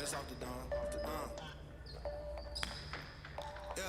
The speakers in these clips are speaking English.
Just off the dome. Yeah.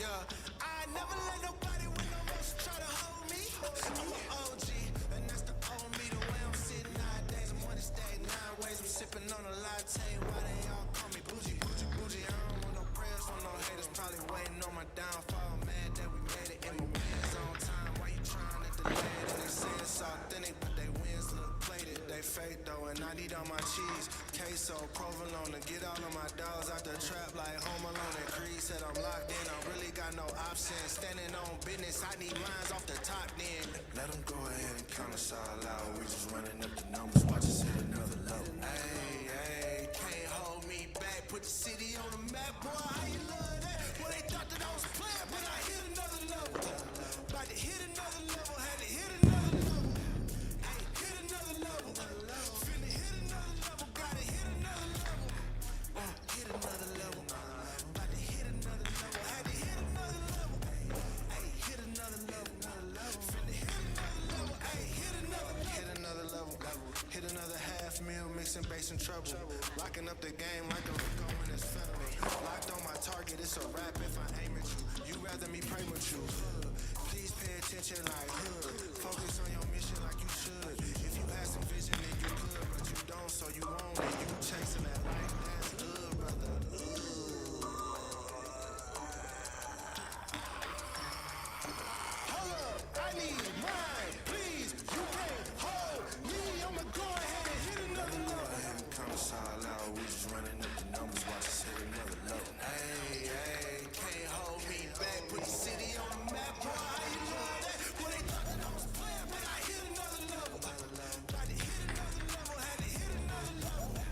Yeah. I never let nobody with no motion try to hold me. I'm an OG, and that's the old me. The way I'm sitting nowadays, I'm on the stage 9 ways. I'm sipping on a latte. Why they all call me bougie? I don't want no prayers from no haters. Probably waiting on my downfall. Mad that we made it in my wins on time. Why you trying to delay it? And they say it's authentic, but they wins look plated. They fake though, and I need all my cheese. Queso, provolone, to get all of my dogs out the trap like Home Alone. And Creed said I'm locked in. I really got no options. Standing on business, I need mines off the top then. Let them go ahead and count us all out. We just running up the numbers, watch us hit another level. Hey, can't hold me back. Put the city on the map, boy. How you love that? Well, they thought that I was playing, but I hit another level. About to hit another level, had to hit another level. Hey, hit another level. Finna hit another level, gotta hit another level. Hit another level. About to hit another level, had to hit another level. Hey, hit another level. Finna hit another level. Hey, hit another level. Hit another half meal, mixing bass and treble. Locking up the game like a Rico when it's federal. Locked on my target, it's a rap if I aim at you. You rather me pray with you. Please pay attention like hood. Focus on your mission like you should. If you had some vision, then you could, but you don't, so you won't. And you chasing that life, that's good, brother. Hold up, I need mine, please. You can't hold me. I'ma go ahead and hit another level. Go ahead and count us all out. We just running up the numbers, watch us hit another level. Hey, can't hold me back. Put the city on the map, boy. How you love that? Well, they thought that I was playing, but I hit another level. About to hit another level, had to hit another level.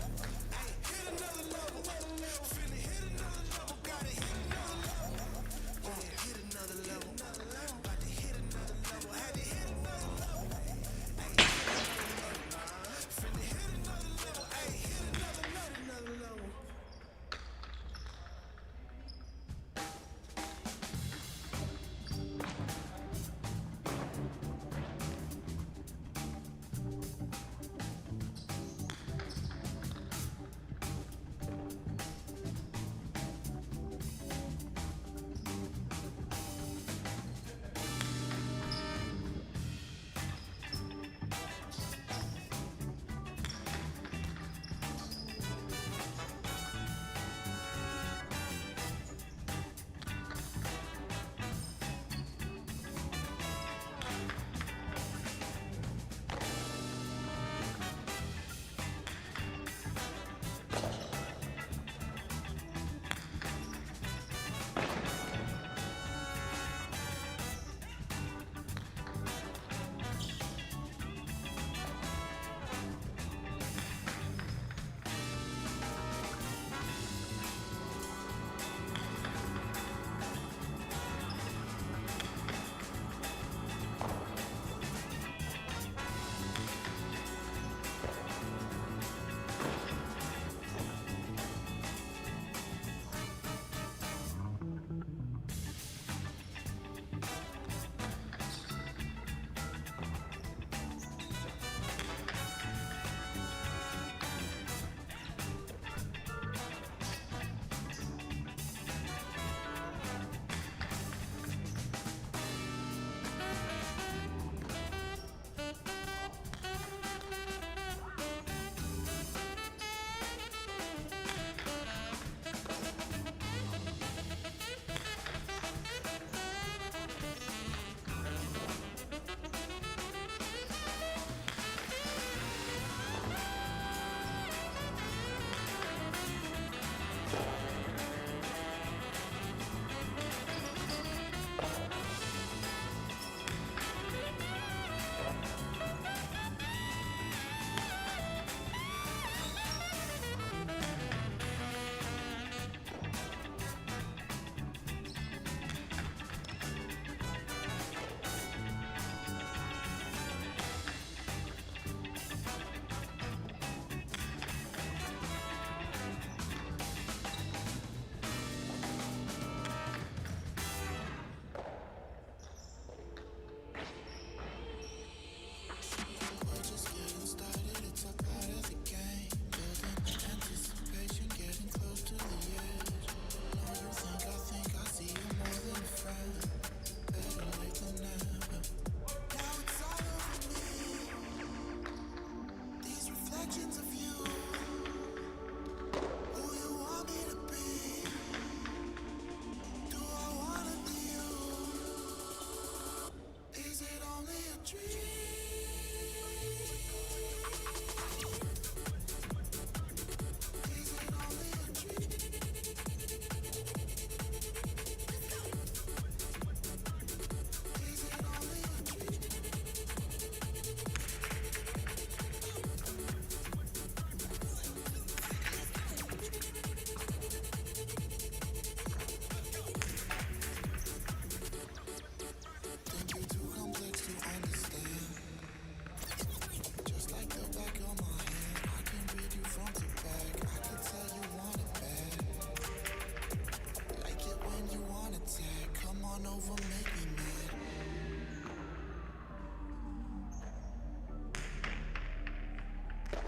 over making it.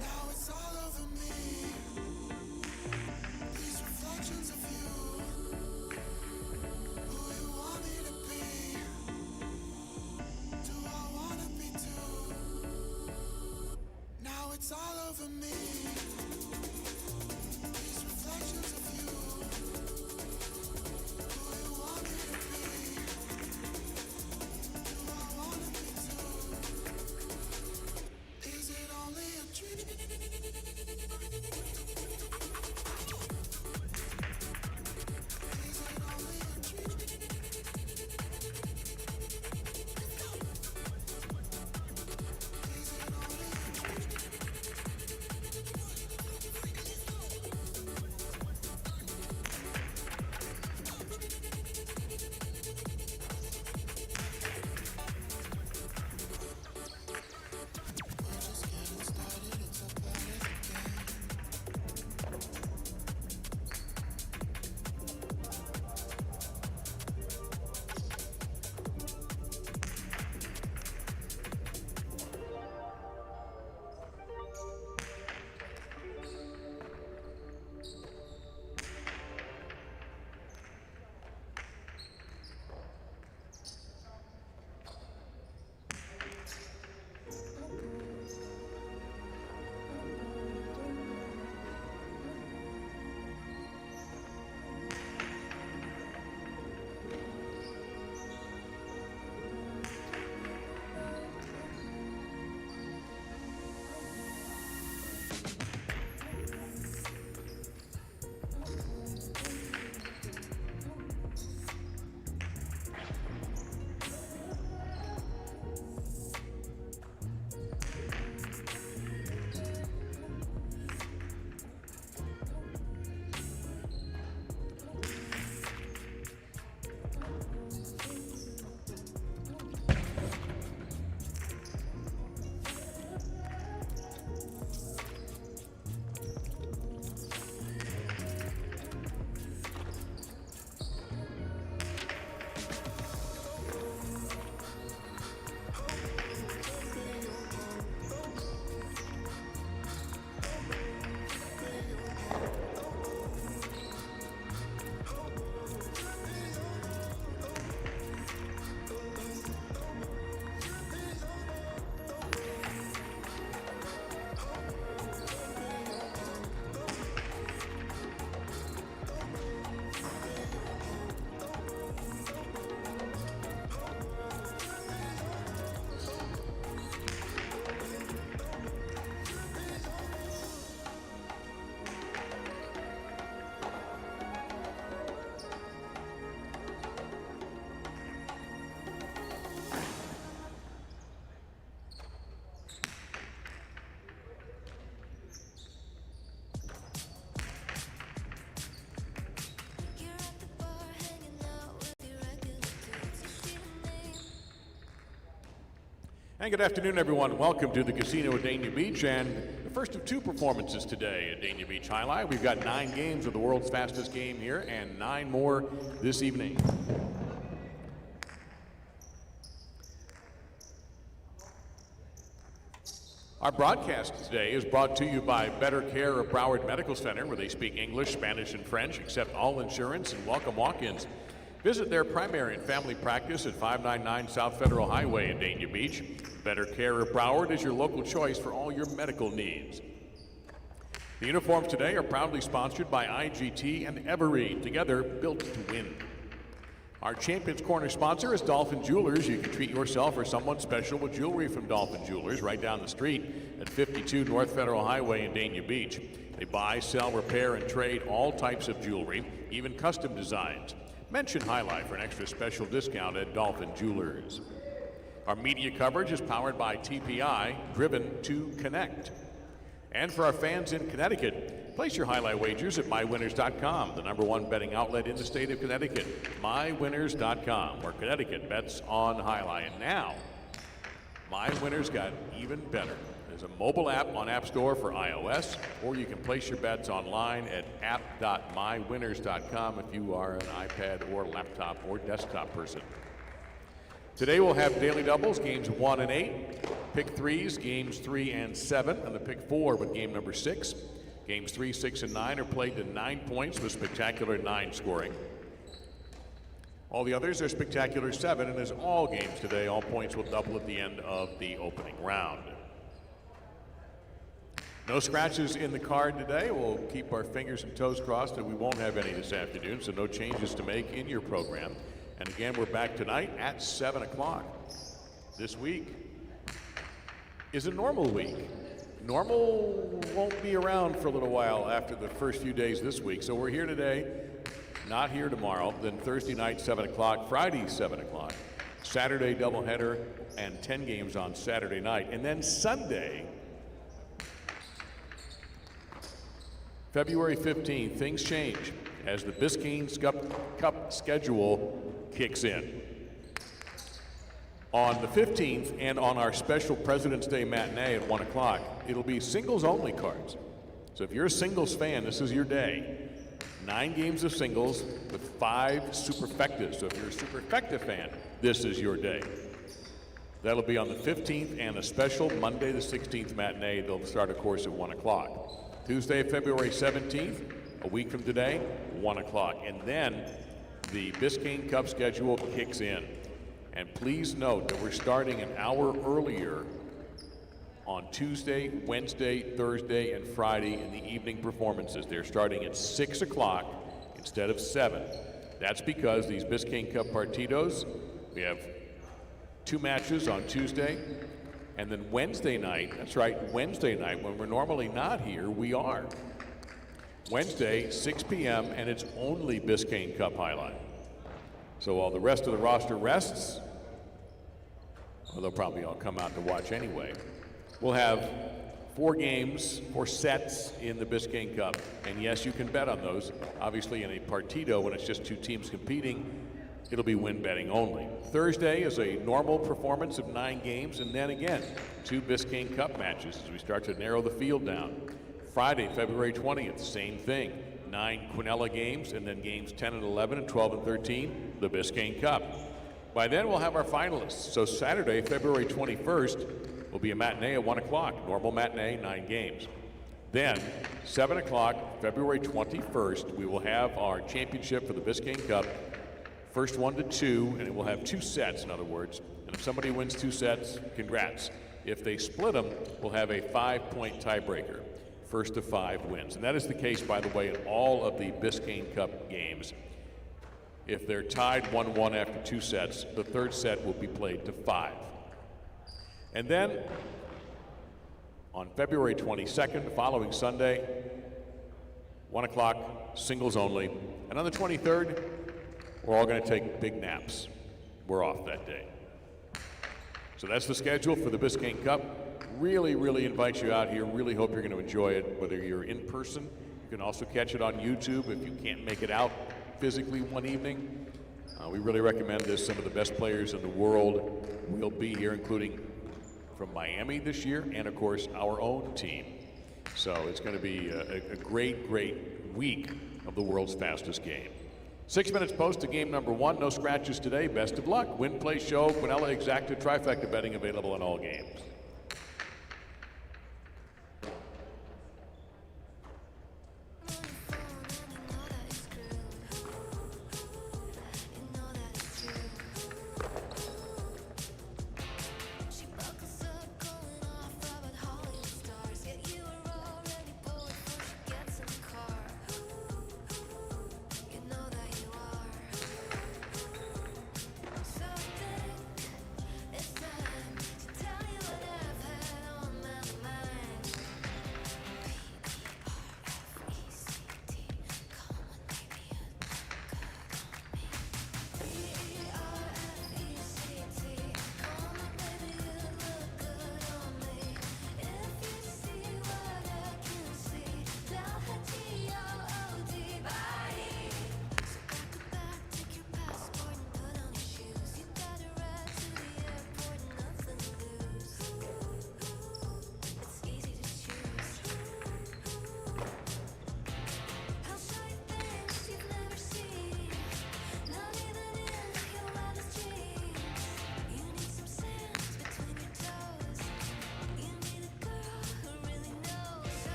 Now it's all over me. These reflections of you, who you want me to be. Do I wanna be too? Now it's all over me. These reflections of you, who you want me to be. Do I wanna be too? Is it only a dream? Is it only a dream? Is it only a dream? We're just getting started, it's a part of the game. You're at the bar hanging out with your regular dudes. You see the name. And good afternoon, everyone. Welcome to the Casino at Dania Beach and the first of two performances today at Dania Beach High Life. We've got 9 games of the world's fastest game here and 9 more this evening. Our broadcast today is brought to you by Better Care of Broward Medical Center, where they speak English, Spanish, and French, accept all insurance, and welcome walk-ins. Visit their primary and family practice at 599 South Federal Highway in Dania Beach. Better Care of Broward is your local choice for all your medical needs. The uniforms today are proudly sponsored by IGT and Every, together built to win. Our Champions Corner sponsor is Dolphin Jewelers. You can treat yourself or someone special with jewelry from Dolphin Jewelers right down the street at 52 North Federal Highway in Dania Beach. They buy, sell, repair, and trade all types of jewelry, even custom designs. Mention High Life for an extra special discount at Dolphin Jewelers. Our media coverage is powered by TPI, driven to connect. And for our fans in Connecticut, place your highlight wagers at mywinners.com, the #1 betting outlet in the state of Connecticut. mywinners.com, where Connecticut bets on highlight. And now, My Winners got even better. There's a mobile app on App Store for iOS, or you can place your bets online at app.mywinners.com if you are an iPad or laptop or desktop person. Today we'll have daily doubles, games 1 and 8, pick threes, games 3 and 7, and the pick 4 with game number 6. Games 3, 6, and 9 are played to 9 points with spectacular 9 scoring. All the others are spectacular 7, and as all games today, all points will double at the end of the opening round. No scratches in the card today. We'll keep our fingers and toes crossed that we won't have any this afternoon, so no changes to make in your program. And again, we're back tonight at 7 o'clock. This week is a normal week. Normal won't be around for a little while after the first few days this week. So we're here today, not here tomorrow, then Thursday night, 7 o'clock, Friday, 7 o'clock, Saturday doubleheader, and 10 games on Saturday night. And then Sunday, February 15th, things change as the Biscayne Cup schedule kicks in. On the 15th and on our special President's Day matinee at 1 o'clock, it'll be singles only cards. So if you're a singles fan, this is your day. 9 games of singles with 5 superfectas. So if you're a superfecta fan, this is your day. That'll be on the 15th and a special Monday the 16th matinee. They'll start, of course, at 1 o'clock. Tuesday, February 17th, a week from today, 1 o'clock. And then the Biscayne Cup schedule kicks in. And please note that we're starting an hour earlier on Tuesday, Wednesday, Thursday, and Friday in the evening performances. They're starting at 6 o'clock instead of 7. That's because these Biscayne Cup partidos, we have 2 matches on Tuesday, and then Wednesday night, that's right, Wednesday night, when we're normally not here, we are. Wednesday, 6 p.m., and it's only Biscayne Cup highlight. So while the rest of the roster rests, well, they'll probably all come out to watch anyway. We'll have 4 games, 4 sets in the Biscayne Cup. And yes, you can bet on those. Obviously, in a partido, when it's just 2 teams competing, it'll be win betting only. Thursday is a normal performance of 9 games, and then again, 2 Biscayne Cup matches as we start to narrow the field down. Friday, February 20th, same thing. 9 Quinella games, and then games 10 and 11 and 12 and 13, the Biscayne Cup. By then, we'll have our finalists. So Saturday, February 21st, will be a matinee at 1 o'clock. Normal matinee, 9 games. Then, 7 o'clock, February 21st, we will have our championship for the Biscayne Cup. First 1 to 2, and it will have 2 sets, in other words. And if somebody wins 2 sets, congrats. If they split them, we'll have a 5-point tiebreaker. First to 5 wins. And that is the case, by the way, in all of the Biscayne Cup games. If they're tied 1-1 after 2 sets, the 3rd set will be played to 5. And then, on February 22nd, the following Sunday, 1 o'clock, singles only. And on the 23rd, we're all going to take big naps. We're off that day. So that's the schedule for the Biscayne Cup. Really, really invite you out here. Really hope you're going to enjoy it, whether you're in person. You can also catch it on YouTube if you can't make it out physically one evening. We really recommend this. Some of the best players in the world will be here, including from Miami this year, and of course, our own team. So it's going to be a great, great week of the world's fastest game. 6 minutes post to game number 1. No scratches today. Best of luck. Win, play, show, Quinella Exacta trifecta betting available in all games.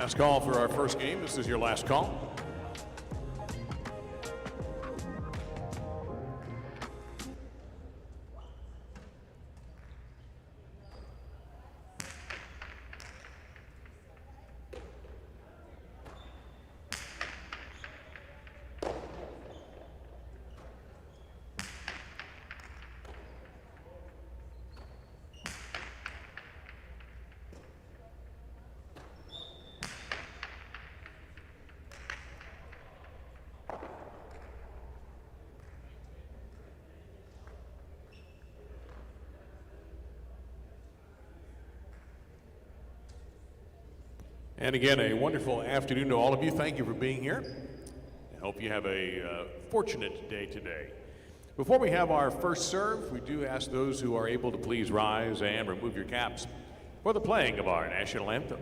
Last call for our first game. This is your last call. And again, a wonderful afternoon to all of you. Thank you for being here. I hope you have a fortunate day today. Before we have our first serve, we do ask those who are able to please rise and remove your caps for the playing of our national anthem.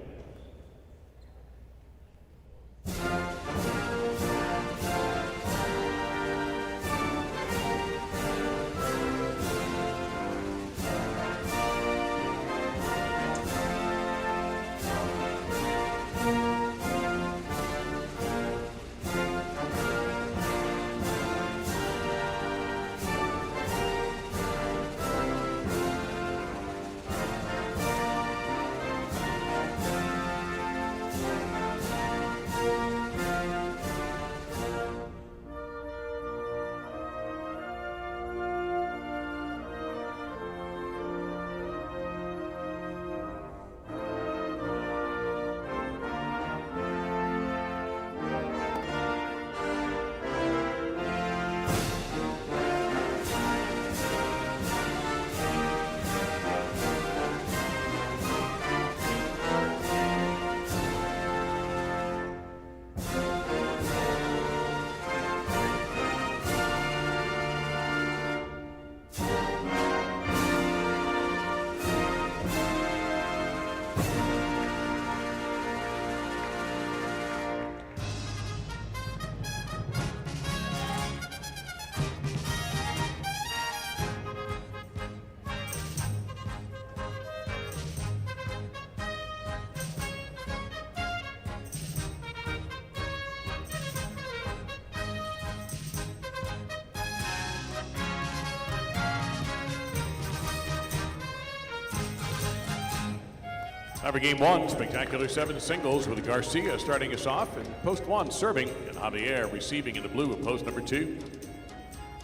Now for game one, spectacular 7 singles with Garcia starting us off and post 1 serving and Javier receiving in the blue of post number 2.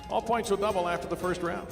All points will double after the first round.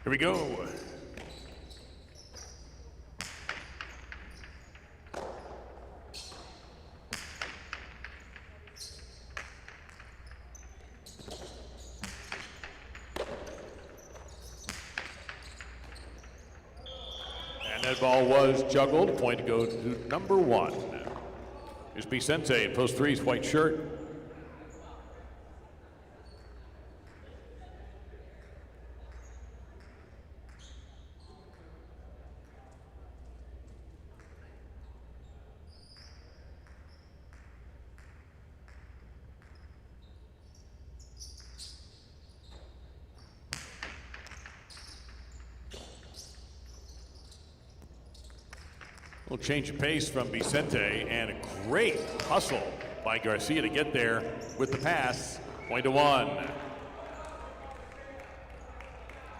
Here we go. And that ball was juggled. Point to go to number 1. Here's Vicente in post 3's white shirt. Little change of pace from Vicente and a great hustle by Garcia to get there with the pass. Point to 1.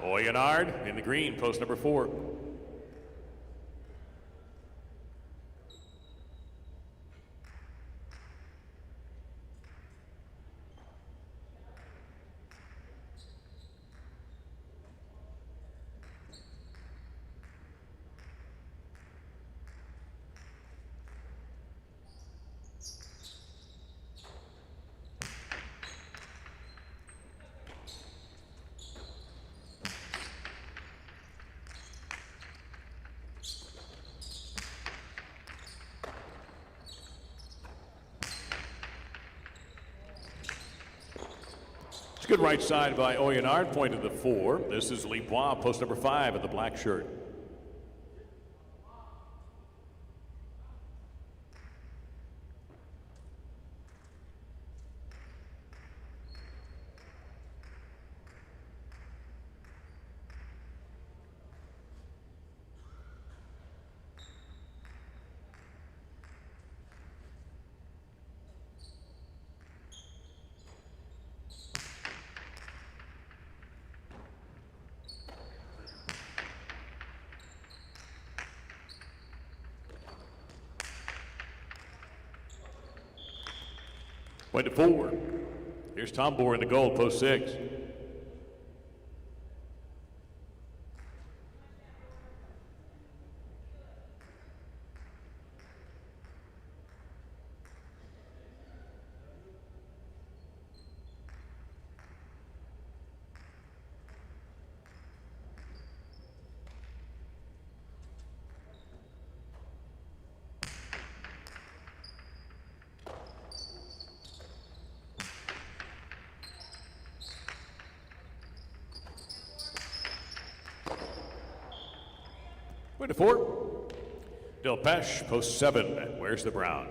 Oyenard in the green, post number 4. good right side by Oyenard, point of the 4. This is Lipois, post number 5 of the black shirt. Point to 4. Here's Tombor in the goal, post 6. Point to 4. Delpeche, post 7. Where's the brown?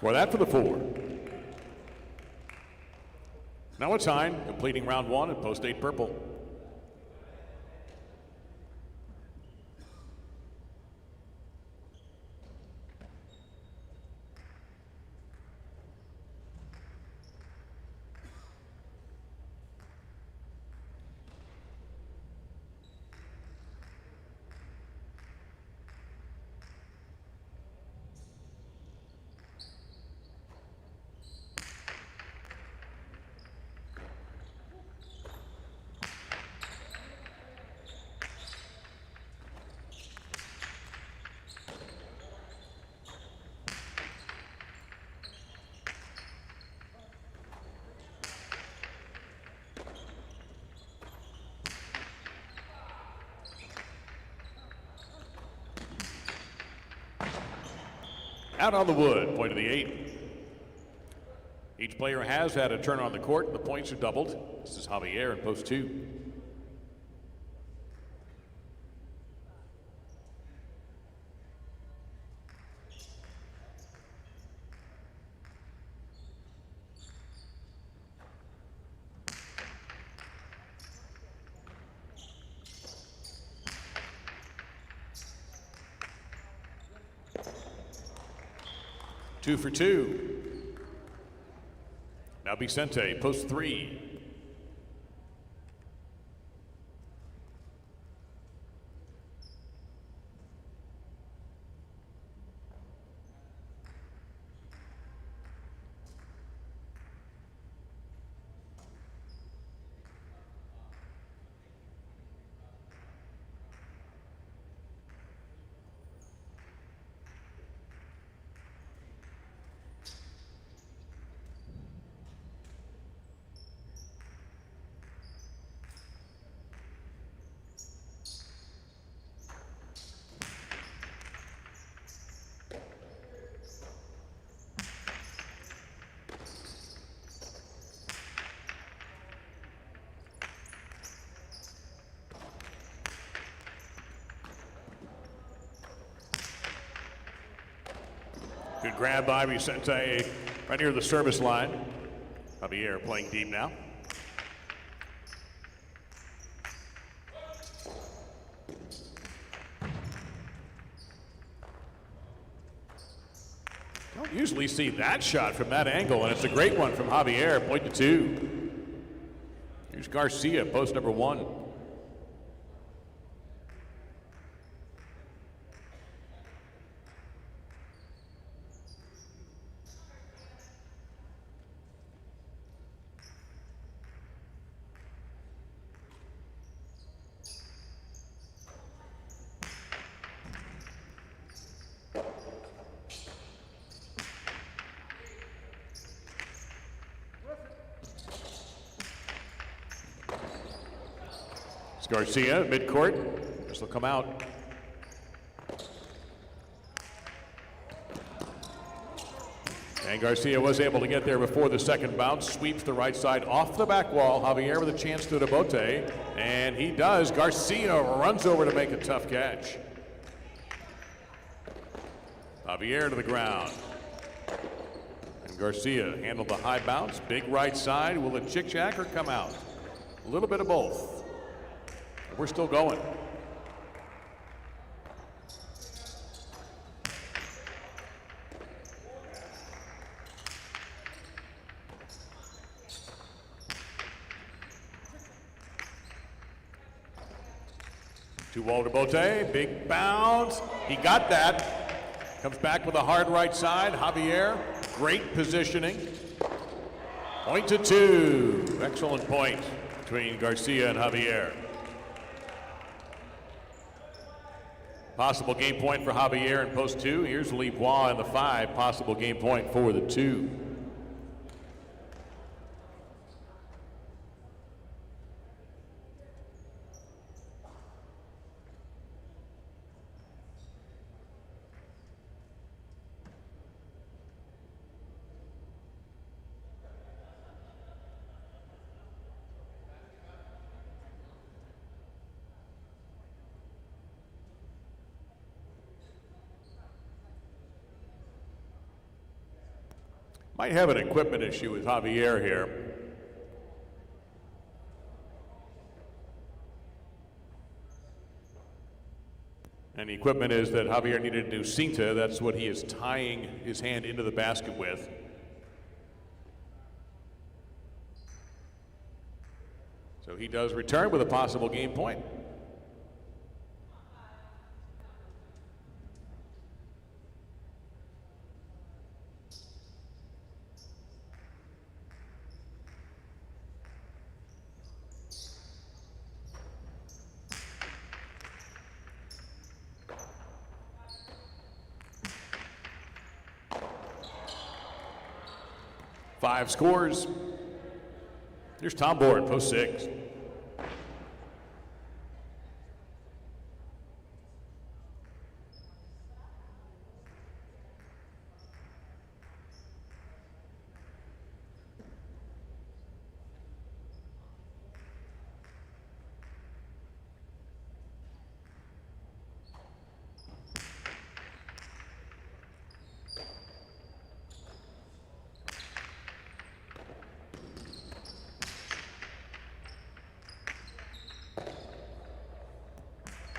For that for the 4. Now it's Hine, completing round 1 at post 8 purple. Out on the wood, point of the 8. Each player has had a turn on the court. The points are doubled. This is Javier in post 2. Two for 2. Now Vicente, post 3. Good grab by Vicente right near the service line. Javier playing deep now. Don't usually see that shot from that angle, and it's a great one from Javier, point to 2. Here's Garcia, post number 1. It's Garcia, midcourt. This will come out. And Garcia was able to get there before the second bounce. Sweeps the right side off the back wall. Javier with a chance to the bote. And he does. Garcia runs over to make a tough catch. Javier to the ground. And Garcia handled the high bounce. Big right side. Will it chick-chack or come out? A little bit of both. We're still going. Two wall to bote, big bounce. He got that. Comes back with a hard right side. Javier, great positioning. Point to two. Excellent point between Garcia and Javier. Possible game point for Javier in post two. Here's Lee Bois in the 5. Possible game point for the 2. Might have an equipment issue with Javier here. And the equipment is that Javier needed to do cinta. That's what he is tying his hand into the basket with. So he does return with a possible game point. Five scores. Here's Tom Bohr in post 6.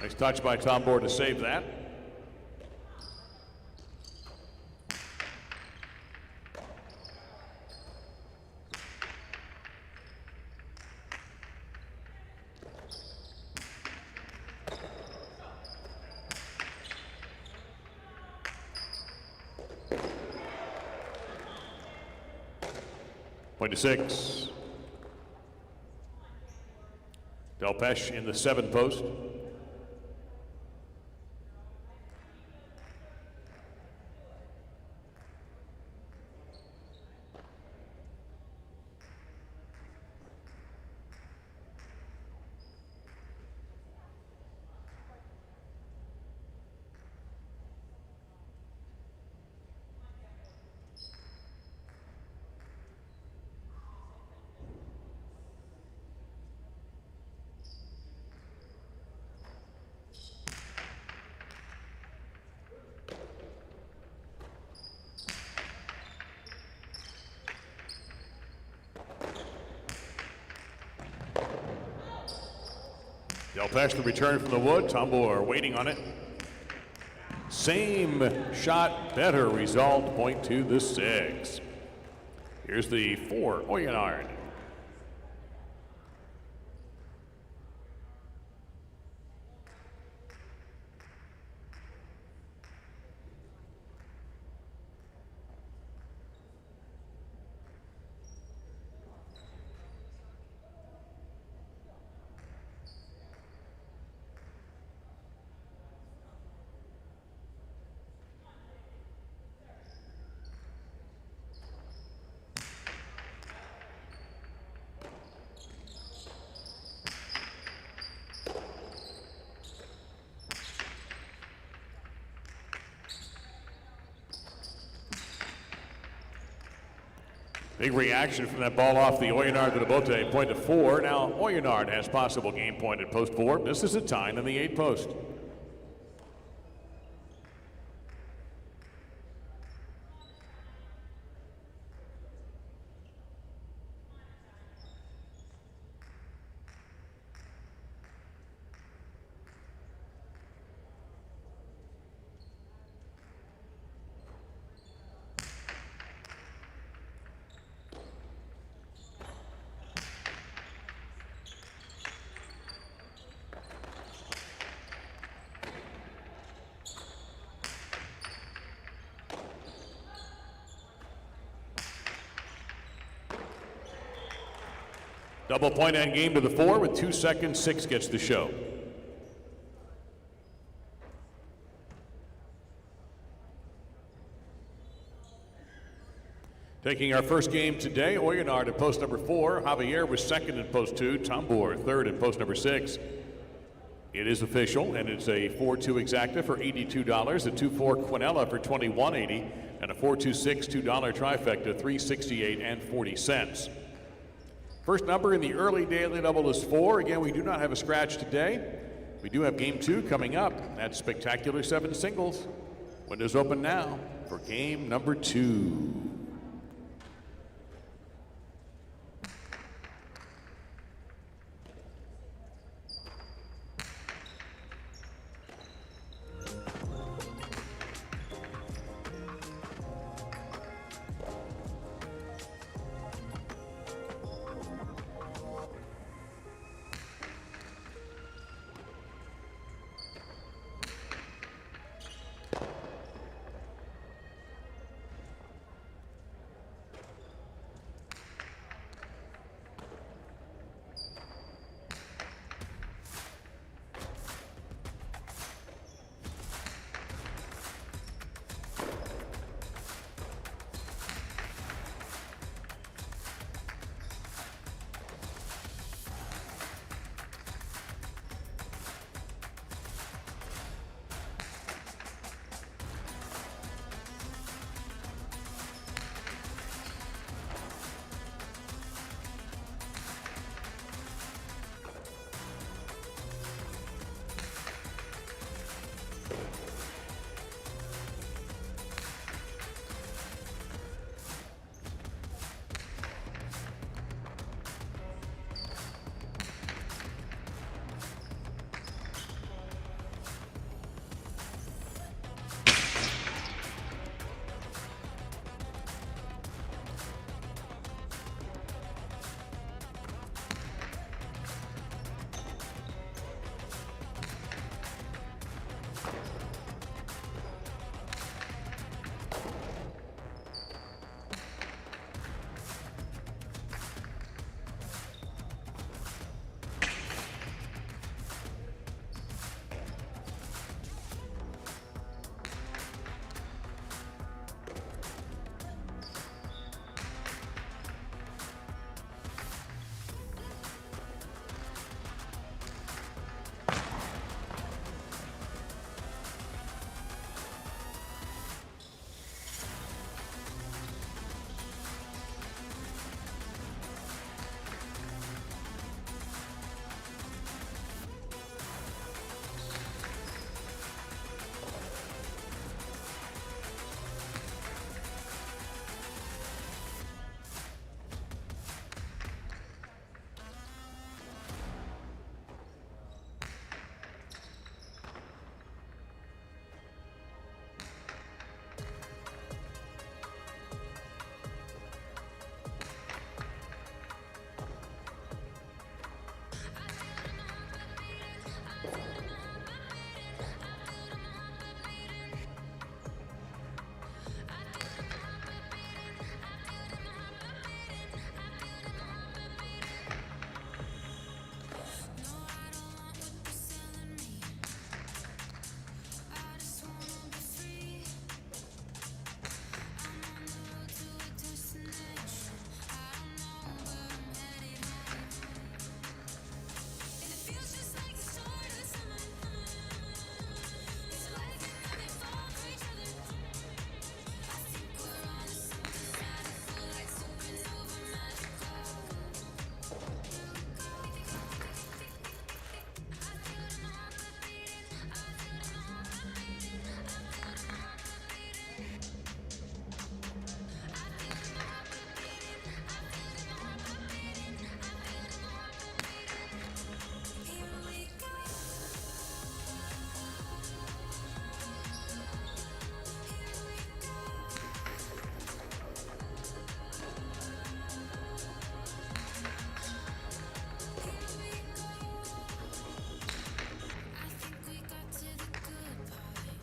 Nice touch by Tom Bohr to save that. Point to 6. Delpeche in the 7th post. Delpeche the return from the wood. Tom Bohr waiting on it. Same shot, better result. Point to the 6. Here's the 4, Oyonard. Big reaction from that ball off the Oyonard to the Bote, point to 4. Now Oyonard has possible game point at post 4. This is a tie in the 8 post. Double point end game to the 4 with 2 seconds. 6 gets the show. Taking our first game today, Oyonard at post number 4. Javier was second in post 2. Tambor third in post number 6. It is official, and it's a 4-2 exacta for $82, a 2-4 Quinella for $21.80, and a 4-2-6 $2 trifecta, $3.68 and 40 cents. First number in the early daily double is 4. Again, we do not have a scratch today. We do have game 2 coming up. That's Spectacular 7 singles. Windows open now for game number 2.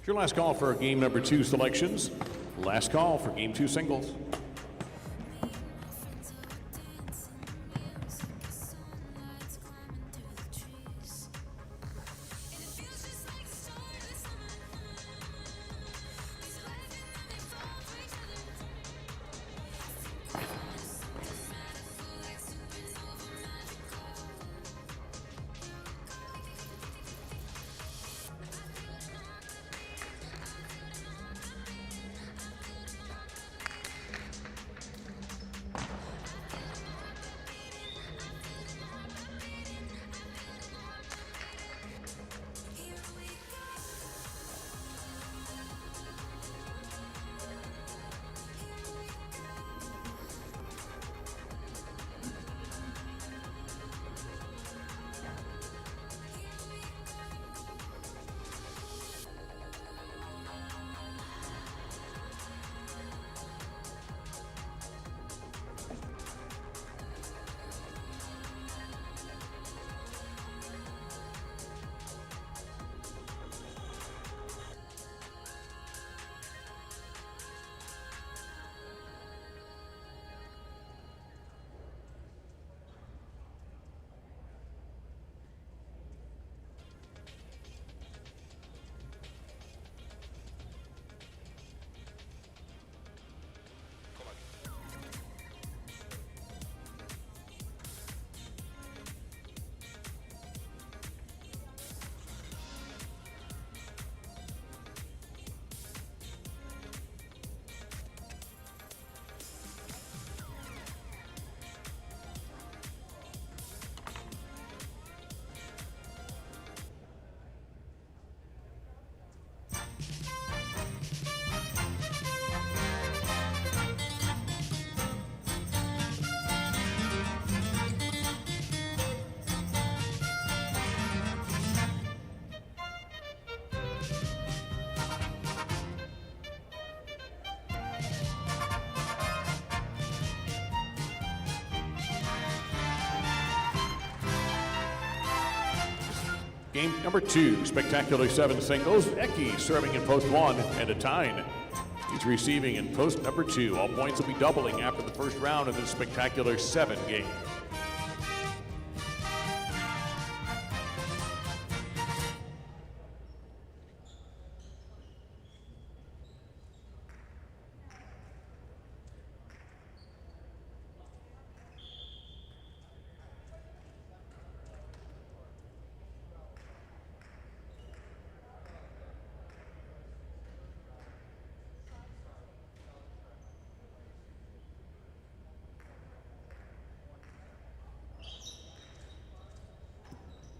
It's your last call for game number 2 selections. Last call for game 2 singles. Game number 2, Spectacular 7 singles. Eki serving in post 1 and a tyne. He's receiving in post number 2. All points will be doubling after the first round of this Spectacular 7 game.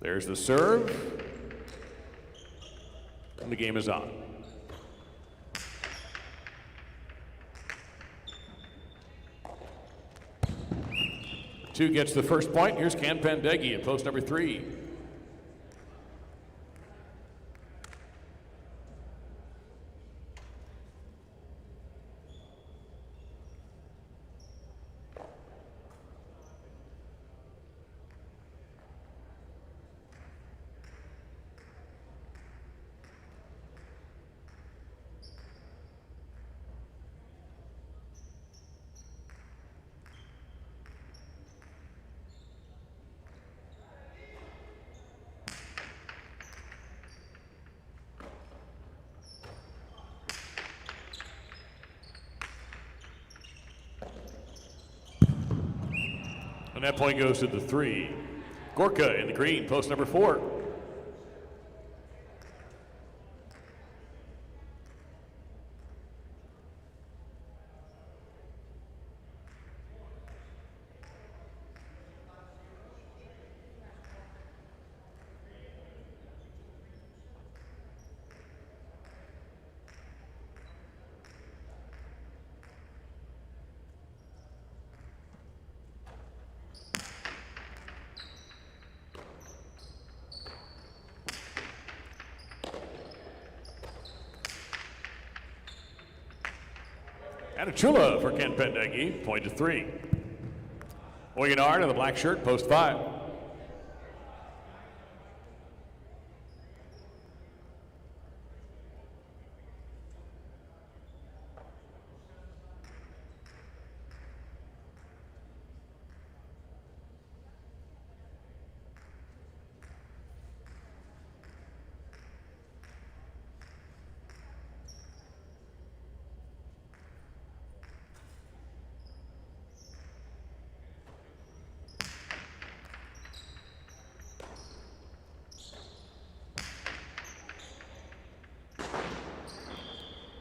There's the serve, and the game is on. Two gets the first point. Here's Can Pandegi in post number 3. And that point goes to the 3. Gorka in the green, post number 4. And a chula for Ken Pendegi, point to 3. Oyenard in the black shirt, post 5.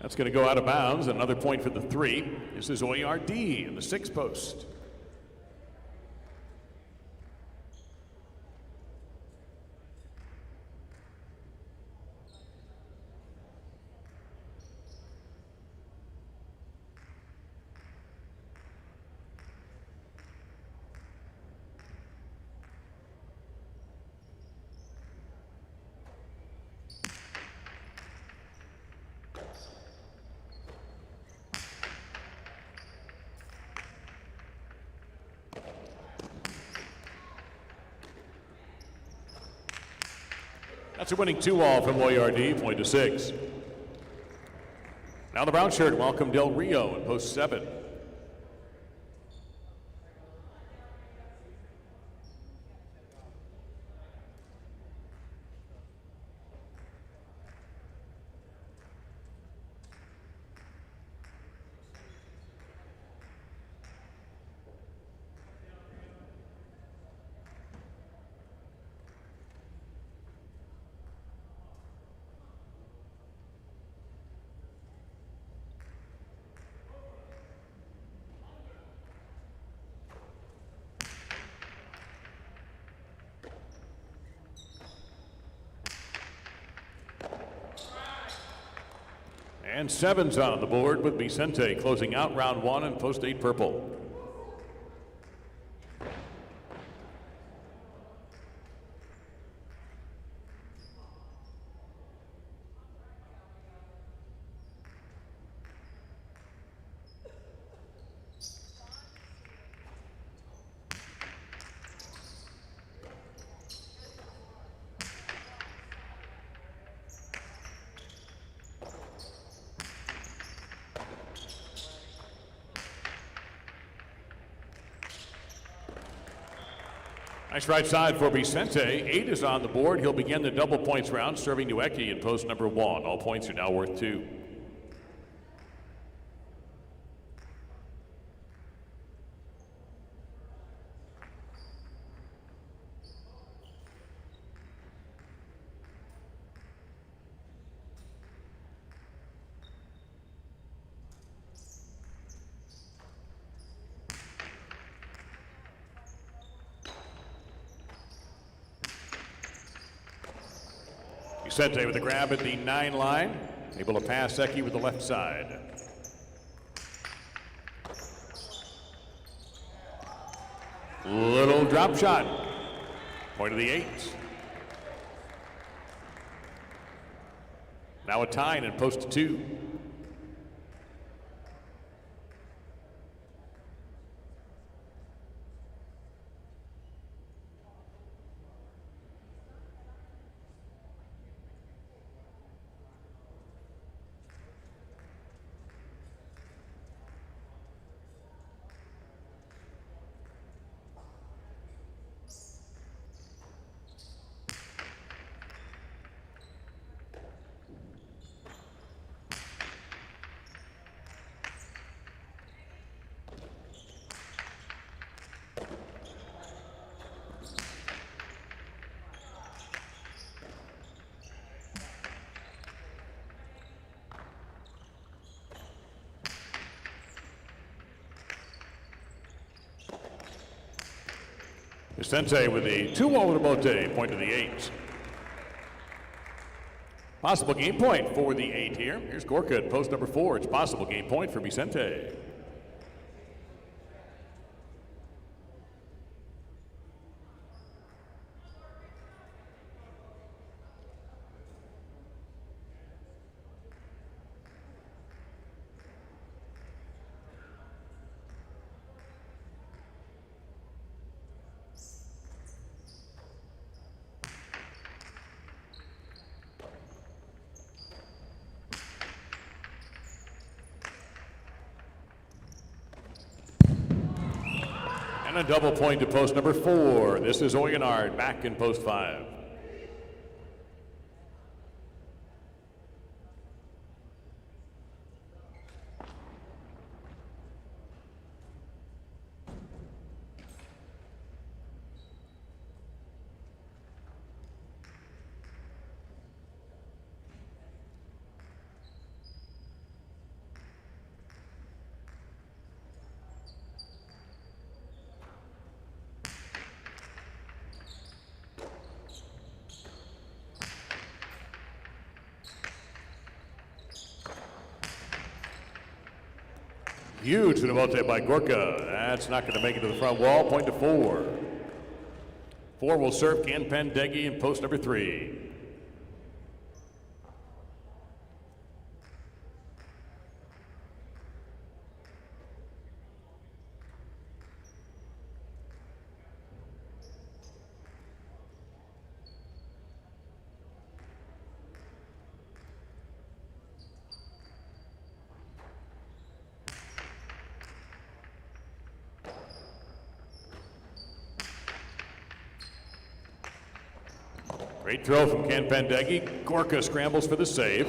That's going to go out of bounds. Another point for the 3. This is OERD in the 6 post. That's a winning 2-all from OERD, point to 6. Now the brown shirt welcome Del Rio in post 7. And 7's on the board with Vicente closing out round 1 in post 8 purple. Nice right side for Vicente. 8 is on the board. He'll begin the double points round, serving to Eki in post number 1. All points are now worth 2. Vicente with a grab at the 9 line, able to pass Eki with the left side. Little drop shot, point of the 8. Now a tie in post 2. Vicente with the 2-all to Bote, point to the 8. Possible game point for the 8 here. Here's Gorka at post number 4. It's possible game point for Vicente. And a double point to post number 4. This is Oyonard back in post 5. Huge for the vote by Gorka. That's not going to make it to the front wall. Point to 4. 4 will serve Canpendegi in post number 3. Great throw from Canpendegi. Gorka scrambles for the save.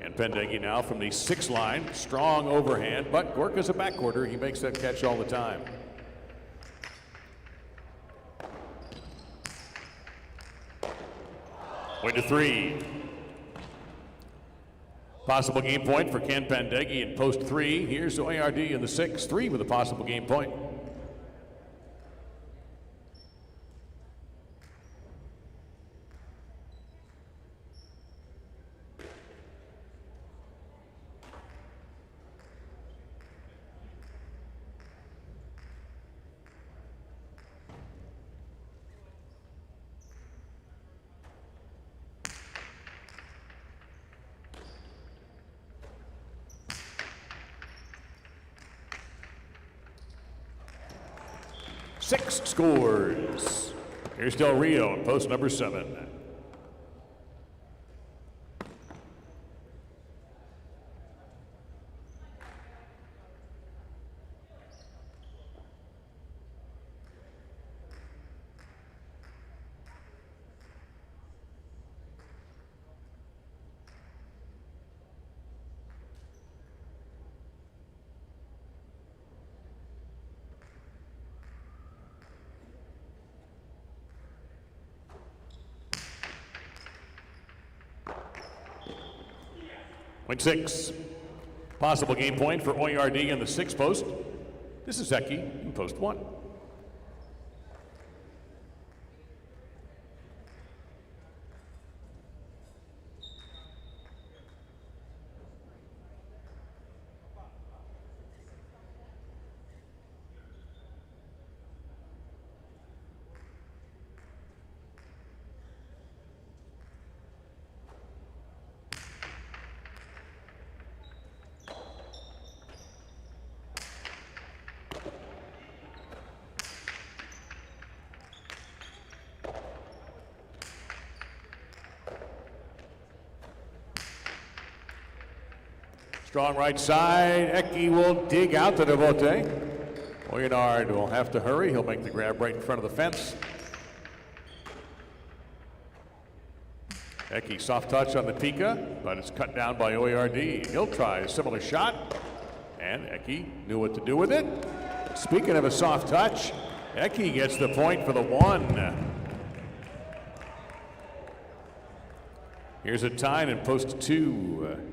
Canpendegi now from the 6 line. Strong overhand, but Gorka's a backcourter. He makes that catch all the time. Point to 3. Possible game point for Canpendegi in post 3. Here's OARD in the 6. 3 with a possible game point. Six scores. Here's Del Rio in post number 7. Point 6. Possible game point for OARD in the 6th post. This is Eki in post 1. Strong right side. Eki will dig out the Devote. Oyenard will have to hurry. He'll make the grab right in front of the fence. Eki soft touch on the Pika, but it's cut down by OARD. He'll try a similar shot, and Eki knew what to do with it. Speaking of a soft touch, Eki gets the point for the 1. Here's a tie in post 2.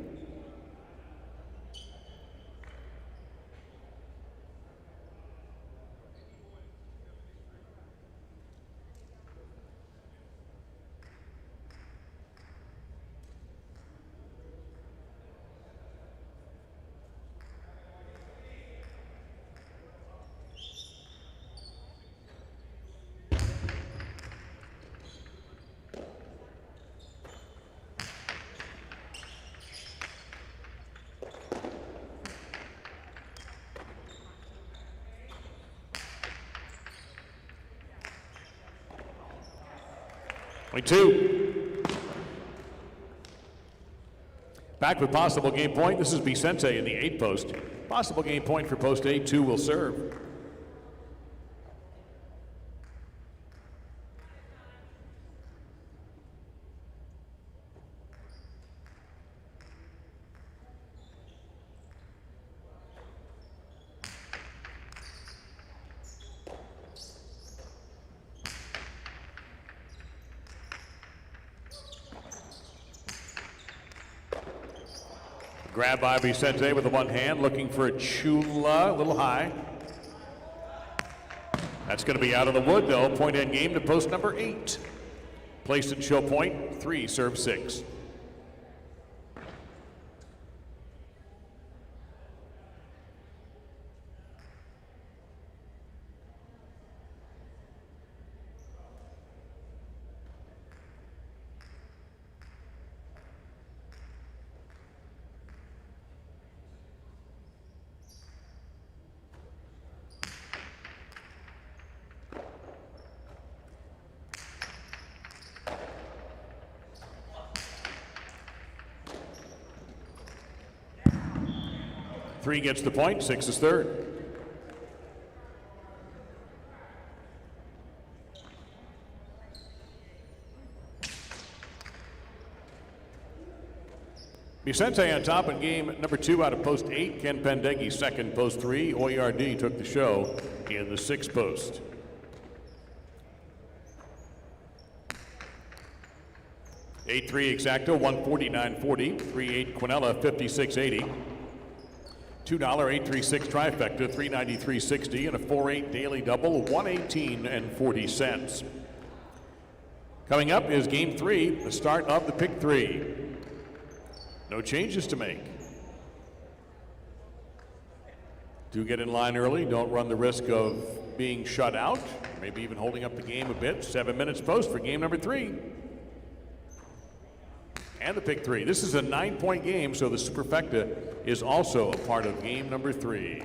Point 2. Back with possible game point. This is Vicente in the 8 post. Possible game point for post 8. 2 will serve. Grab by Vicente with the one hand, looking for a Chula, a little high. That's going to be out of the wood, though. Point end game to post number 8. Placed at show point, 3, serve 6. 3 gets the point, 6 is third. Vicente on top in game number 2 out of post 8. Ken Pendeggi second, post 3. Oyard took the show in the 6th post. 8-3 exacto, 149.40. 3-8 Quinella, 56.80. $2 836 trifecta, 393.60, and a 4-8 daily double, 118.40. Coming up is game 3, the start of the pick 3. No changes to make. Do get in line early. Don't run the risk of being shut out, maybe even holding up the game a bit. 7 minutes post for game number 3. And the pick 3. This is a 9-point game, so the superfecta is also a part of game number 3.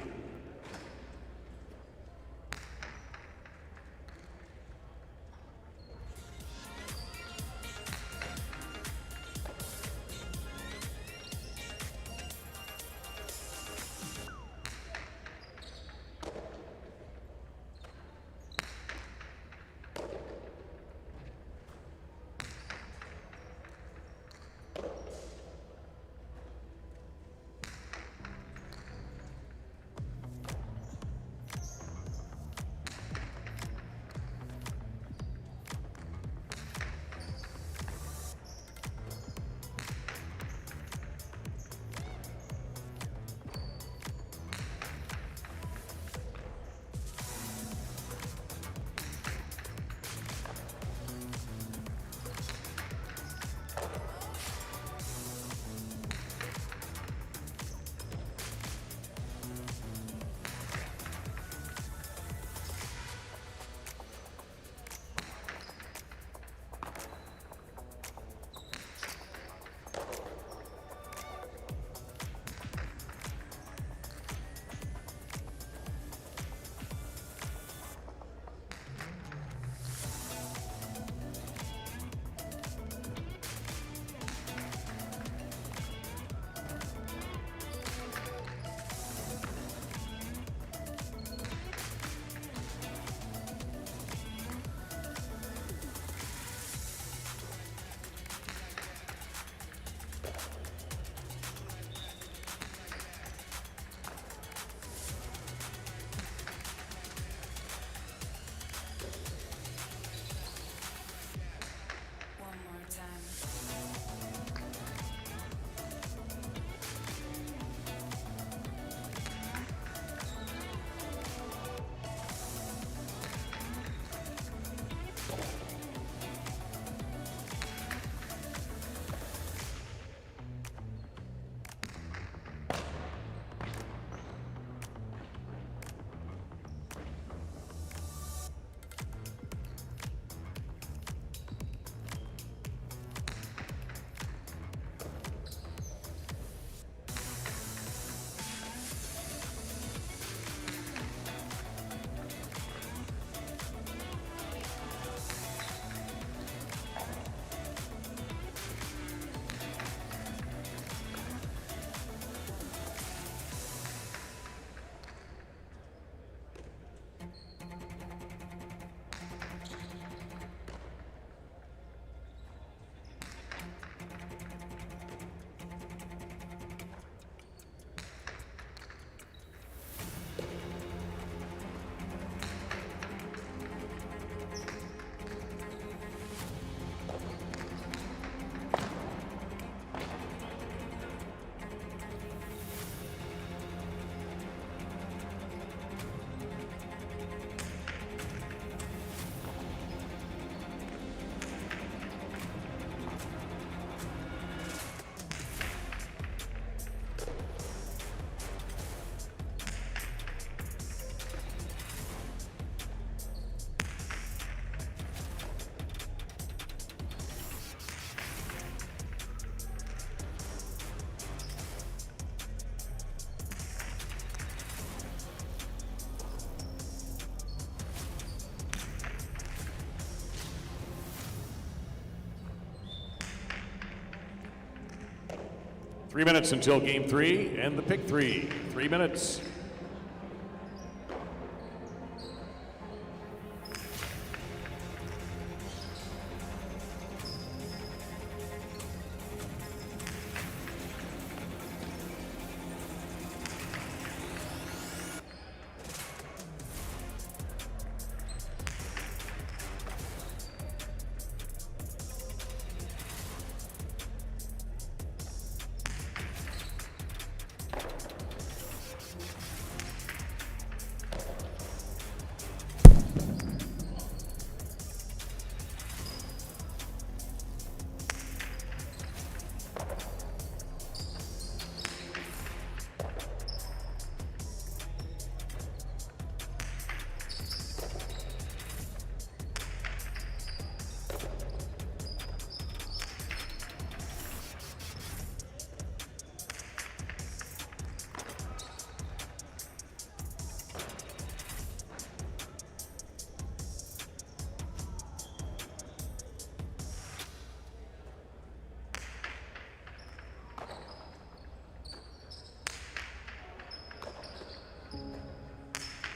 3 minutes until game 3 and the pick 3. 3 minutes.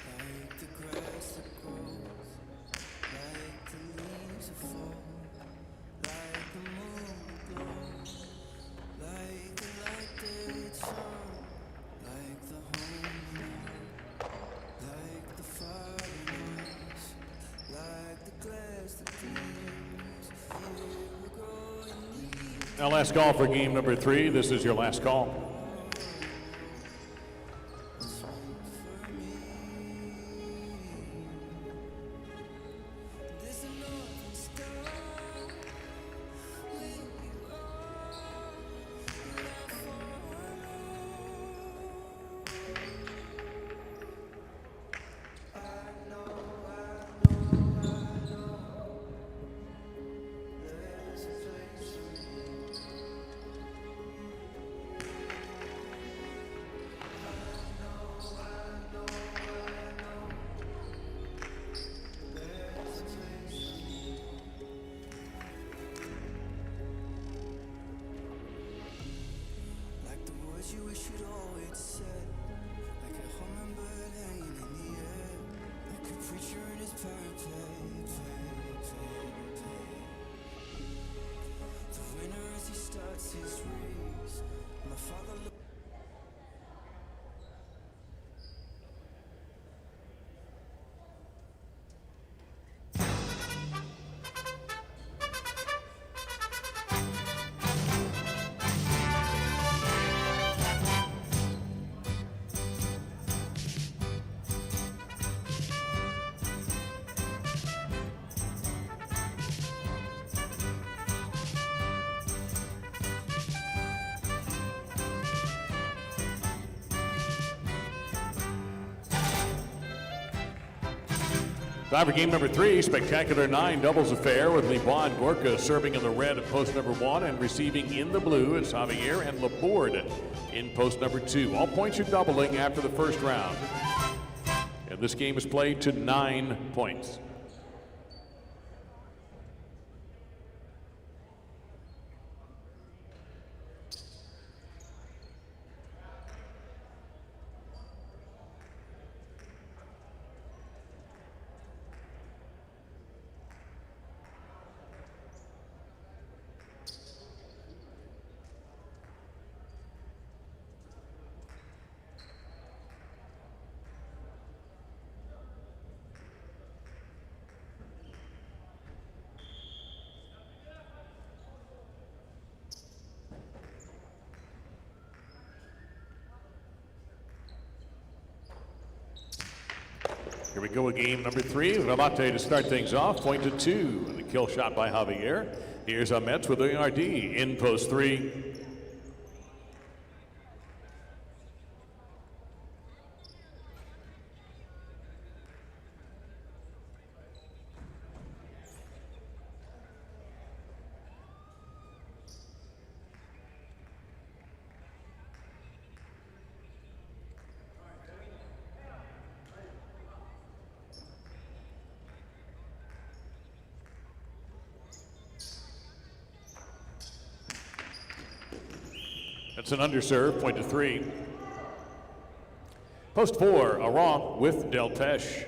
Like the grass that grows, like the leaves that fall, like the moon that glows, like the light that shone, like the home, like the fire in us, like the glass that gleams. Here we grow and leave. Now last call for game number 3. This is your last call. There's a northern star where you are, but I follow. I know there's a place for me. There's a place for me. Like the words you wish you'd always said, like a hummingbird hanging in the air, like a preacher in his parapet. The winner as he starts his race. My father looked. Time for game number 3, spectacular 9 doubles affair with Libon Gorka serving in the red at post number 1 and receiving in the blue. It's Javier and Laborde in post number 2. All points are doubling after the first round. And this game is played to 9 points. Here we go with game number 3. Relate to start things off. Point to 2. And the kill shot by Javier. Here's Ahmetz with the RD in post 3. That's an underserve, point to 3. Post 4, Aran with Del Tesh.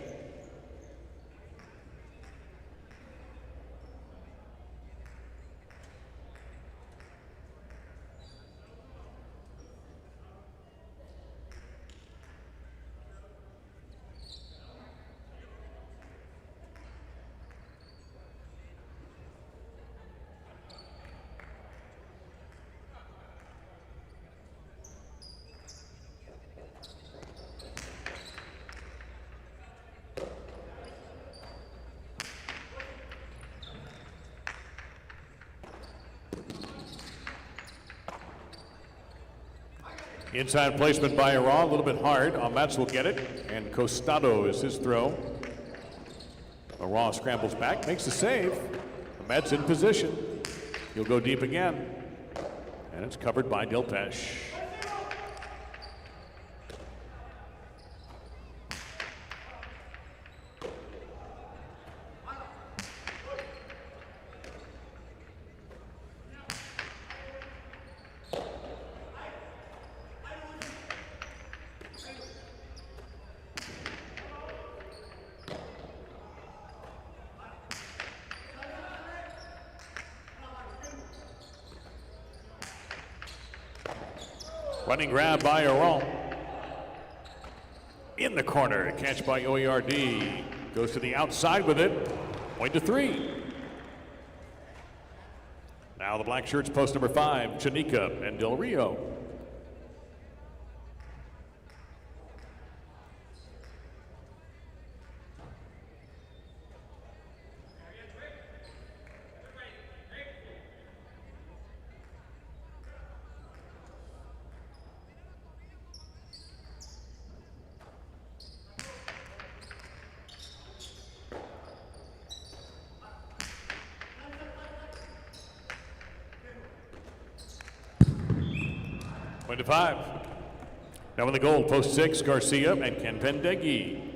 Inside placement by Aran, a little bit hard. Amats will get it, and Costado is his throw. Aran scrambles back, makes the save. Amats in position. He'll go deep again, and it's covered by Del Tesh. Running grab by Aran. In the corner, catch by OERD. Goes to the outside with it. Point to 3. Now the black shirts post number 5, Chanika and Del Rio. Point to 5. Now in the goal, post 6, Garcia and Kenpendegi.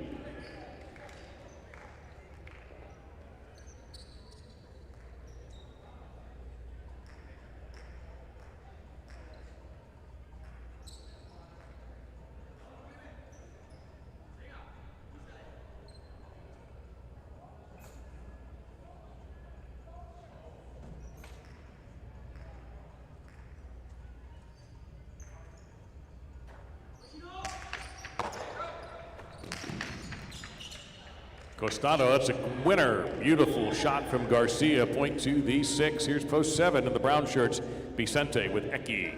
Costado, that's a winner. Beautiful shot from Garcia. Point to the 6. Here's post 7 in the brown shirts. Vicente with Eki.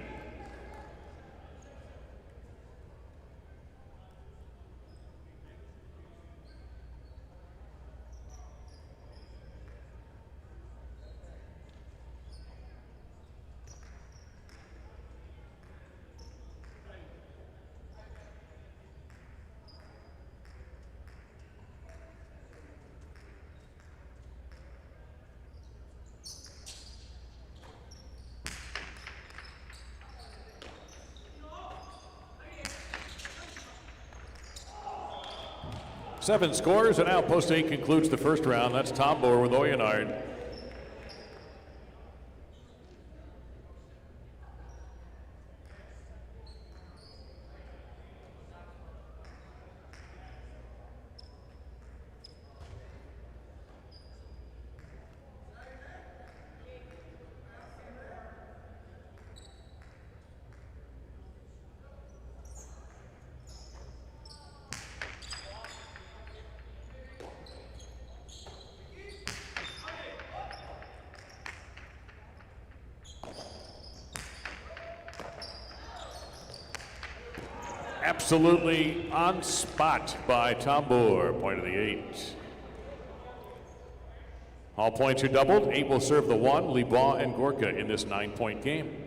Seven scores, and now post 8 concludes the first round. That's Tombor with Oyenard. Absolutely on spot by Tombor, point of the 8. All points are doubled. 8 will serve the 1, Liban and Gorka in this 9-point game.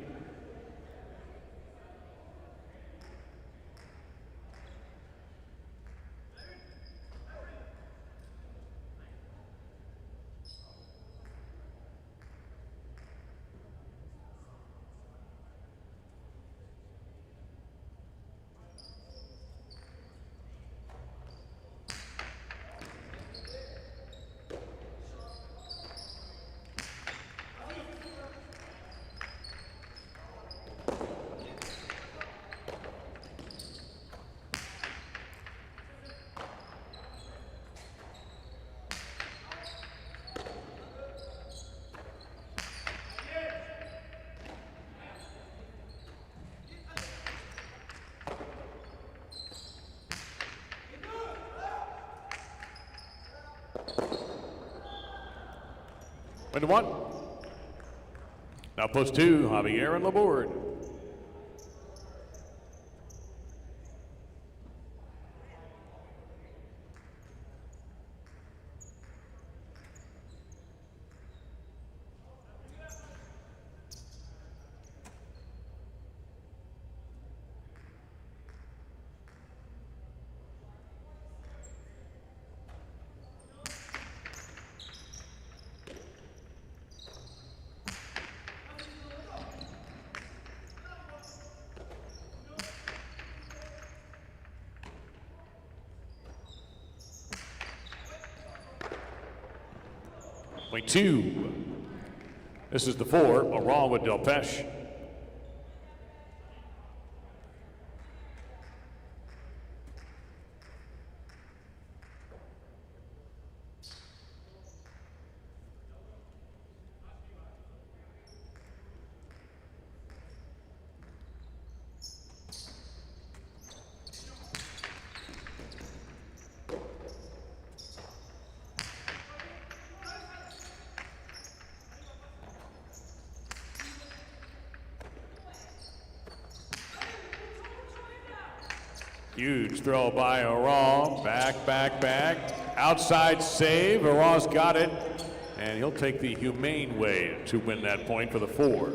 Point to 1. Now post 2, Javier on the board. Point 2. This is the 4, a raw with Del Pesh. Huge throw by Aral. Back. Outside save. Aral's got it. And he'll take the humane way to win that point for the 4.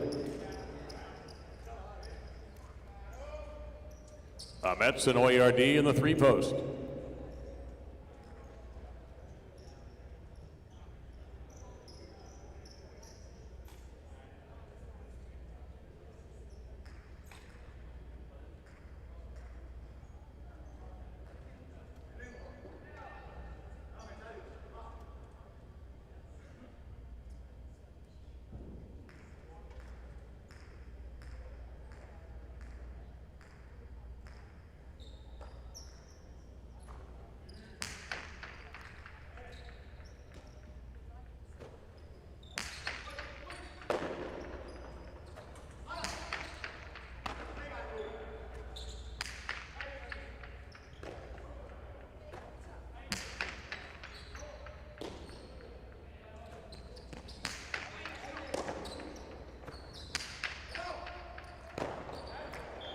Mets and Oyard in the 3 post.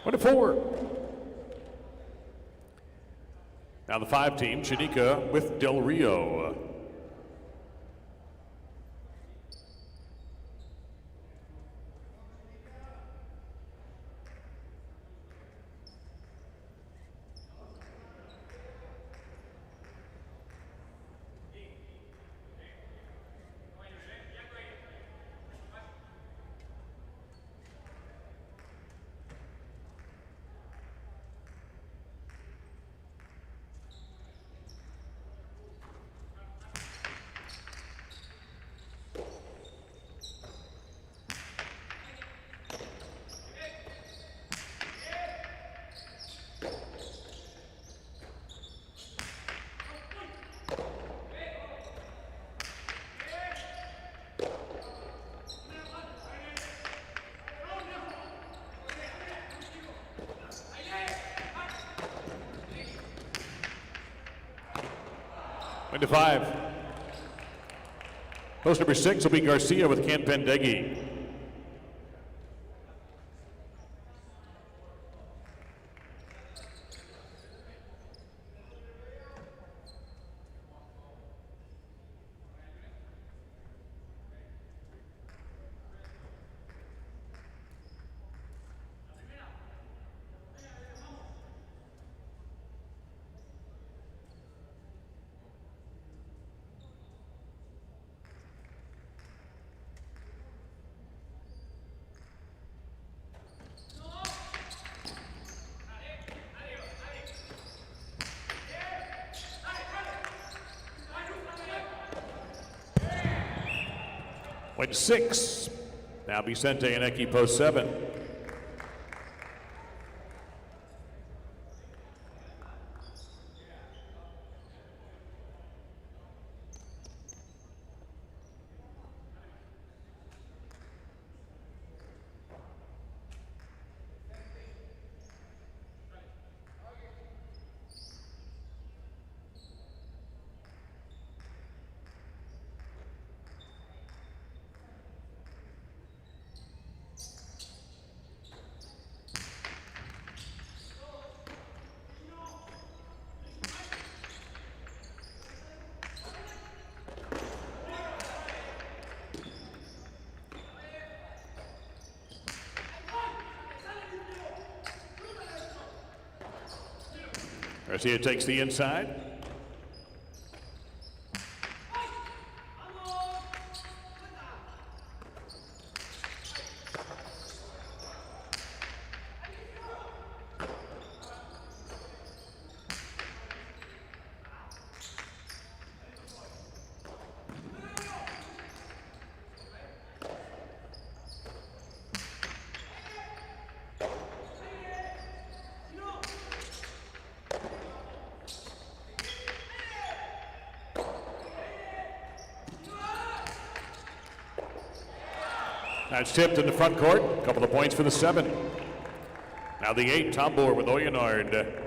Point to 4. Now the 5 team, Chanica with Del Rio. Point to 5. Post number 6 will be Garcia with Ken Pendeghi. Point 6. Now Vicente and Eki post 7. Garcia takes the inside. That's tipped in the front court. A couple of points for the 7. Now the 8, Tombor with Oyenard.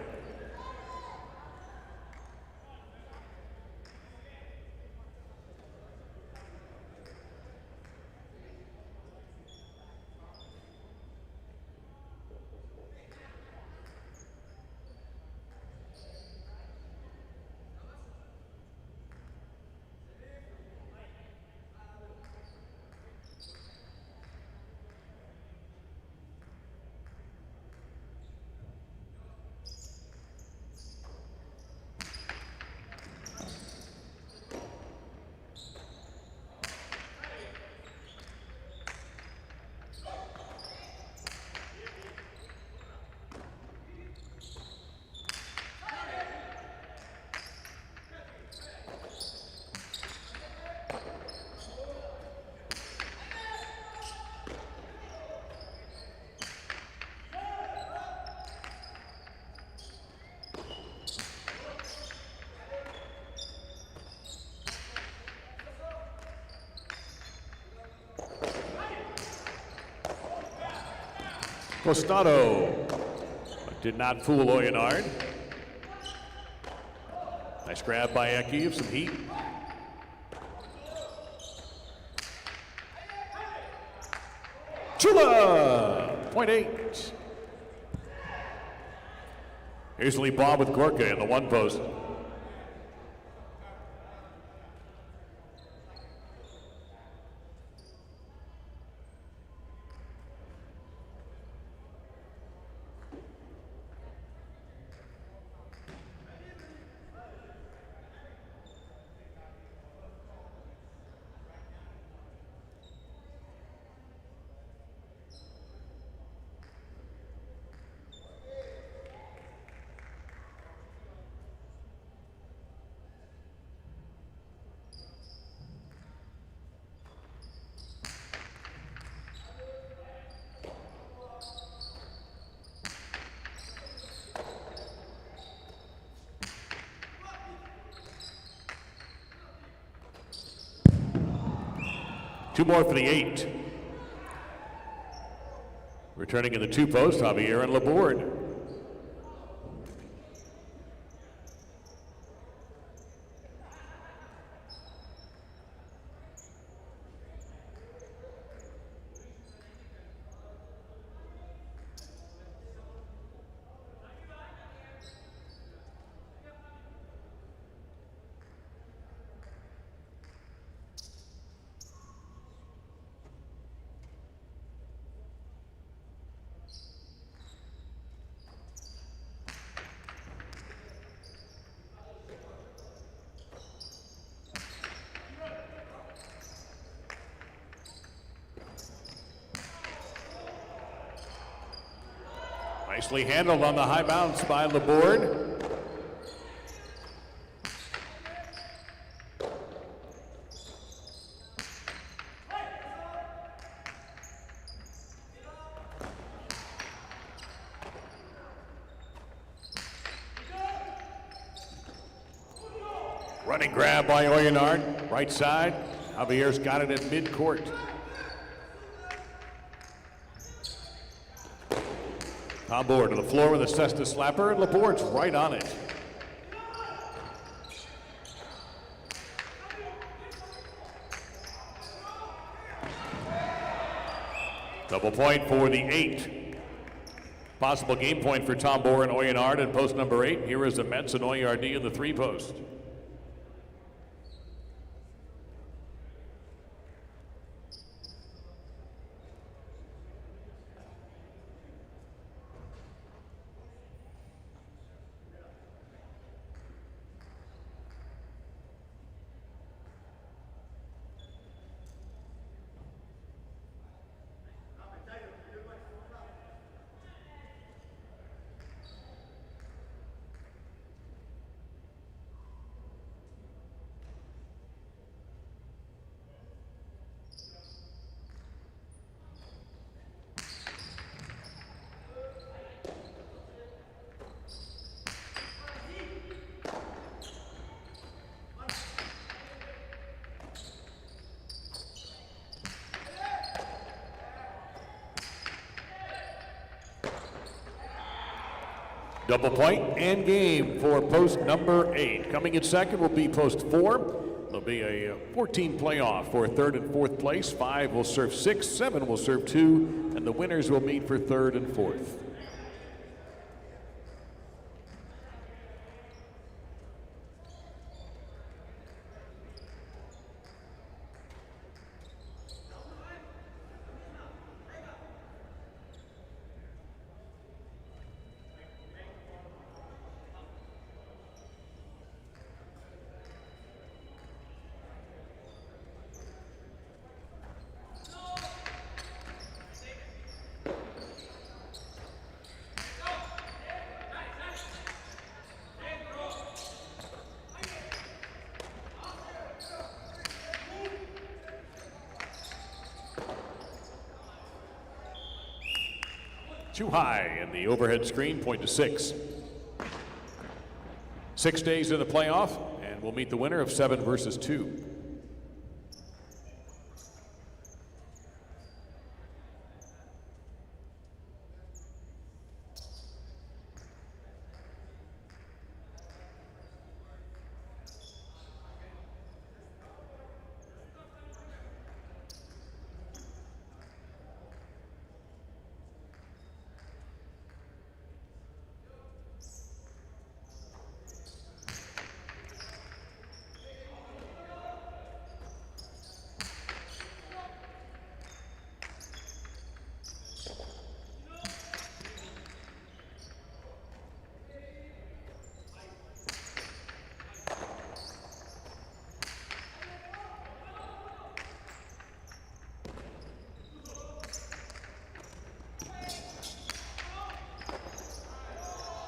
Costado did not fool Oyenard. Nice grab by Eki of some heat. Chula! .8. Here's Lee Bob with Gorka in the 1 post. Two more for the 8. Returning in the 2 post, Javier and Laborde. Nicely handled on the high bounce by Laborde. Running grab by Oyenard, right side. Javier's got it at mid-court. Tombor to the floor with a Cesta slapper, and Laborde's right on it. Double point for the 8. Possible game point for Tombor and Oyenard in post number 8. Here is the Mets and Oyardi in the 3 post. Double point and game for post number 8. Coming in second will be post 4. There'll be a 14 playoff for third and fourth place. 5 will serve 6, 7 will serve 2, and the winners will meet for third and fourth. Too high, and the overhead screen point to 6. 6 days in the playoff, and we'll meet the winner of 7 versus 2.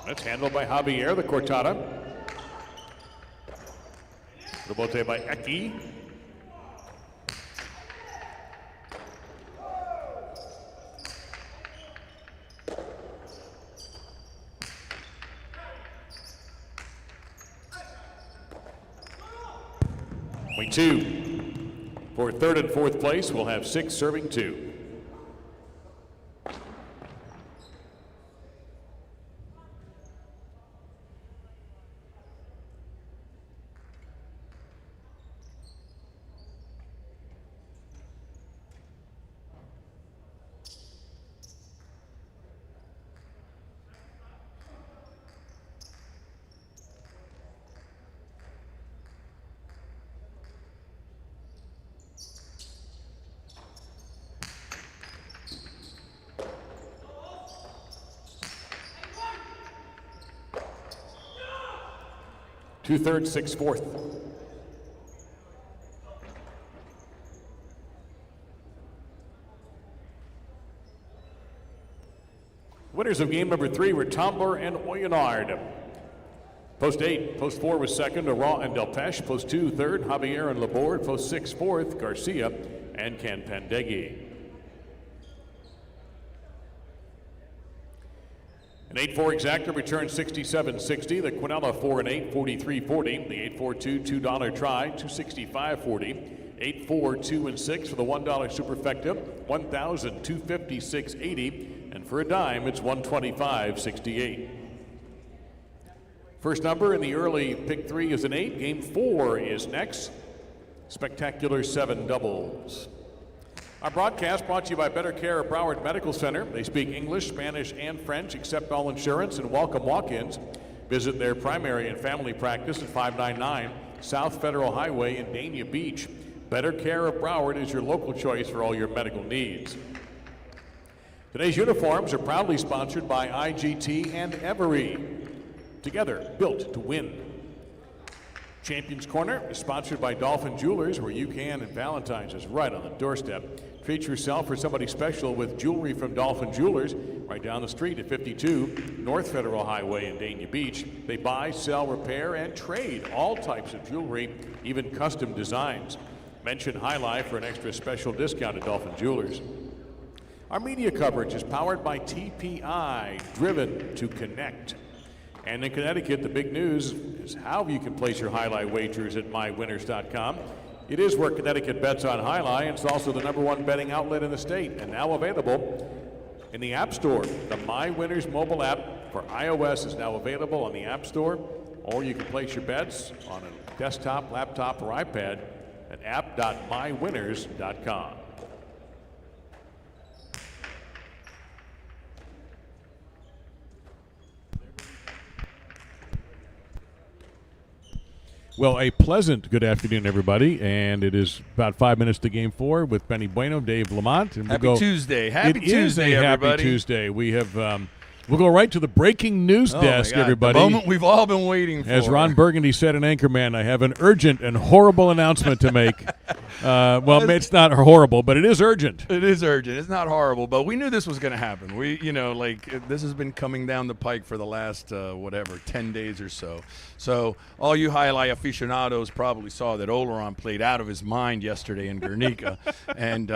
That's handled by Javier, the cortada. Rebote by Eki. Point 2. For third and fourth place, we'll have 6 serving 2. Two-thirds, 6/4. Winners of game number 3 were Tombler and Oyenard. Post 8, post 4 was second, Raw and Delpeche. Post 2, third, Javier and Laborde. Post 6, fourth, Garcia and Canpandegui. An 8-4 exacta returns 67.60. The Quinella 4 and 8, 43.40. The 8-4-2 $2 try, 265.40. 8-4 2 and 6 for the $1 superfecta, 1,256.80. And for a dime, it's 125.68. First number in the early pick 3 is an 8. Game 4 is next. Spectacular 7 doubles. Our broadcast brought to you by Better Care of Broward Medical Center. They speak English, Spanish, and French, accept all insurance, and welcome walk-ins. Visit their primary and family practice at 599 South Federal Highway in Dania Beach. Better Care of Broward is your local choice for all your medical needs. Today's uniforms are proudly sponsored by IGT and Every. Together, built to win. Champions Corner is sponsored by Dolphin Jewelers, where you can, and Valentine's is right on the doorstep. Treat yourself or somebody special with jewelry from Dolphin Jewelers, right down the street at 52 North Federal Highway in Dania Beach. They buy, sell, repair, and trade all types of jewelry, even custom designs. Mention High Life for an extra special discount at Dolphin Jewelers. Our media coverage is powered by TPI, driven to connect. And in Connecticut, the big news is how you can place your highlight wagers at mywinners.com. It is where Connecticut bets on highlight, and it's also the #1 betting outlet in the state, and now available in the App Store. The My Winners mobile app for iOS is now available on the App Store, or you can place your bets on a desktop, laptop, or iPad at app.mywinners.com. Well, a pleasant good afternoon, everybody, and it is about 5 minutes to Game 4 with Benny Bueno, Dave Lamont. And Happy Tuesday. Happy Tuesday, everybody. Happy Tuesday. We have, we'll go right to the breaking news desk, everybody. The moment we've all been waiting for. As Ron Burgundy said in Anchorman, I have an urgent and horrible announcement to make. Well, it's not horrible, but it is urgent. It is urgent. It's not horrible, but we knew this was going to happen. This has been coming down the pike for the last, 10 days or so. So all you highlight aficionados probably saw that Oleron played out of his mind yesterday in Guernica, and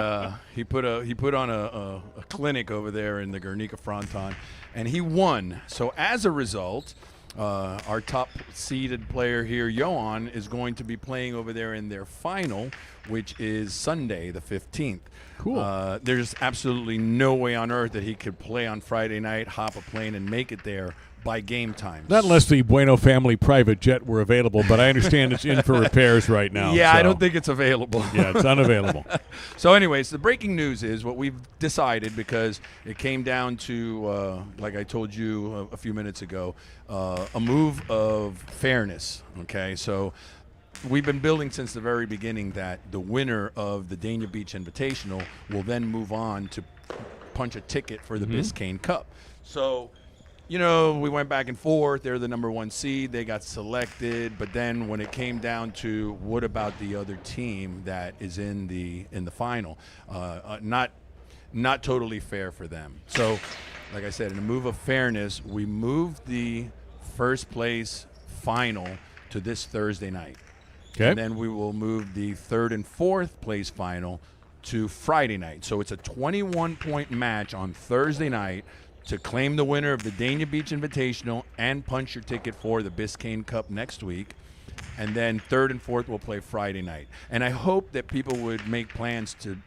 he put on a clinic over there in the Guernica Fronton, and he won. So as a result, our top seeded player here, Johan, is going to be playing over there in their final, which is Sunday the 15th. Cool. There's absolutely no way on earth that he could play on Friday night, hop a plane, and make it there by game time. Not unless the Bueno family private jet were available, but I understand it's in for repairs right now. Yeah, so. I don't think it's available. Yeah, it's unavailable. So anyways, the breaking news is what we've decided, because it came down to, like I told you a few minutes ago, a move of fairness, okay? So we've been building since the very beginning that the winner of the Dania Beach Invitational will then move on to punch a ticket for the Biscayne Cup. So, we went back and forth. They're the number 1 seed. They got selected. But then when it came down to what about the other team that is in the final, not totally fair for them. So, like I said, in a move of fairness, we moved the first place final to this Thursday night. Okay. And then we will move the third and fourth place final to Friday night. So it's a 21-point match on Thursday night to claim the winner of the Dania Beach Invitational and punch your ticket for the Biscayne Cup next week. And then third and fourth will play Friday night. And I hope that people would make plans to,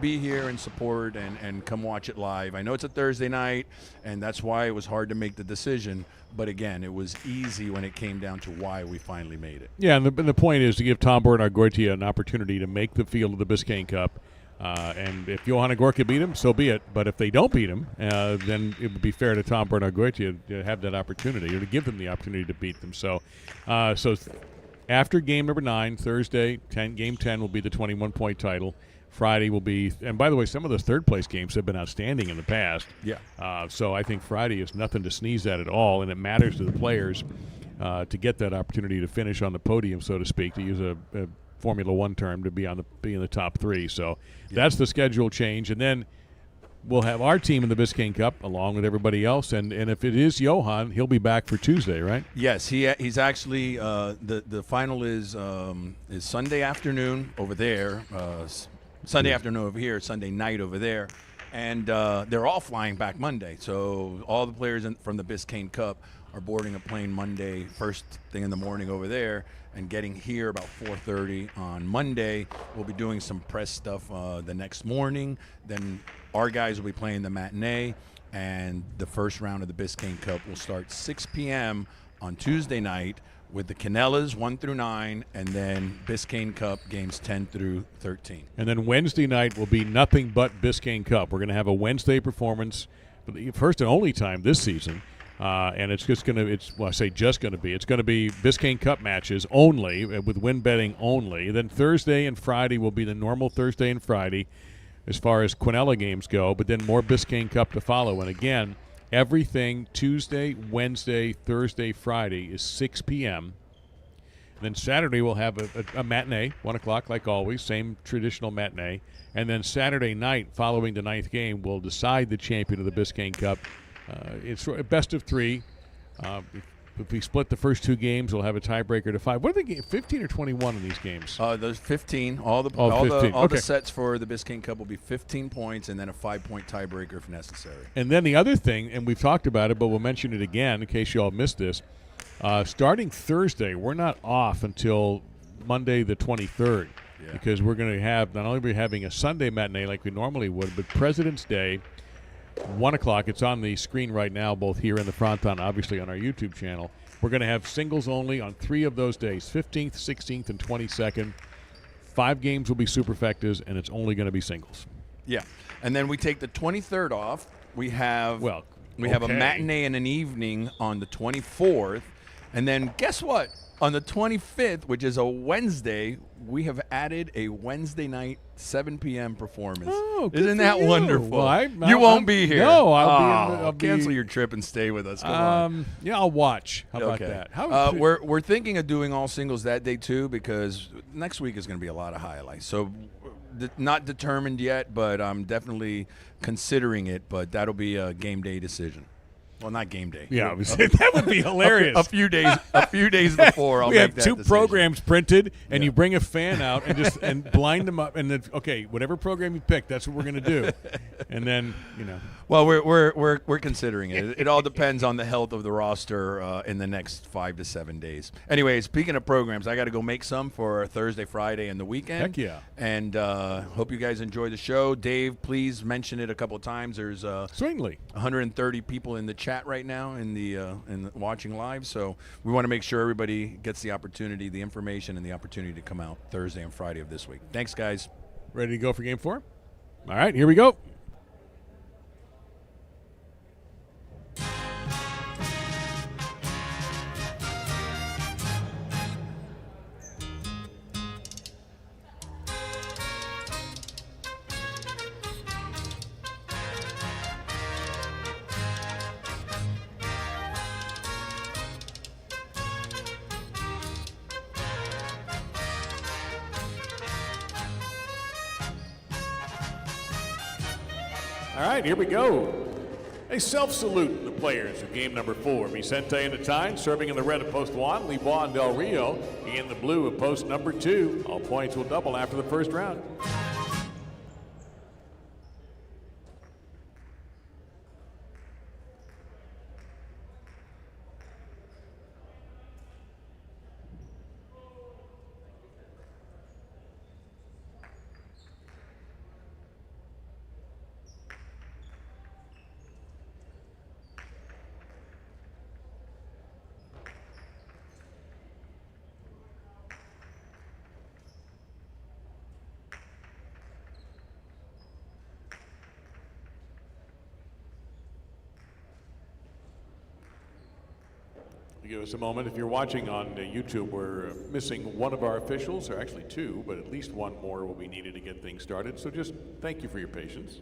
be here and support and come watch it live. I know it's a Thursday night, and that's why it was hard to make the decision. But again, it was easy when it came down to why we finally made it. Yeah, and the point is to give Tom Bernard-Goitia an opportunity to make the field of the Biscayne Cup. And if Johan Agorka beat him, so be it. But if they don't beat him, then it would be fair to Tom Bernard-Goitia to have that opportunity, or to give them the opportunity to beat them. So after game number 9, Thursday, game 10 will be the 21-point title. Friday will be, and by the way, some of those third-place games have been outstanding in the past. Yeah. So I think Friday is nothing to sneeze at all, and it matters to the players to get that opportunity to finish on the podium, so to speak, to use a Formula One term, to be in the top 3. So that's the schedule change, and then we'll have our team in the Biscayne Cup along with everybody else. And if it is Johan, he'll be back for Tuesday, right? Yes, he's actually the final is Sunday afternoon over there, Sunday afternoon over here, Sunday night over there, and they're all flying back Monday. So all the players from the Biscayne Cup are boarding a plane Monday, first thing in the morning over there, and getting here about 4:30 on Monday. We'll be doing some press stuff the next morning. Then our guys will be playing the matinee, and the first round of the Biscayne Cup will start 6 p.m. on Tuesday night with the Canellas 1 through 9, and then Biscayne Cup games 10 through 13. And then Wednesday night will be nothing but Biscayne Cup. We're going to have a Wednesday performance for the first and only time this season. And it's just going to, it's going to be Biscayne Cup matches only, with win betting only. Then Thursday and Friday will be the normal Thursday and Friday as far as Quinella games go, but then more Biscayne Cup to follow. And again, everything Tuesday, Wednesday, Thursday, Friday is 6 p.m. And then Saturday we'll have a matinee, 1 o'clock like always, same traditional matinee. And then Saturday night, following the 9th game, we'll decide the champion of the Biscayne Cup. It's a best of 3. If we split the first 2 games, we'll have a tiebreaker to 5. What are they, 15 or 21 in these games? There's 15. All 15. The sets for the Biscayne Cup will be 15 points, and then a 5-point tiebreaker if necessary. And then the other thing, and we've talked about it, but we'll mention it again in case you all missed this. Starting Thursday, we're not off until Monday the 23rd, because we're going to have, not only are we having a Sunday matinee like we normally would, but President's Day 1 o'clock. It's on the screen right now, both here in the Fronton, obviously on our YouTube channel. We're going to have singles only on 3 of those days, 15th, 16th, and 22nd. 5 games will be superfectas, and it's only going to be singles. Yeah. And then we take the 23rd off. We have a okay. matinee and an evening on the 24th. And then guess what? On the 25th, which is a Wednesday, we have added a Wednesday night 7 p.m. performance. Oh, good Isn't for that you. wonderful? Well, you won't be here. No, I'll cancel be. your trip and stay with us. Come on. Yeah, I'll watch. How about Okay. that? We're thinking of doing all singles that day too, because next week is going to be a lot of highlights. So not determined yet, but I'm definitely considering it. But that'll be a game day decision. Well, not game day. Yeah, that would be hilarious. A few days before I'll we make have that 2 decision. programs printed, and you bring a fan out and just and blind them up, and then okay, whatever program you pick, that's what we're going to do, and then Well, we're considering it. It all depends on the health of the roster in the next 5 to 7 days. Anyway, speaking of programs, I got to go make some for Thursday, Friday, and the weekend. Heck yeah! And hope you guys enjoy the show. Dave, please mention it a couple of times. There's Swingly 130 people in the chat right now in the watching live, so we want to make sure everybody gets the opportunity, the information, and the opportunity to come out Thursday and Friday of this week. Thanks, guys. ready to go for Game 4. All right, here we go. All right, here we go. A self-salute to the players of game number 4. Vicente in the time, serving in the red of post 1. Libois and Del Rio in the blue of post number 2. All points will double after the first round. Give us a moment. If you're watching on YouTube, we're missing one of our officials, or actually 2, but at least 1 more will be needed to get things started. So just thank you for your patience.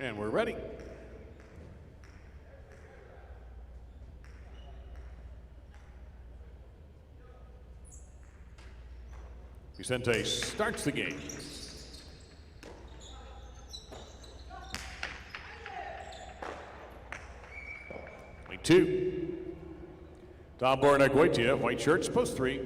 And we're ready. Vicente starts the game. Point 2. Tom Bornagoitia, white shirts, post 3.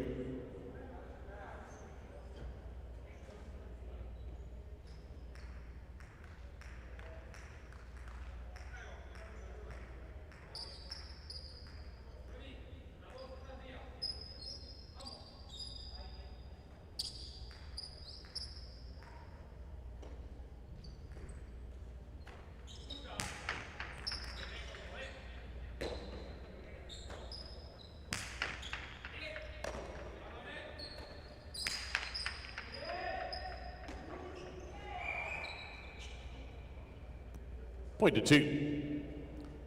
Point to 2.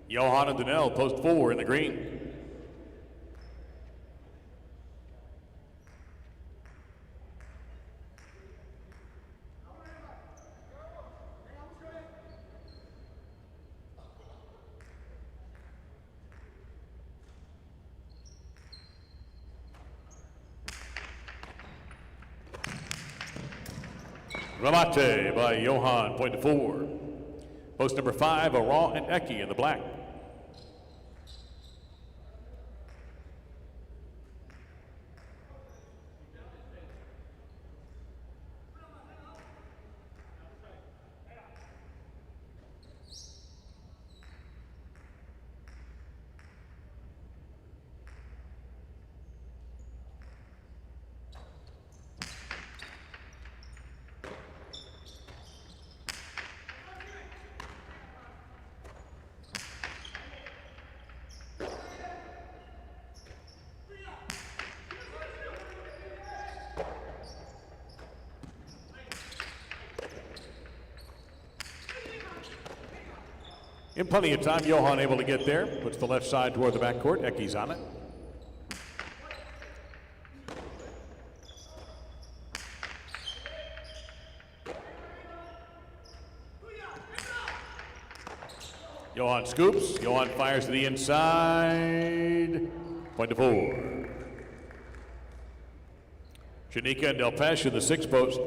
Johan and Donnell, post 4 in the green. Remate by Johan, point to 4. Post number 5, Aran and Eki in the black. In plenty of time, Johan able to get there. Puts the left side toward the backcourt. Ecke's on it. Johan scoops. Johan fires to the inside. Point to 4. Shanika and Del Pesh in the 6 post.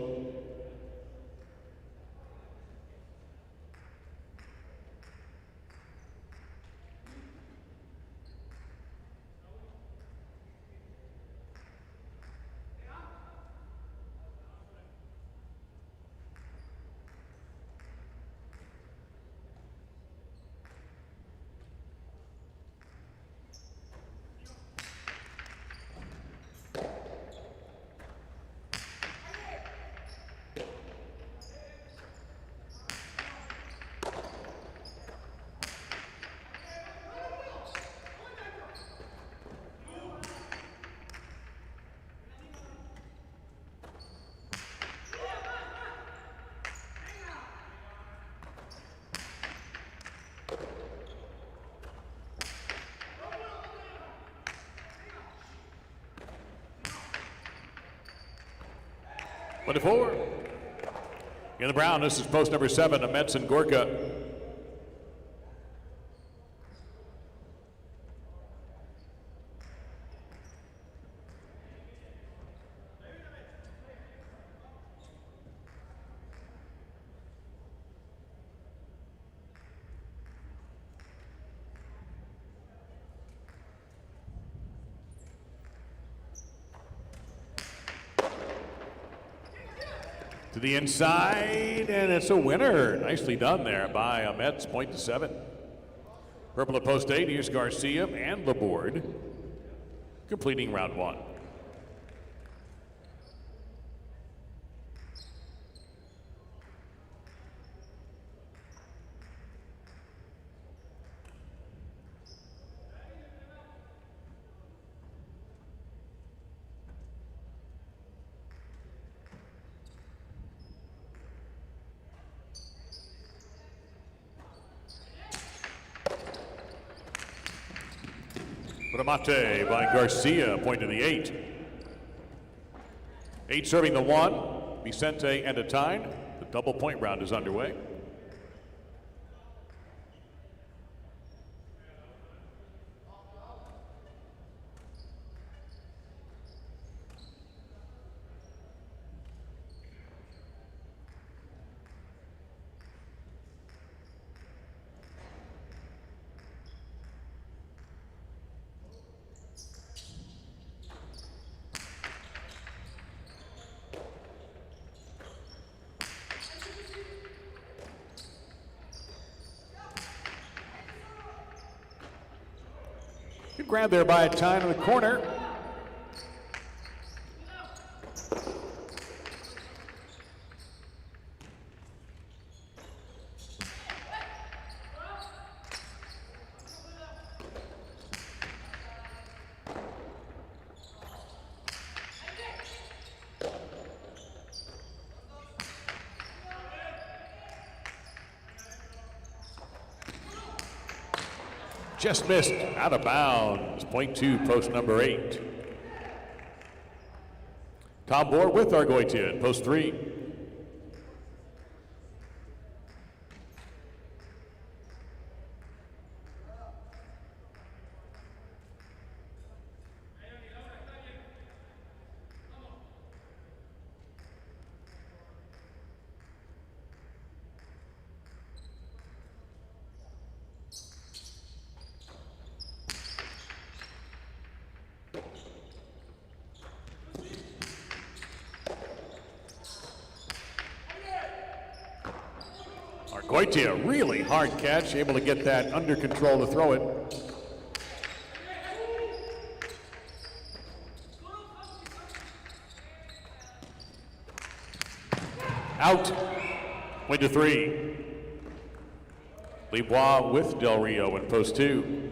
Point to 4. In the brown, this is post number 7 of Metz and Gorka. To the inside, and it's a winner. Nicely done there by Metz, point to 7. Purple at post 8, here's Garcia and Laborde, completing round 1. Ramate by Garcia, point to the 8. 8 serving the 1. Vicente and a tie. The double point round is underway. Good grab there by a tie in the corner. Just missed, out of bounds. Point 2, post number 8. Tom Bohr with Argoitian, post 3. Argoitia, really hard catch, able to get that under control to throw it. Out, point to 3. Libois with Del Rio in post 2.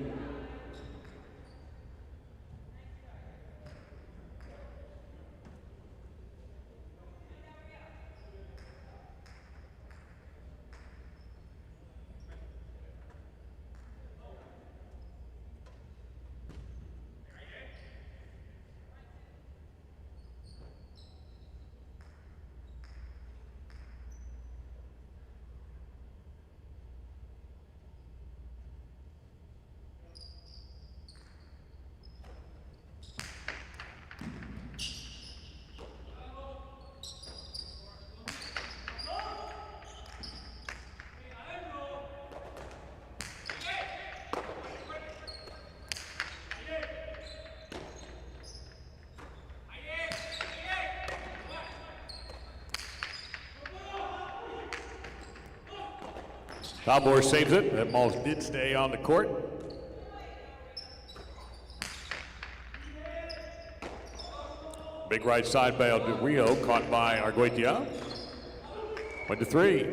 Tambor saves it. That ball did stay on the court. Big right side by Del Rio, caught by Arguetia. Went to 3.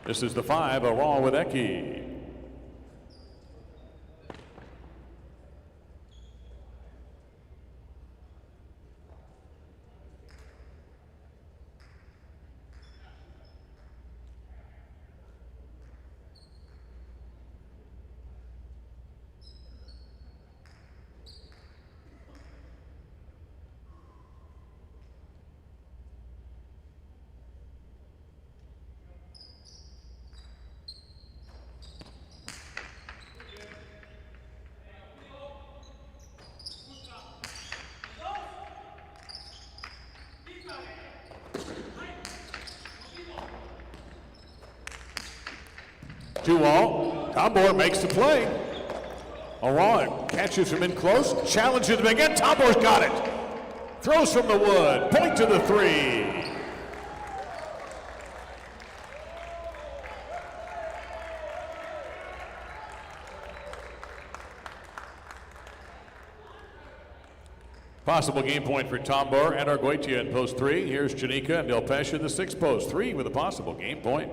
This is the 5, a raw with Eki. Two all. Tambor makes the play. Aron catches him in close, challenges him again. Tambor's got it. Throws from the wood. Point to the 3. Possible game point for Tambor and Arguetia in post 3. Here's Janika and Del Pesce in the 6th post. 3 with a possible game point.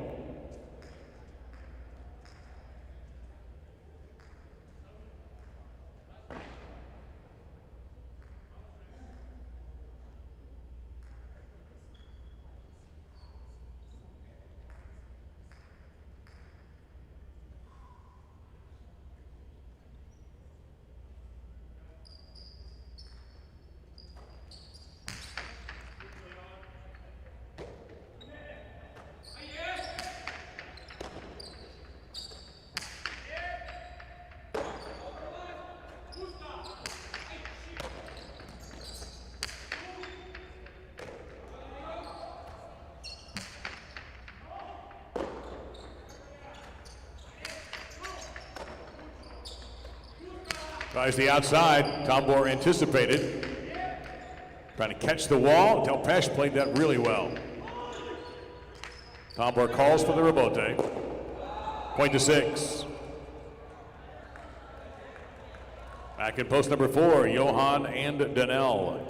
Tries the outside. Tambor anticipated. Trying to catch the wall. Del Pesce played that really well. Tambor calls for the rebote. Point to 6. Back in post number 4, Johan and Donnell.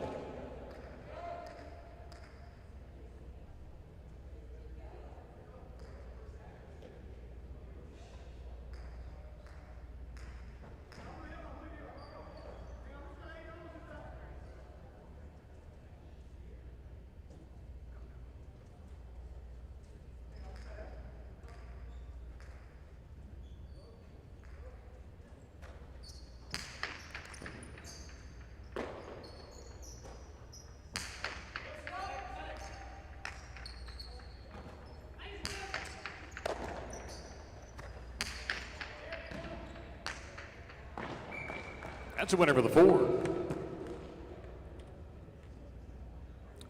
That's a winner for the 4.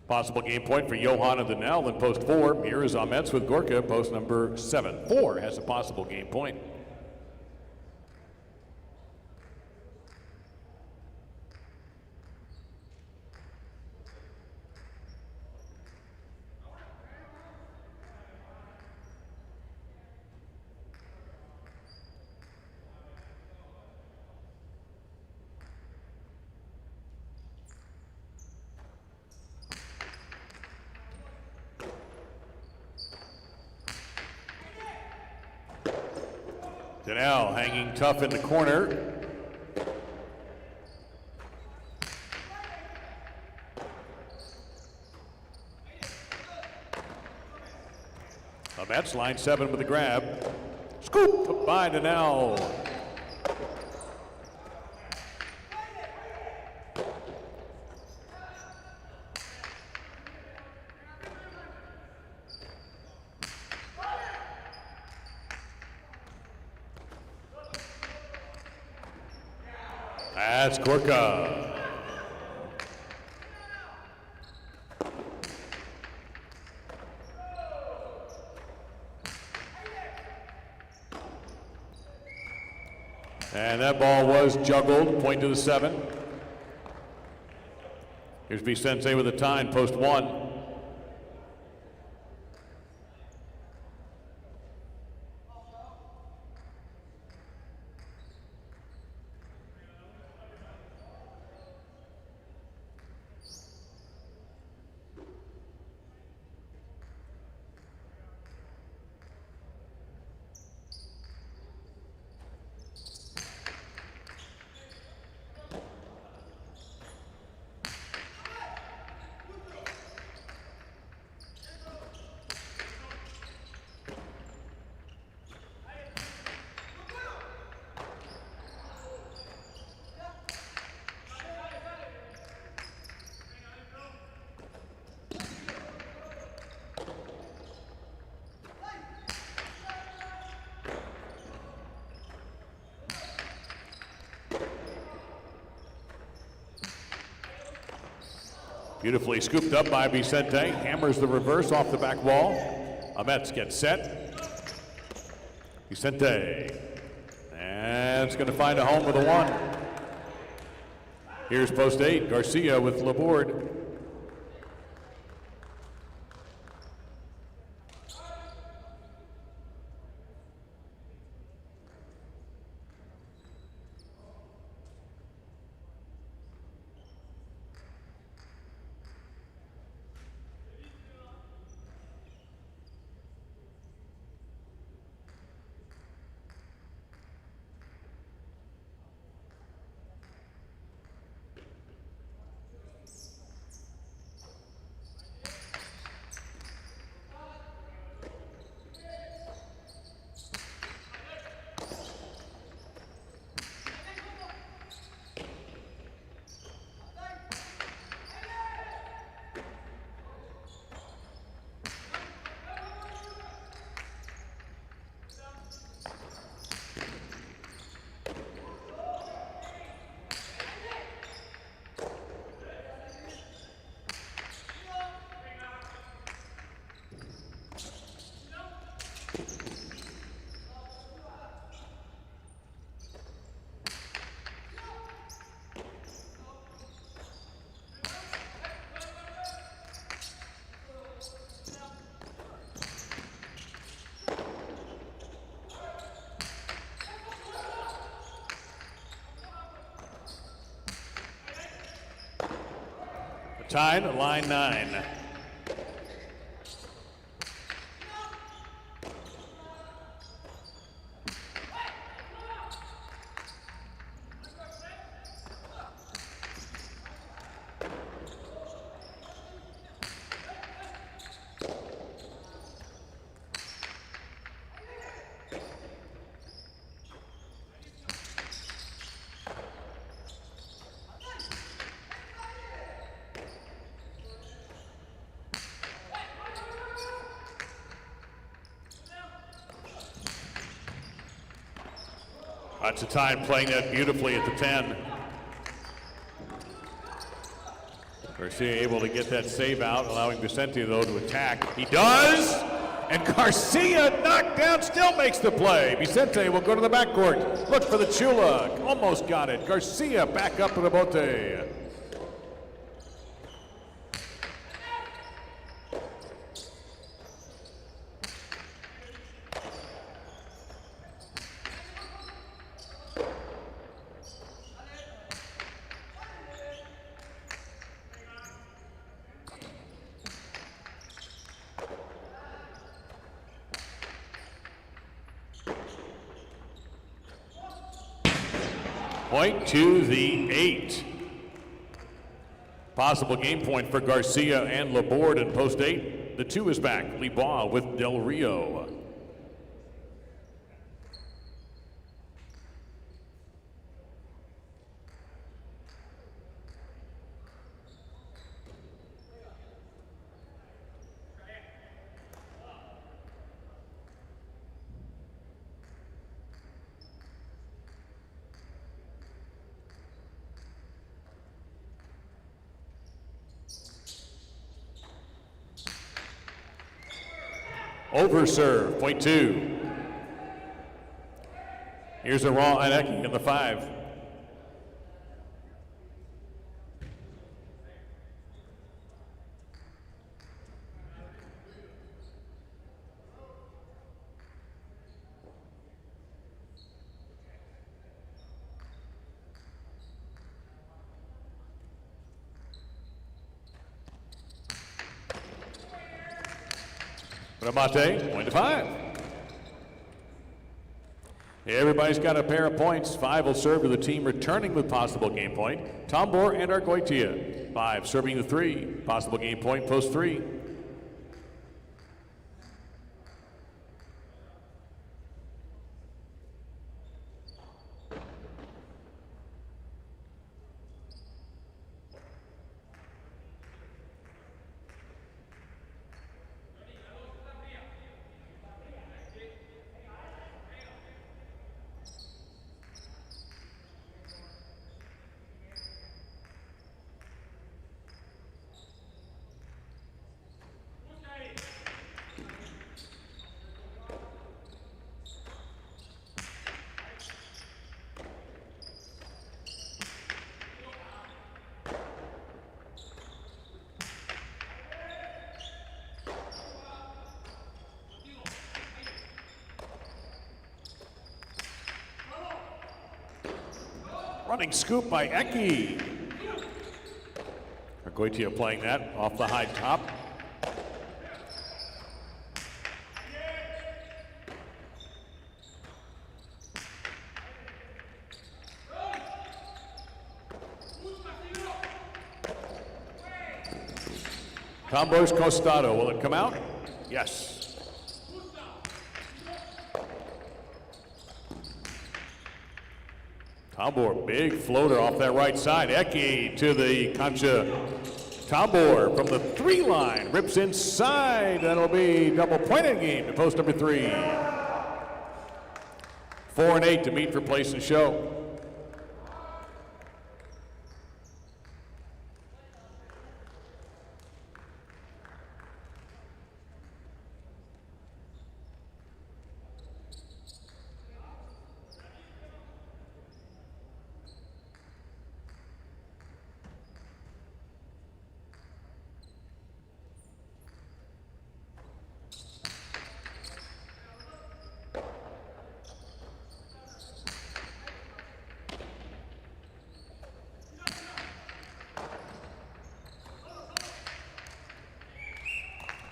Possible game point for Johan and Donnell in post 4. Here is Ahmets with Gorka, post number 7. 4 has a possible game point. Donnell hanging tough in the corner. Ahmets line 7 with the grab. Scoop by Donnell. That's Gorka. And that ball was juggled, point to the 7. Here's Vicente with a tie in post 1. Beautifully scooped up by Vicente. Hammers the reverse off the back wall. Amets gets set. Vicente. And it's going to find a home with a 1. Here's post 8. Garcia with Laborde. Tied at line 9. That's a time playing that beautifully at the 10. Garcia able to get that save out, allowing Vicente, though, to attack. He does! And Garcia knocked down, still makes the play. Vicente will go to the backcourt. Look for the Chula. Almost got it. Garcia back up to the bote. Point to the 8. Possible game point for Garcia and Laborde in post 8. The 2 is back. Libaugh with Del Rio. Over serve, point 2. Here's a raw Aneki in the 5. Ramate, point to 5. Everybody's got a pair of points. 5 will serve to the team returning with possible game point. Tambor and Argoitia. 5 serving the 3. Possible game point, post 3. Running scoop by Eki. Argoitia playing that off the high top. Tombour's Costado, will it come out? Yes. Tombour, big floater off that right side. Eki to the Concha. Tombour from the 3 line, rips inside. That'll be double pointed game to post number 3. 4 and 8 to meet for place and show.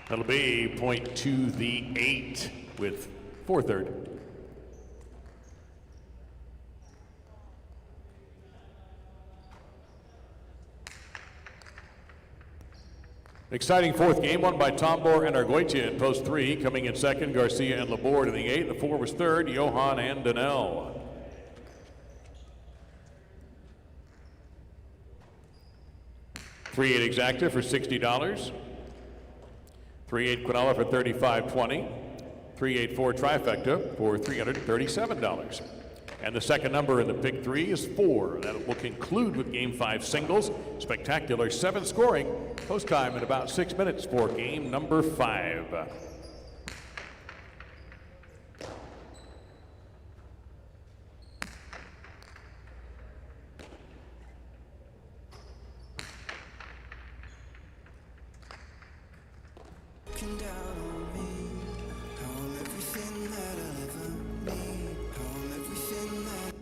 That'll be point to the 8 with 4/3. Exciting 4th game, won by Tombour and Argoitia in post 3. Coming in second, Garcia and Laborde in the 8. The 4 was 3rd, Johan and Donnell. 3-8 exacta for $60. 3-8 Quinella for $35.20. 3-8-4 trifecta for $337. And the second number in the pick 3 is 4. That will conclude with game 5 singles. Spectacular 7 scoring. Post time in about 6 minutes for game number 5. Looking down on me, how I'm everything that I'll ever need, how I'm everything that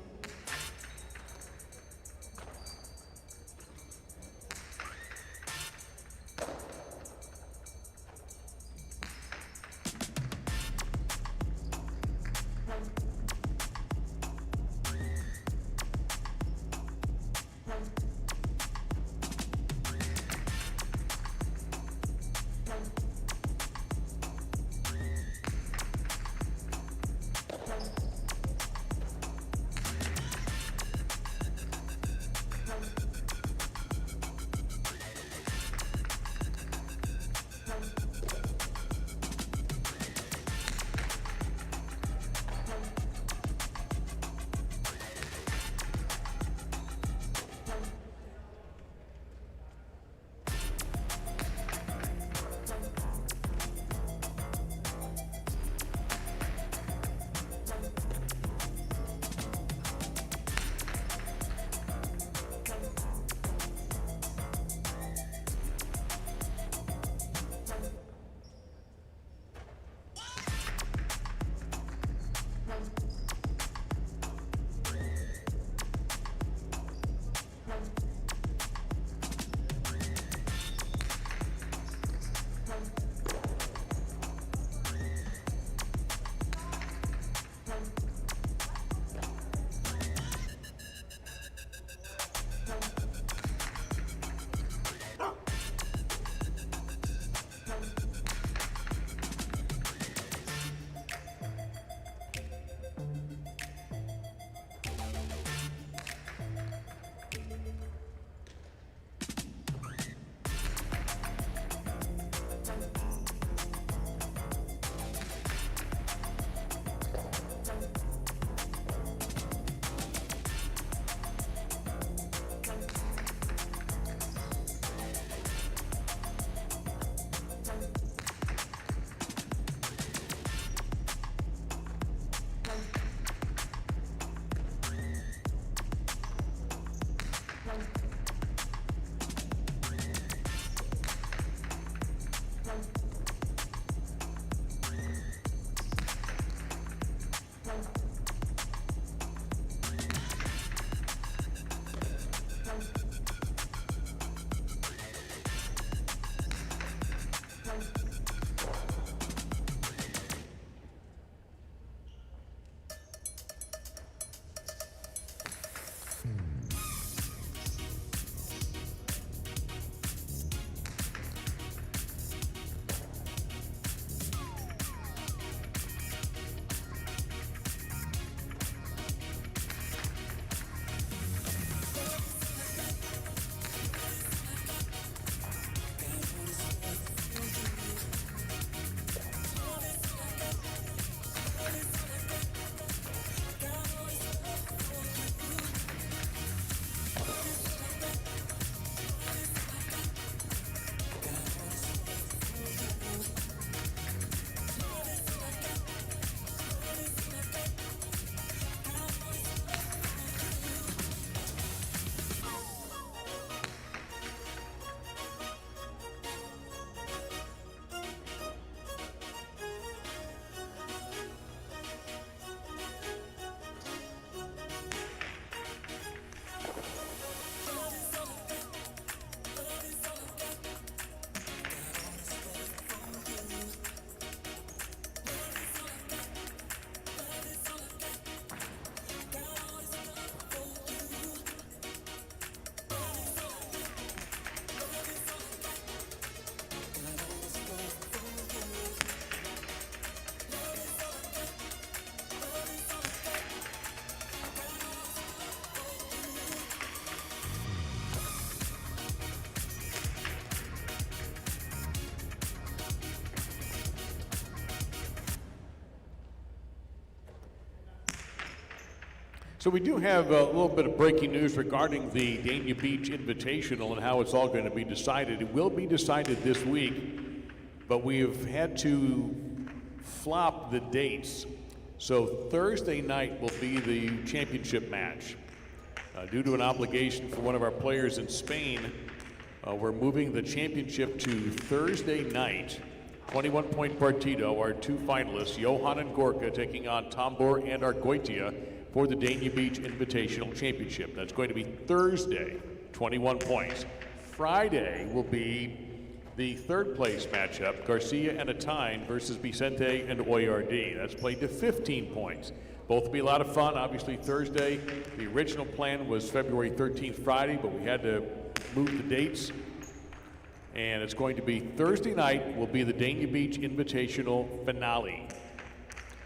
So we do have a little bit of breaking news regarding the Dania Beach Invitational and how it's all going to be decided. It will be decided this week, but we've had to flop the dates. So Thursday night will be the championship match. Due to an obligation for one of our players in Spain, we're moving the championship to Thursday night. 21-point partido, our two finalists, Johan and Gorka, taking on Tambor and Argoitia for the Dania Beach Invitational Championship. That's going to be Thursday, 21 points. Friday will be the third place matchup, Garcia and Atine versus Vicente and Oyard. That's played to 15 points. Both will be a lot of fun. Obviously Thursday, the original plan was February 13th, Friday, but we had to move the dates. And it's going to be Thursday night will be the Dania Beach Invitational finale.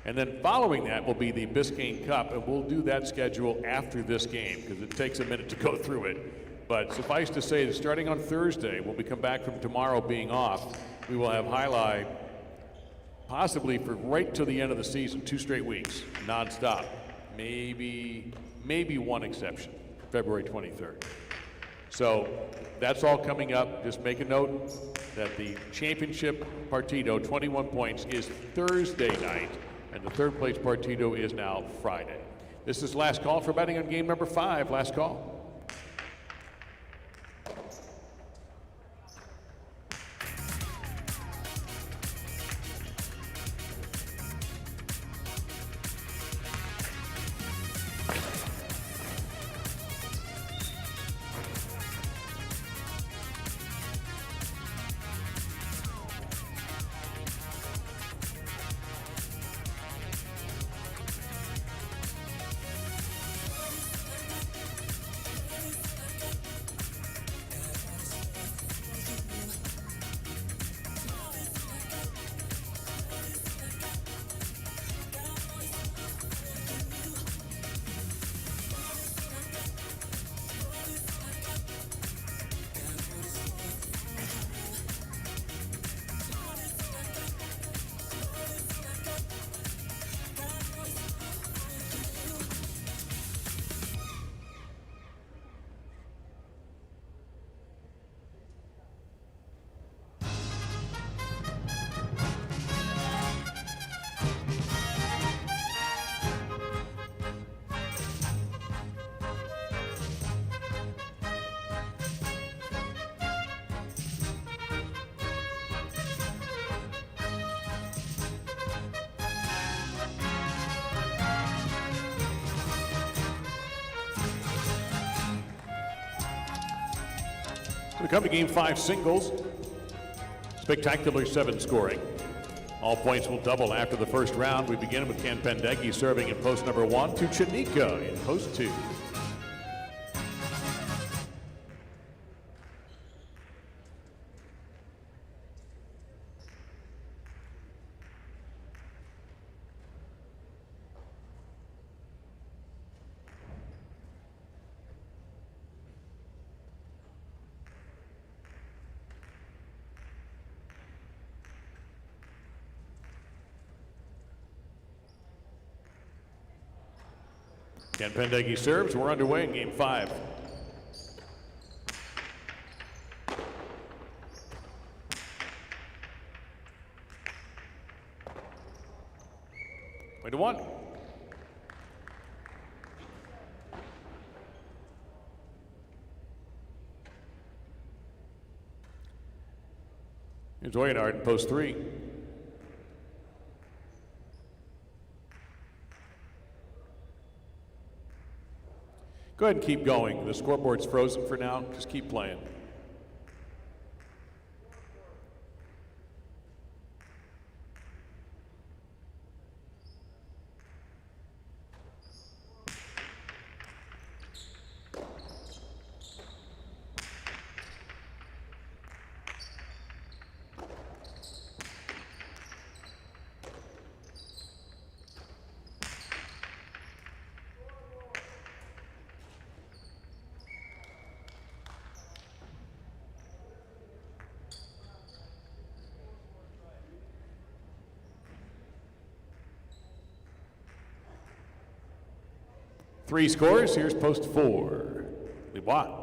And then following that will be the Biscayne Cup, and we'll do that schedule after this game because it takes a minute to go through it. But suffice to say that starting on Thursday, when we come back from tomorrow being off, we will have highlight possibly for right till the end of the season, 2 straight weeks, nonstop. Maybe one exception, February 23rd. So that's all coming up. Just make a note that the championship partido, 21 points, is Thursday night, and the third place partido is now Friday. This is last call for betting on game number 5. Last call. We come to game 5 singles. Spectacular 7 scoring. All points will double after the first round. We begin with Ken Pendeghi serving in post number 1 to Chanika in post 2. Ken Pendeghi serves. We're underway in game 5. Way to 1. Here's Oyard in post 3. Go ahead and keep going. The scoreboard's frozen for now. Just keep playing. Three scores. Here's post 4. Lebois.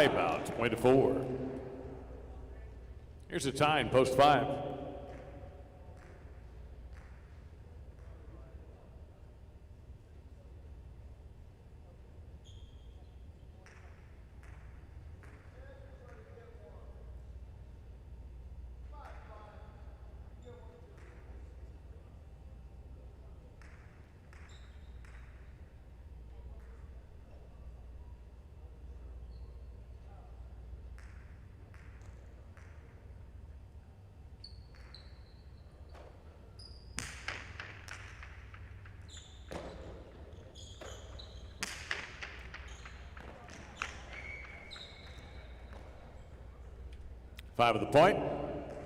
High bounce, point to 4. Here's a tie in post 5. Five of the point.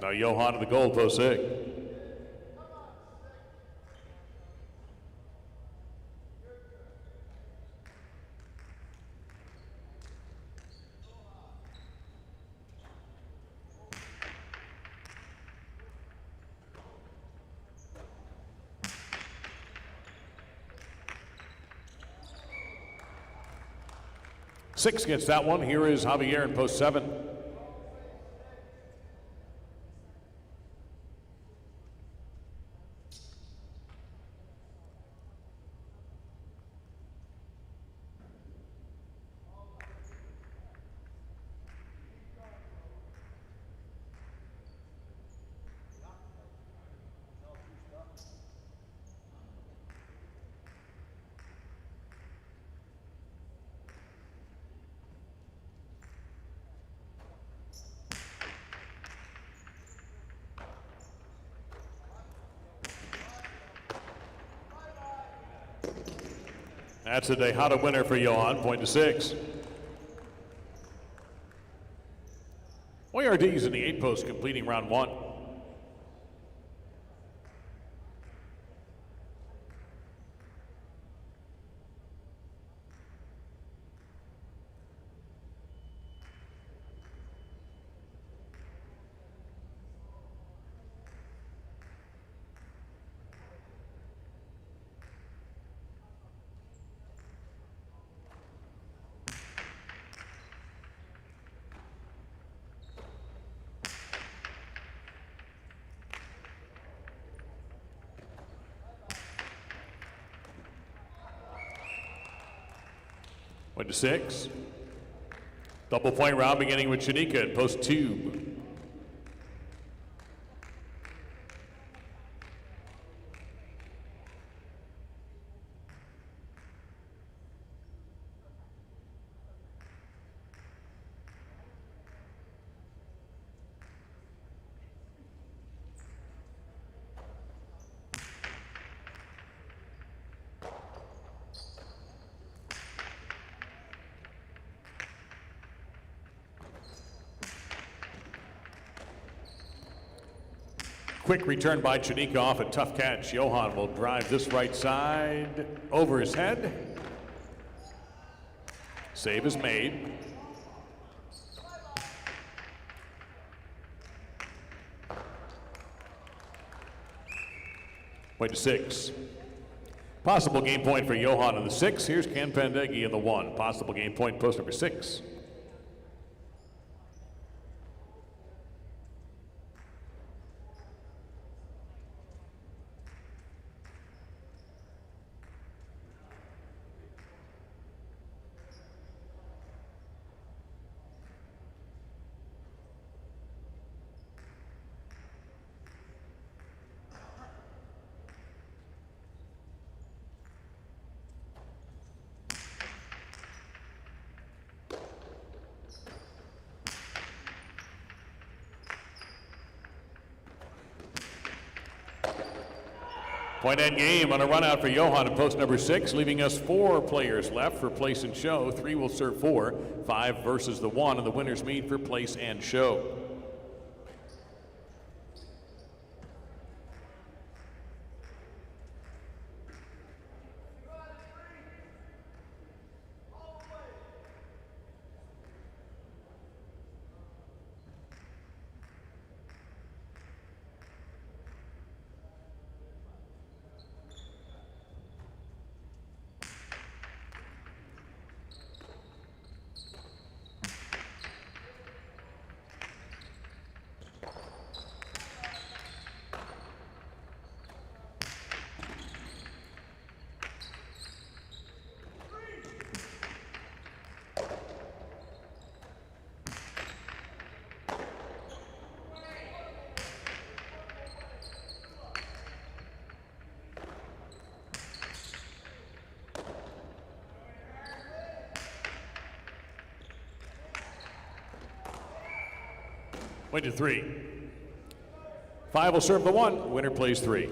Now Johan to the goal, post 6. Six gets that one. Here is Javier in post 7. That's a Tejada winner for Johan, point to 6. Oyardis in the 8 post completing round 1. Point to 6. Double point round beginning with Chanika in post 2. Quick return by Chanika off a tough catch. Johan will drive this right side over his head. Save is made. Point to 6. Possible game point for Johan in the 6. Here's Ken Pandegi in the 1. Possible game point post number 6. Point end game on a run out for Johan in post number 6, leaving us 4 players left for place and show. 3 will serve 4, 5 versus the 1, and the winners meet for place and show. Point to 3. 5 will serve the 1. Winner plays 3.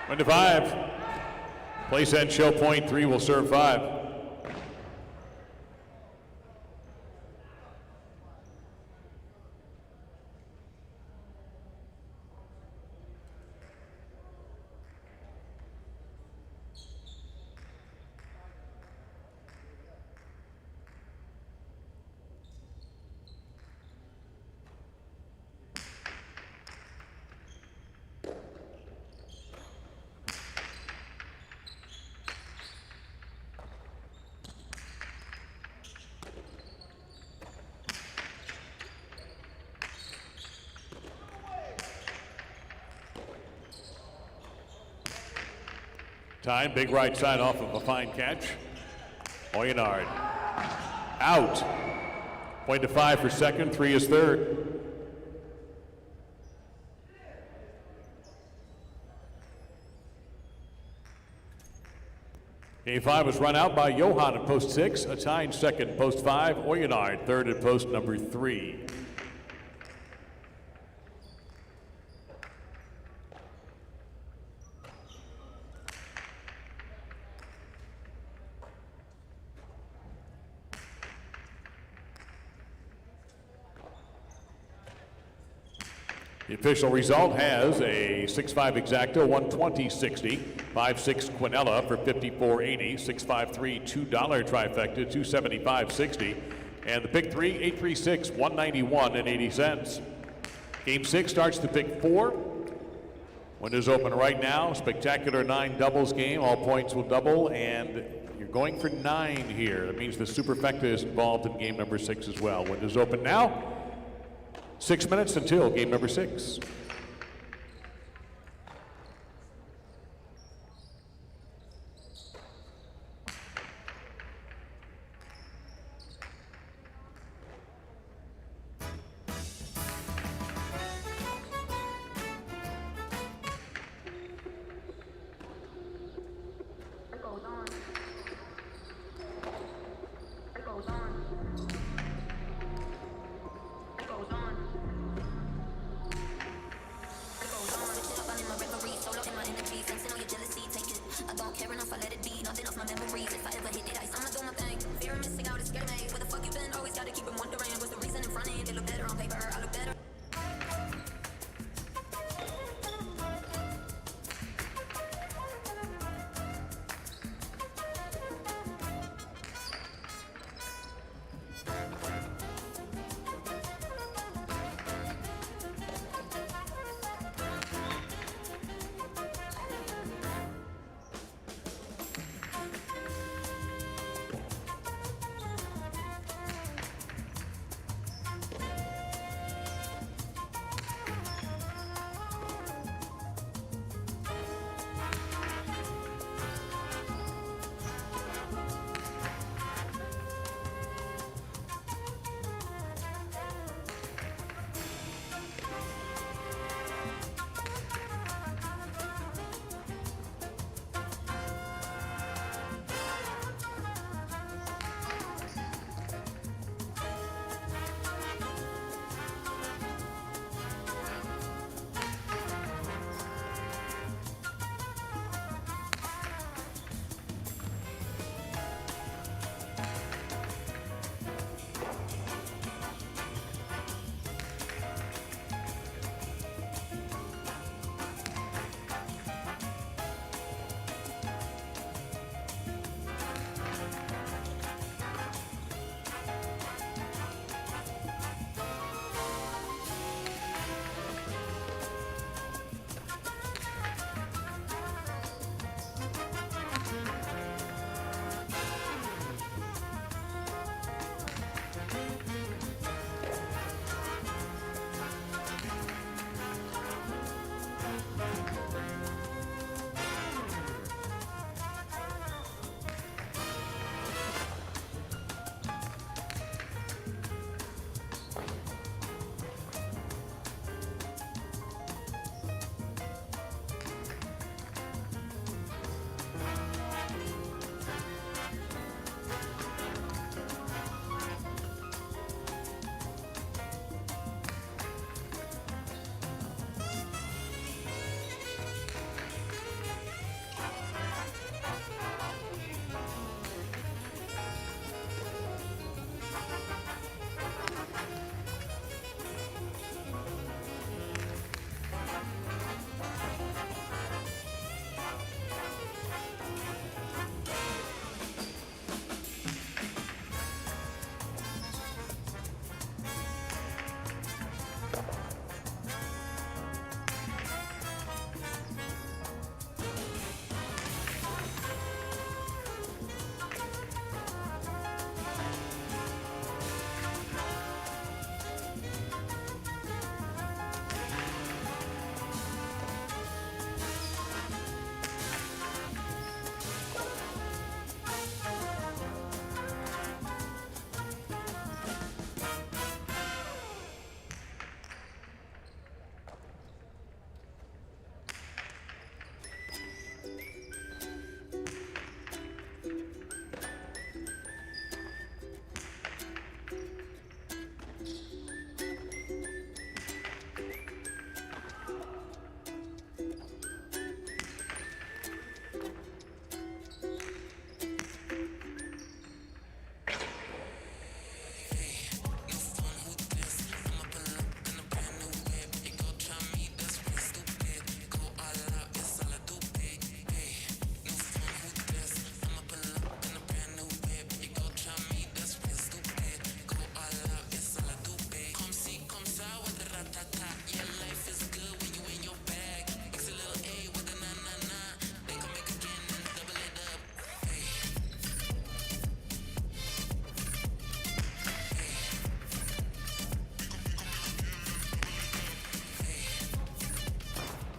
One to 5. Place and show point. 3 will serve 5. Time, big right side off of a fine catch. Oyenard out. Point to 5 for second, 3 is third. Game 5 was run out by Johan at post 6, a tie in second, post 5, Oyenard third at post number 3. The official result has a 6'5" exacto, 120.60, 5'6" Quinella for 54.80, 6'5" $2 trifecta, 275.60, and the pick 3, 836, 191.80 cents. Game 6 starts the pick 4. Windows open right now. Spectacular 9 doubles game. All points will double, and you're going for 9 here. That means the superfecta is involved in game number 6 as well. Windows open now. 6 minutes until game number 6.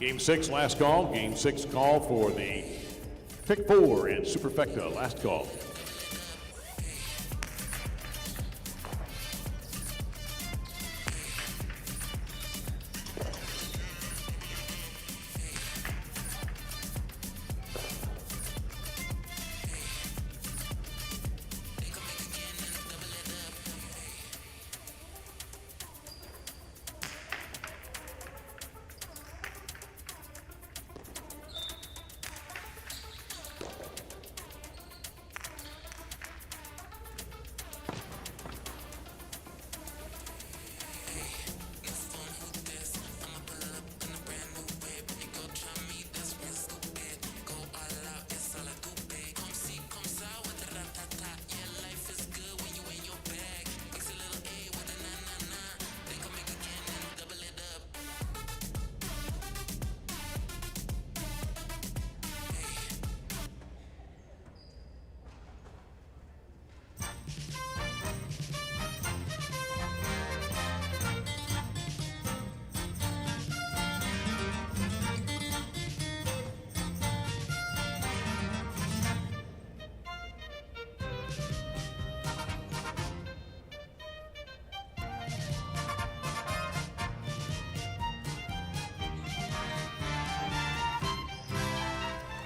Game 6, last call. Game 6 call for the pick 4 and Superfecta, last call.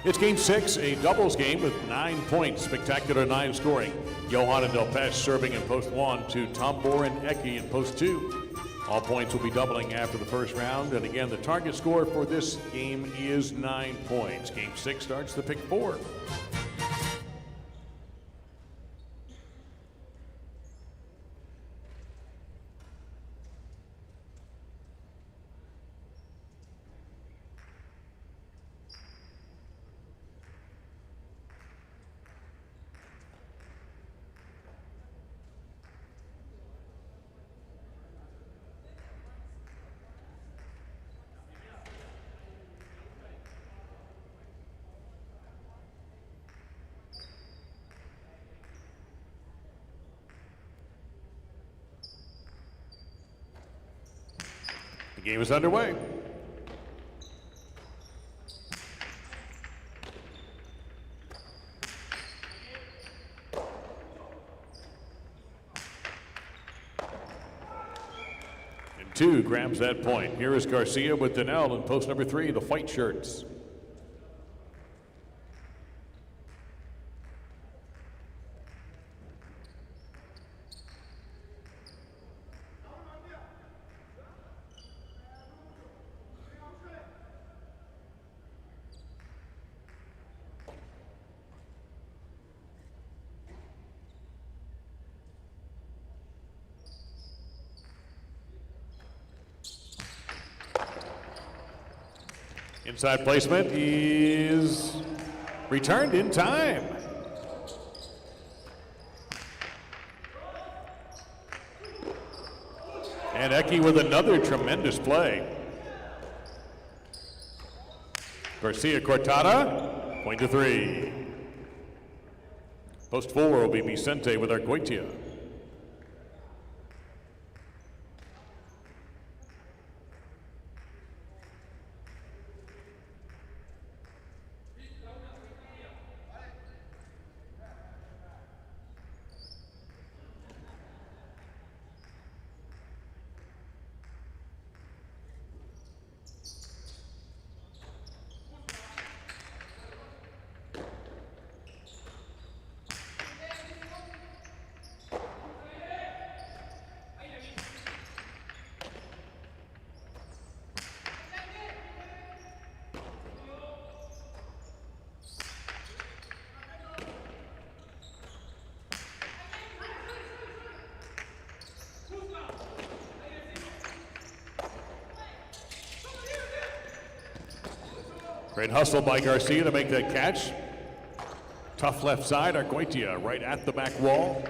It's game 6, a doubles game with 9 points, spectacular 9 scoring. Johan and Delpesh serving in post 1 to Tambor and Eki in post 2. All points will be doubling after the first round. And again, the target score for this game is 9 points. Game 6 starts the pick 4. The game is underway. And 2 grabs that point. Here is Garcia with Donnell in post number 3, the white shirts. Inside placement is returned in time. And Eki with another tremendous play. Garcia Cortada, point to 3. Post 4 will be Vicente with Argoitia. Great hustle by Garcia to make that catch. Tough left side, Argoitia right at the back wall.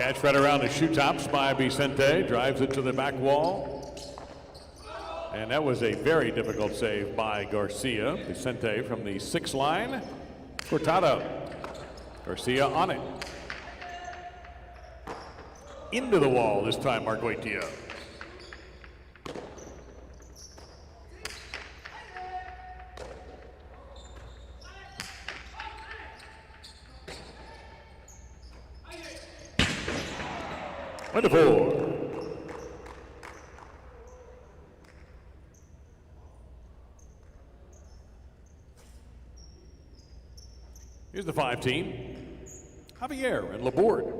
Catch right around the shoe tops by Vicente. Drives it to the back wall. And that was a very difficult save by Garcia. Vicente from the 6 line. Cortado. Garcia on it. Into the wall this time, Arguetia. Wonderful. Here's the 5 team. Javier and Laborde.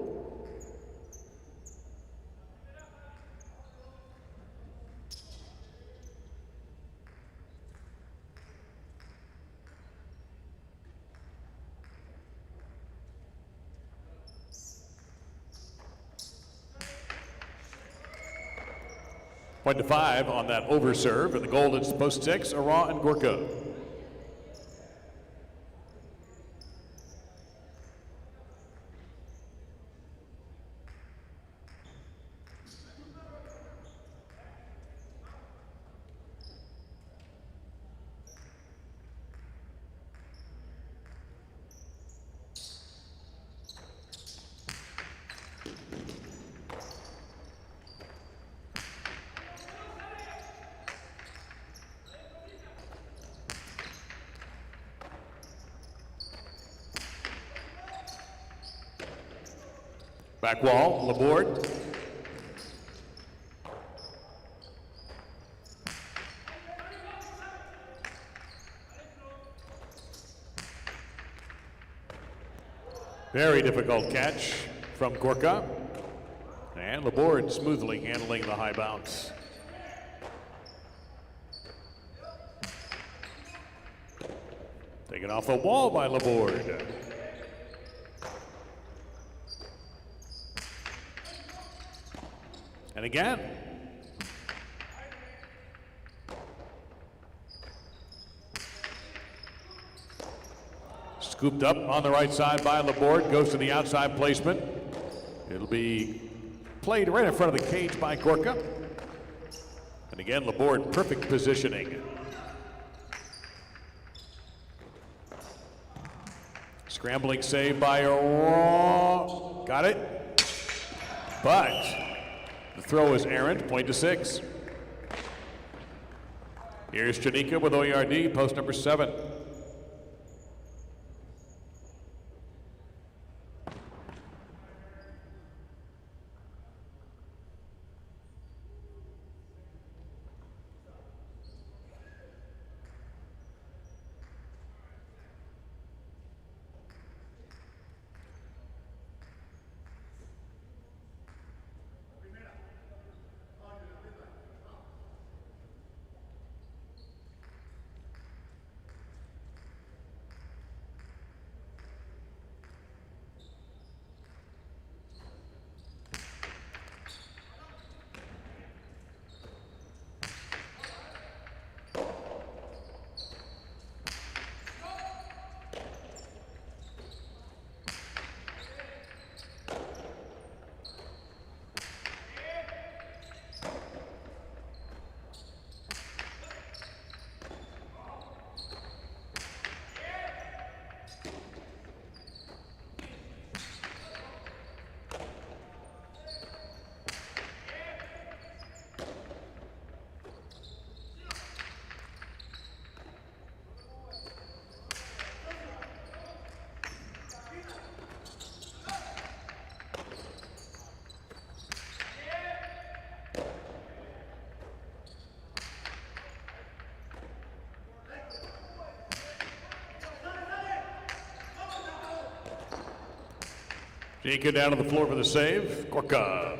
Point to 5 on that overserve, and the goal that's post 6, Ara and Gorka. Back wall, Laborde. Very difficult catch from Gorka. And Laborde smoothly handling the high bounce. Taken off the wall by Laborde. And again. Scooped up on the right side by Laborde, goes to the outside placement. It'll be played right in front of the cage by Gorka. And again, Laborde, perfect positioning. Scrambling save by Aurora. Got it. But the throw is errant, point to 6. Here's Chanika with OERD, post number 7. Jacob down on the floor for the save. Gorka.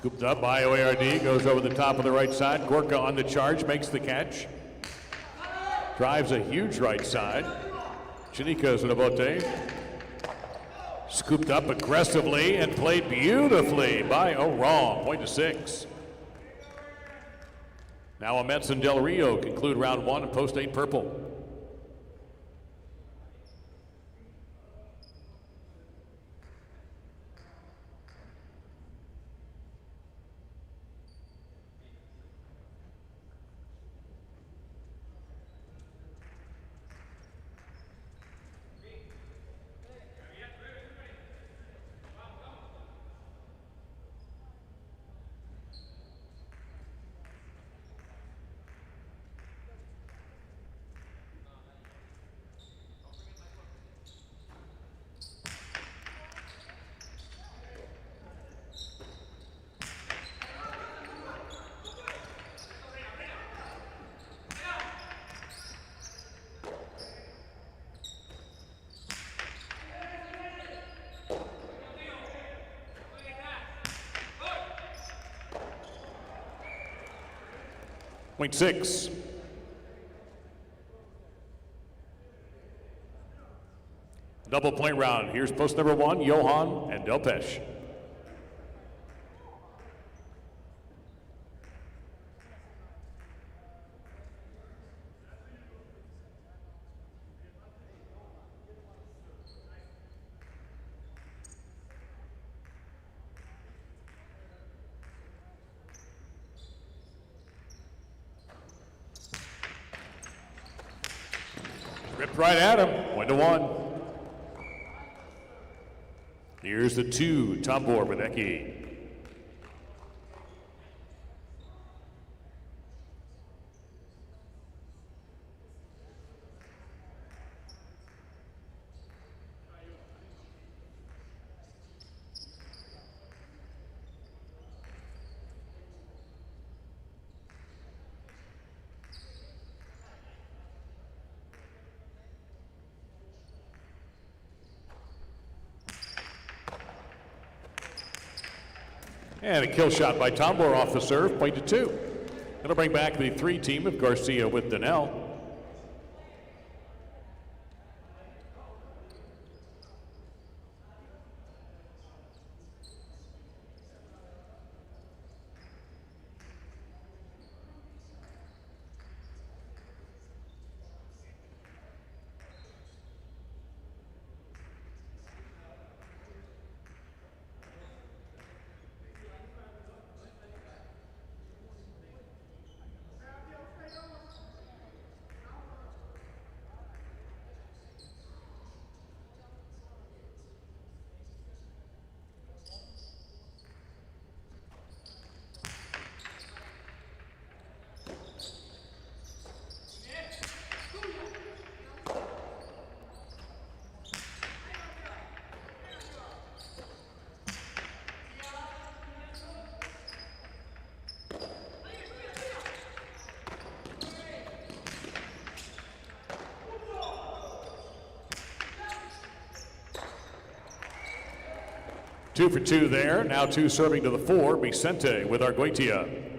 Scooped up by OARD, goes over the top of the right side. Gorka on the charge, makes the catch. Drives a huge right side. Chinica Zanabote. Scooped up aggressively and played beautifully by O'Wrong. Point to 6. Now Amets and Del Rio conclude round 1 and post 8 purple. Point 6. Double point round. Here's post number 1, Johan and Delpesh. Ripped right at him. 1-1. Here's the 2, Tambor with Eki. And a kill shot by Tambor off the serve, point to 2. That'll bring back the 3 team of Garcia with Donnell. Two for 2 there. Now 2 serving to the 4. Vicente with Arguetia.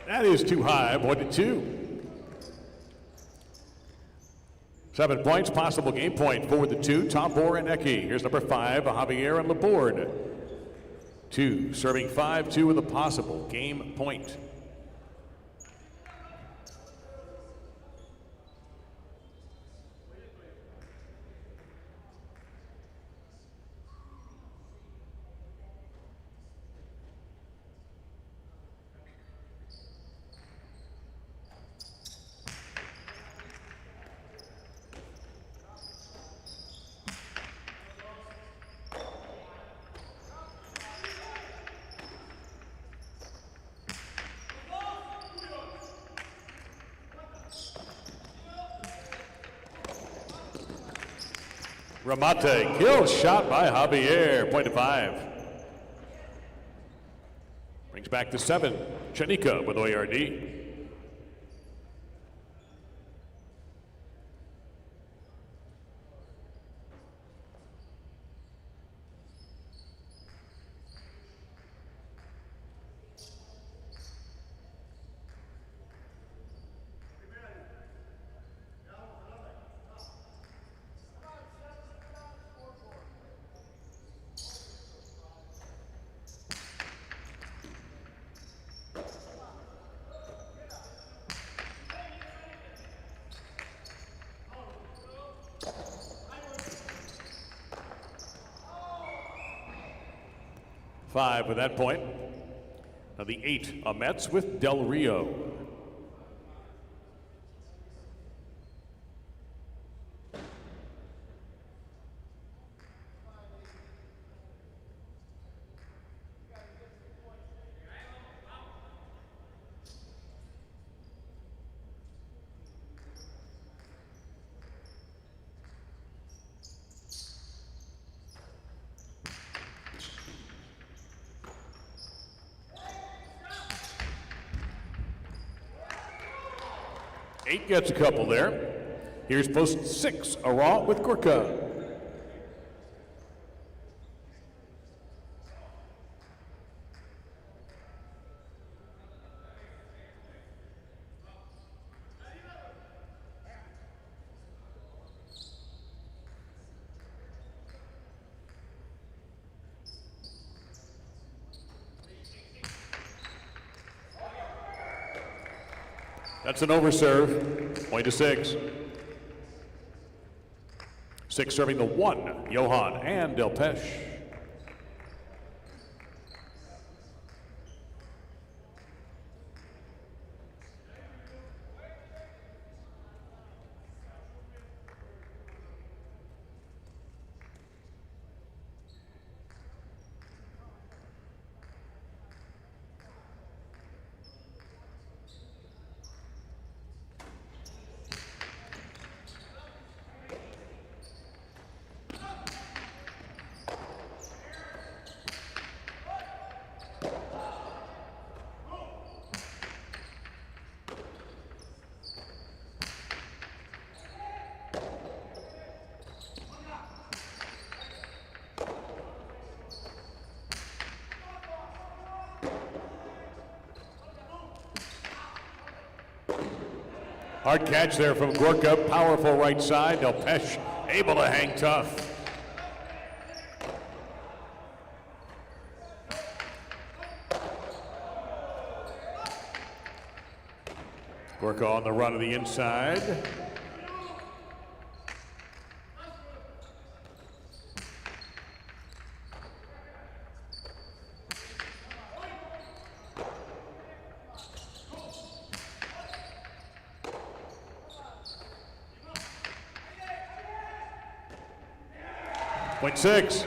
That is too high, 1-2. 7 points, possible game point for the two, Tabor and Eki. Here's number 5, Javier and Laborde. 2, serving 5-2 with a possible game point. Ramate, kill shot by Javier, point to 5. Brings back to 7, Chanika with OARD. Five with that point. Now the 8, Amets with Del Rio. Eight gets a couple there. Here's post 6, Ara with Gorka. That's an overserve, point to 6. 6 serving the 1, Johan and Del Pesh. Hard catch there from Gorka, powerful right side. Del Pesh able to hang tough. Gorka on the run to the inside. Point 6.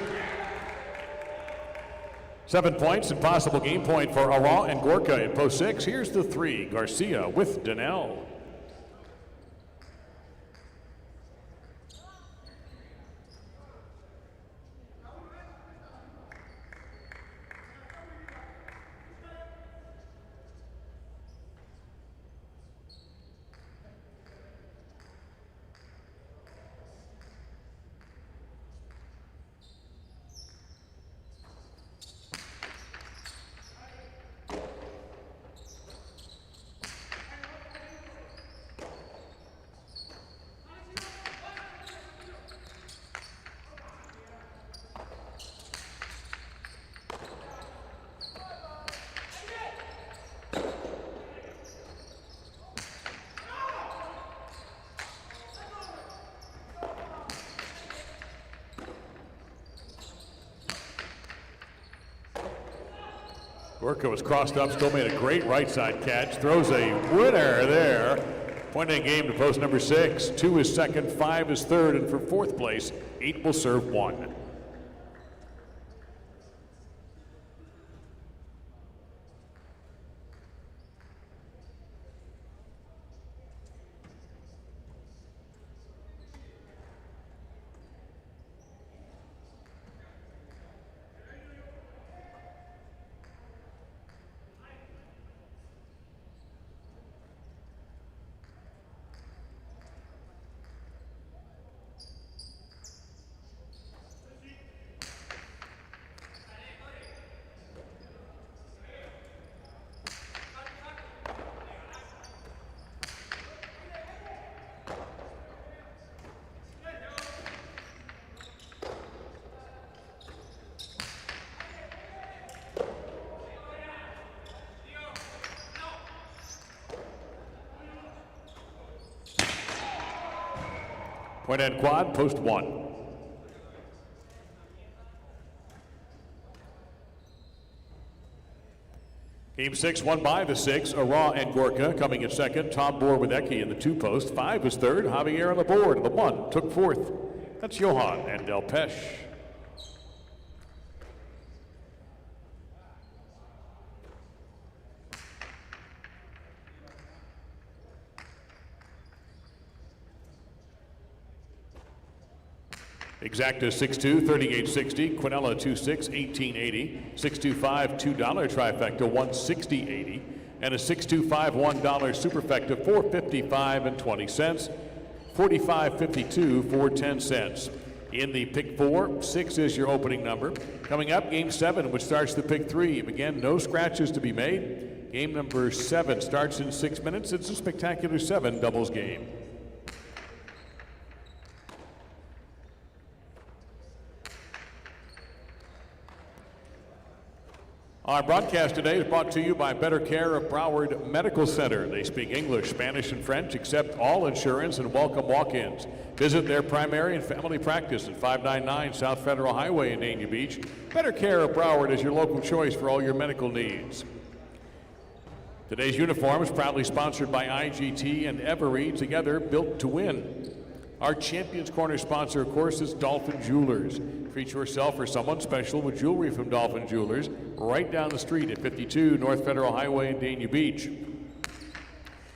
7 points and possible game point for Ara and Gorka in post 6. Here's the 3, Garcia with Donnell. Gorka was crossed up, still made a great right side catch. Throws a winner there. Point in game to post number 6. 2 is second, 5 is third, and for fourth place, 8 will serve 1. Point and quad, post 1. Game 6 won by the 6. Ara and Gorka coming in second. Tom Bohr with Eki in the 2 post. 5 is third. Javier on the board. The 1 took fourth. That's Johan and Del Pesh. Exacta 6'2", 38.60. Quinella 2'6", 18.80. 625 $2 trifecta, 160.80. And a 625 $1 superfecta, 455 and 20 cents. 45.52 for 10 cents. In the pick 4, 6 is your opening number. Coming up, game 7, which starts the pick 3. Again, no scratches to be made. Game number 7 starts in 6 minutes. It's a spectacular 7 doubles game. Our broadcast today is brought to you by Better Care of Broward Medical Center. They speak English, Spanish, and French, accept all insurance, and welcome walk-ins. Visit their primary and family practice at 599 South Federal Highway in Dania Beach. Better Care of Broward is your local choice for all your medical needs. Today's uniform is proudly sponsored by IGT and Every, together built to win. Our Champions Corner sponsor, of course, is Dolphin Jewelers. Treat yourself or someone special with jewelry from Dolphin Jewelers right down the street at 52 North Federal Highway in Dania Beach.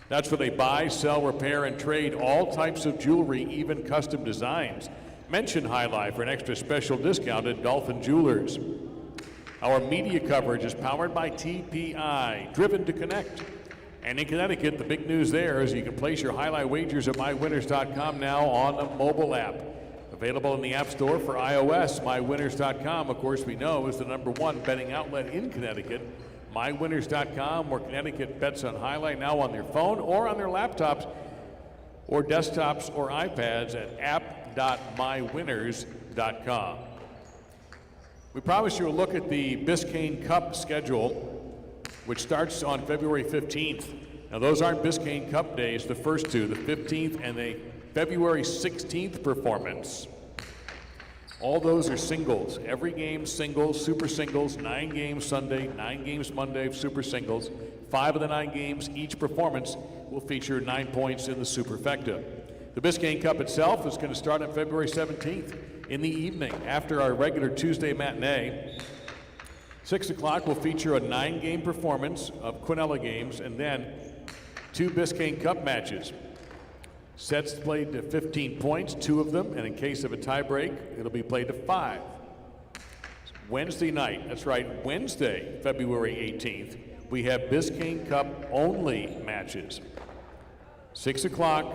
That's where they buy, sell, repair, and trade all types of jewelry, even custom designs. Mention High Life for an extra special discount at Dolphin Jewelers. Our media coverage is powered by TPI, driven to connect. And in Connecticut, the big news there is you can place your highlight wagers at mywinners.com now on the mobile app. Available in the App Store for iOS. mywinners.com, of course, we know is the #1 betting outlet in Connecticut. mywinners.com, where Connecticut bets on highlight now on their phone or on their laptops or desktops or iPads at app.mywinners.com. We promised you a look at the Biscayne Cup schedule, which starts on February 15th. Now, those aren't Biscayne Cup days, the first two, the 15th and the February 16th performance. All those are singles. Every game singles, super singles, 9 games Sunday, 9 games Monday, super singles. 5 of the 9 games, each performance will feature 9 points in the superfecta. The Biscayne Cup itself is going to start on February 17th in the evening after our regular Tuesday matinee. 6 o'clock will feature a 9-game performance of Quinella games and then 2 Biscayne Cup matches. Sets played to 15 points, 2 of them, and in case of a tiebreak, it'll be played to 5. Wednesday night, that's right, Wednesday, February 18th, we have Biscayne Cup only matches. 6 o'clock,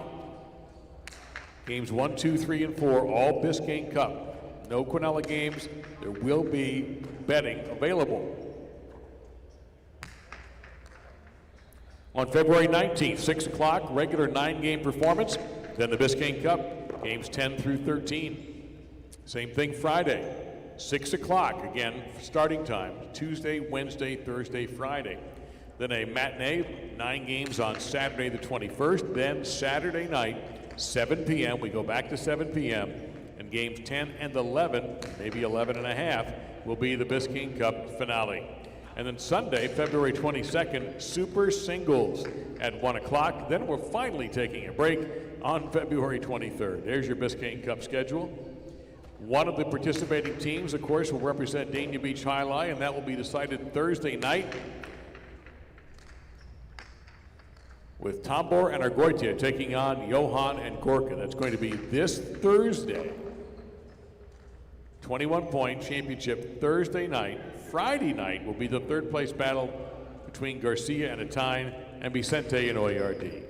games 1, 2, 3, and 4, all Biscayne Cup. No Quinella games. There will be betting available. On February 19th, 6 o'clock, regular 9-game performance. Then the Biscayne Cup, games 10 through 13. Same thing Friday, 6 o'clock, again, starting time, Tuesday, Wednesday, Thursday, Friday. Then a matinee, 9 games on Saturday the 21st. Then Saturday night, 7 p.m., we go back to 7 p.m., and games 10 and 11, maybe 11 and a half, will be the Biscayne Cup finale. And then Sunday, February 22nd, Super Singles at 1 o'clock. Then we're finally taking a break on February 23rd. There's your Biscayne Cup schedule. One of the participating teams, of course, will represent Dania Beach Highline, and that will be decided Thursday night with Tambor and Argoitia taking on Johan and Gorka. That's going to be this Thursday. 21-point championship Thursday night. Friday night will be the third place battle between Garcia and Atine and Vicente and Oyard.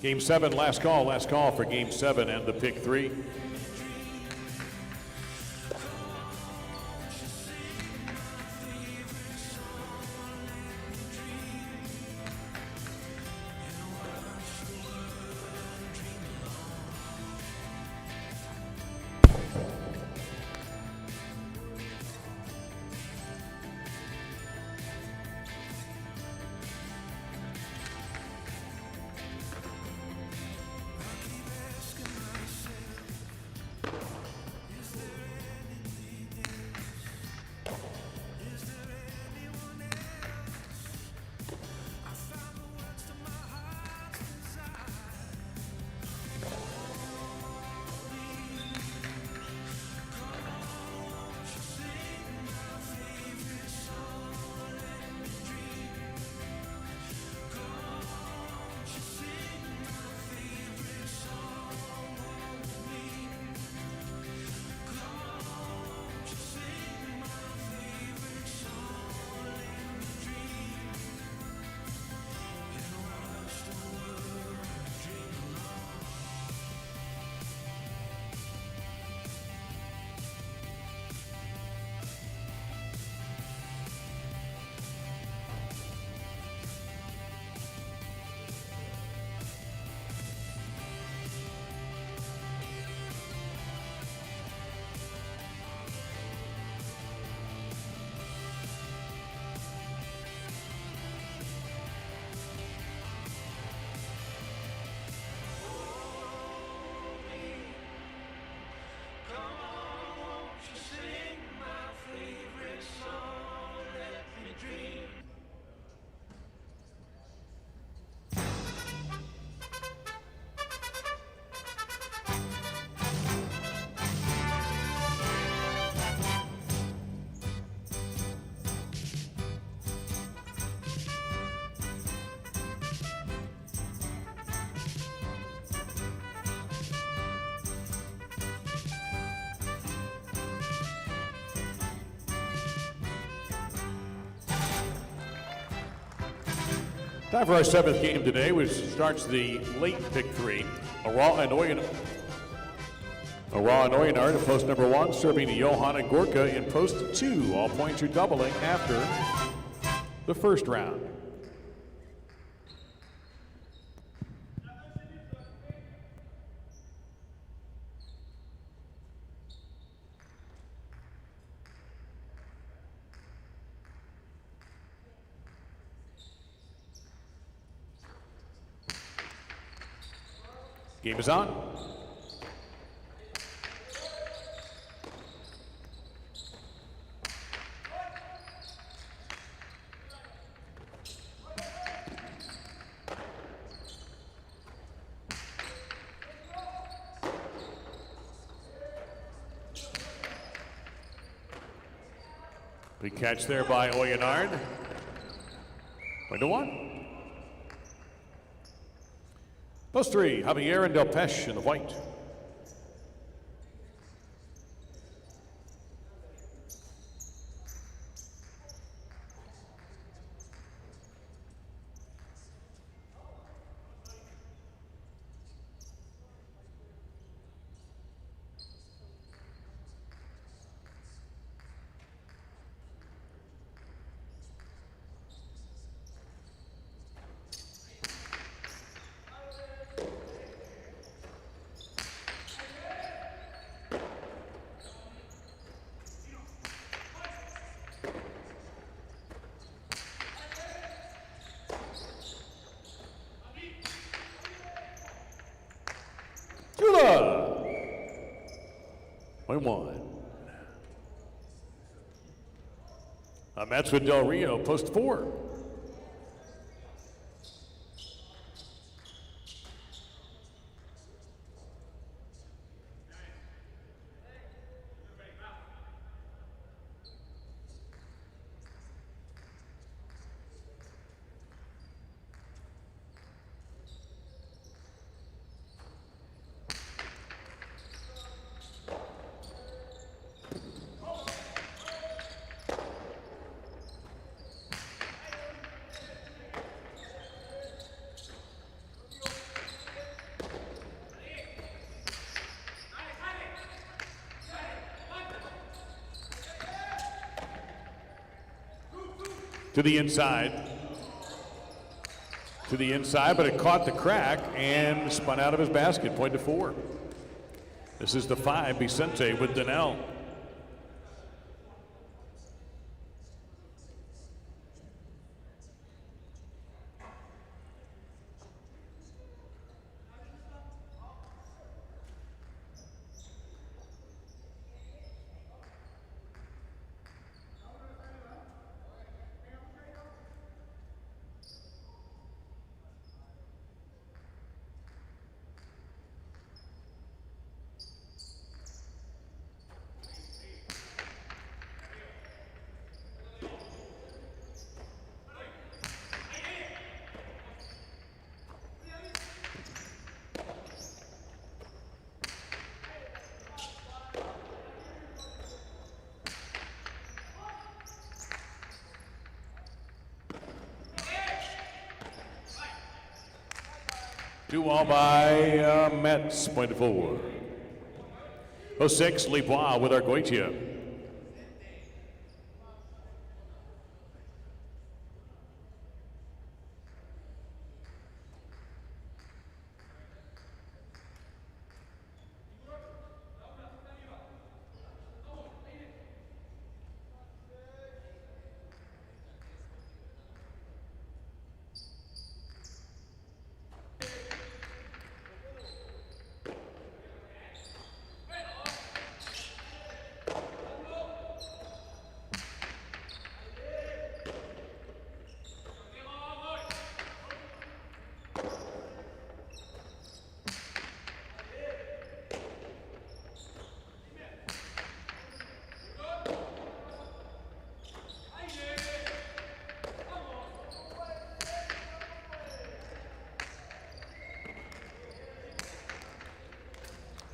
Game 7, last call for Game 7 and the pick 3. Time for our 7th game today, which starts the late pick 3. Araw and Oyonard in post number 1, serving to Johan and Gorka in post 2. All points are doubling after the first round. Game is on. Big catch there by Oyenard. 1-1. Post 3, Javier and Del Peche in the white. Tula. 1-1. Mets with Del Rio, post 4. To the inside, but it caught the crack and spun out of his basket, point to 4. This is the 5, Vicente with Donnell. Two all by Mets, point to 4. 06, Libois with Argoitia.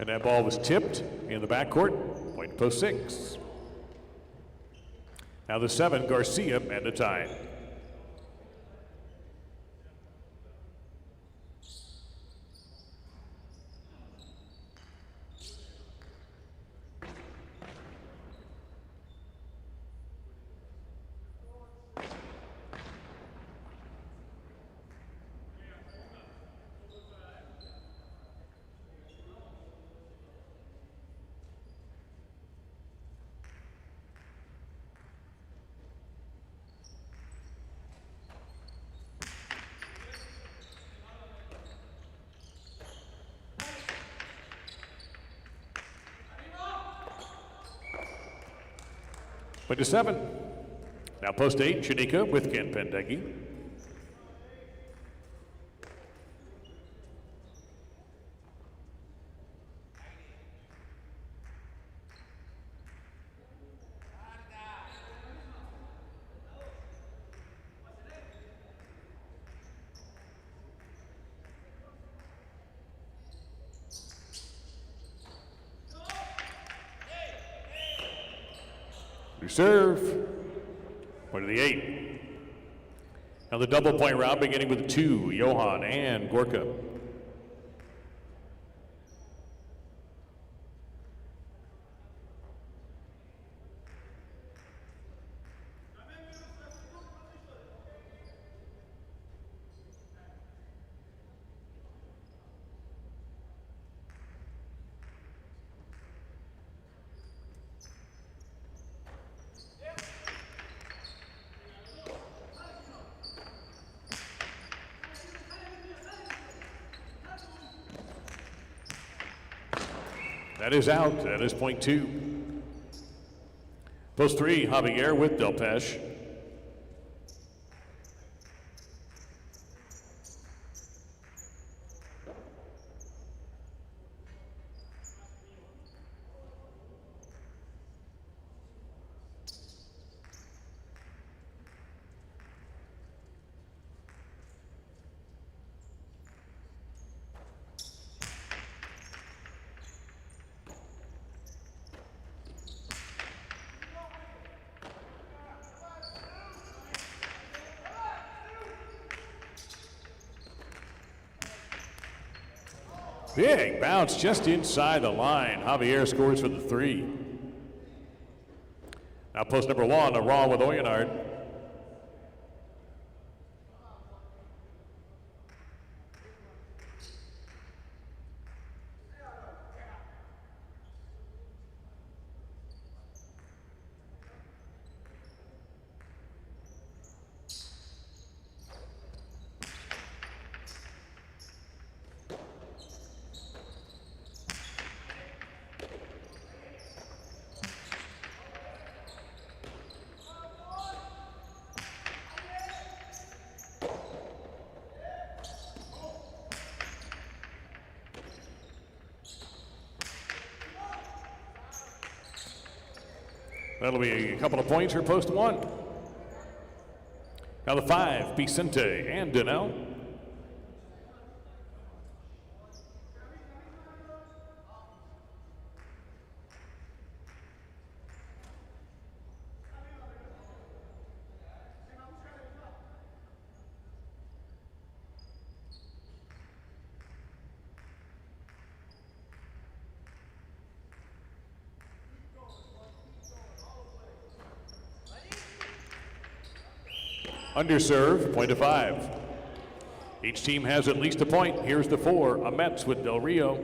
And that ball was tipped in the backcourt, point post 6. Now the 7, Garcia, and a tie. 27. Now post 8, Shanika with Ken Pendeggi. Serve. Point of the 8. Now the double point round beginning with 2, Johan and Gorka. That is out. That is point 2. Post 3, Javier with Delpeche. Big bounce just inside the line. Javier scores for the 3. Now post number 1, a raw with Oyenard. That'll be a couple of points for post 1. Now the 5, Vicente and Donnell. Underserve, point of 5. Each team has at least a point. Here's the 4, Amets with Del Rio.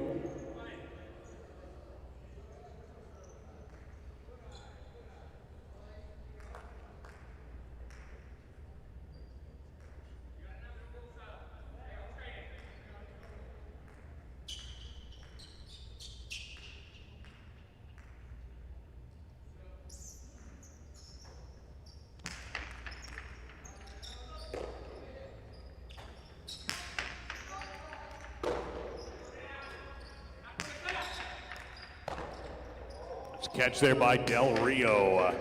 Catch there by Del Rio.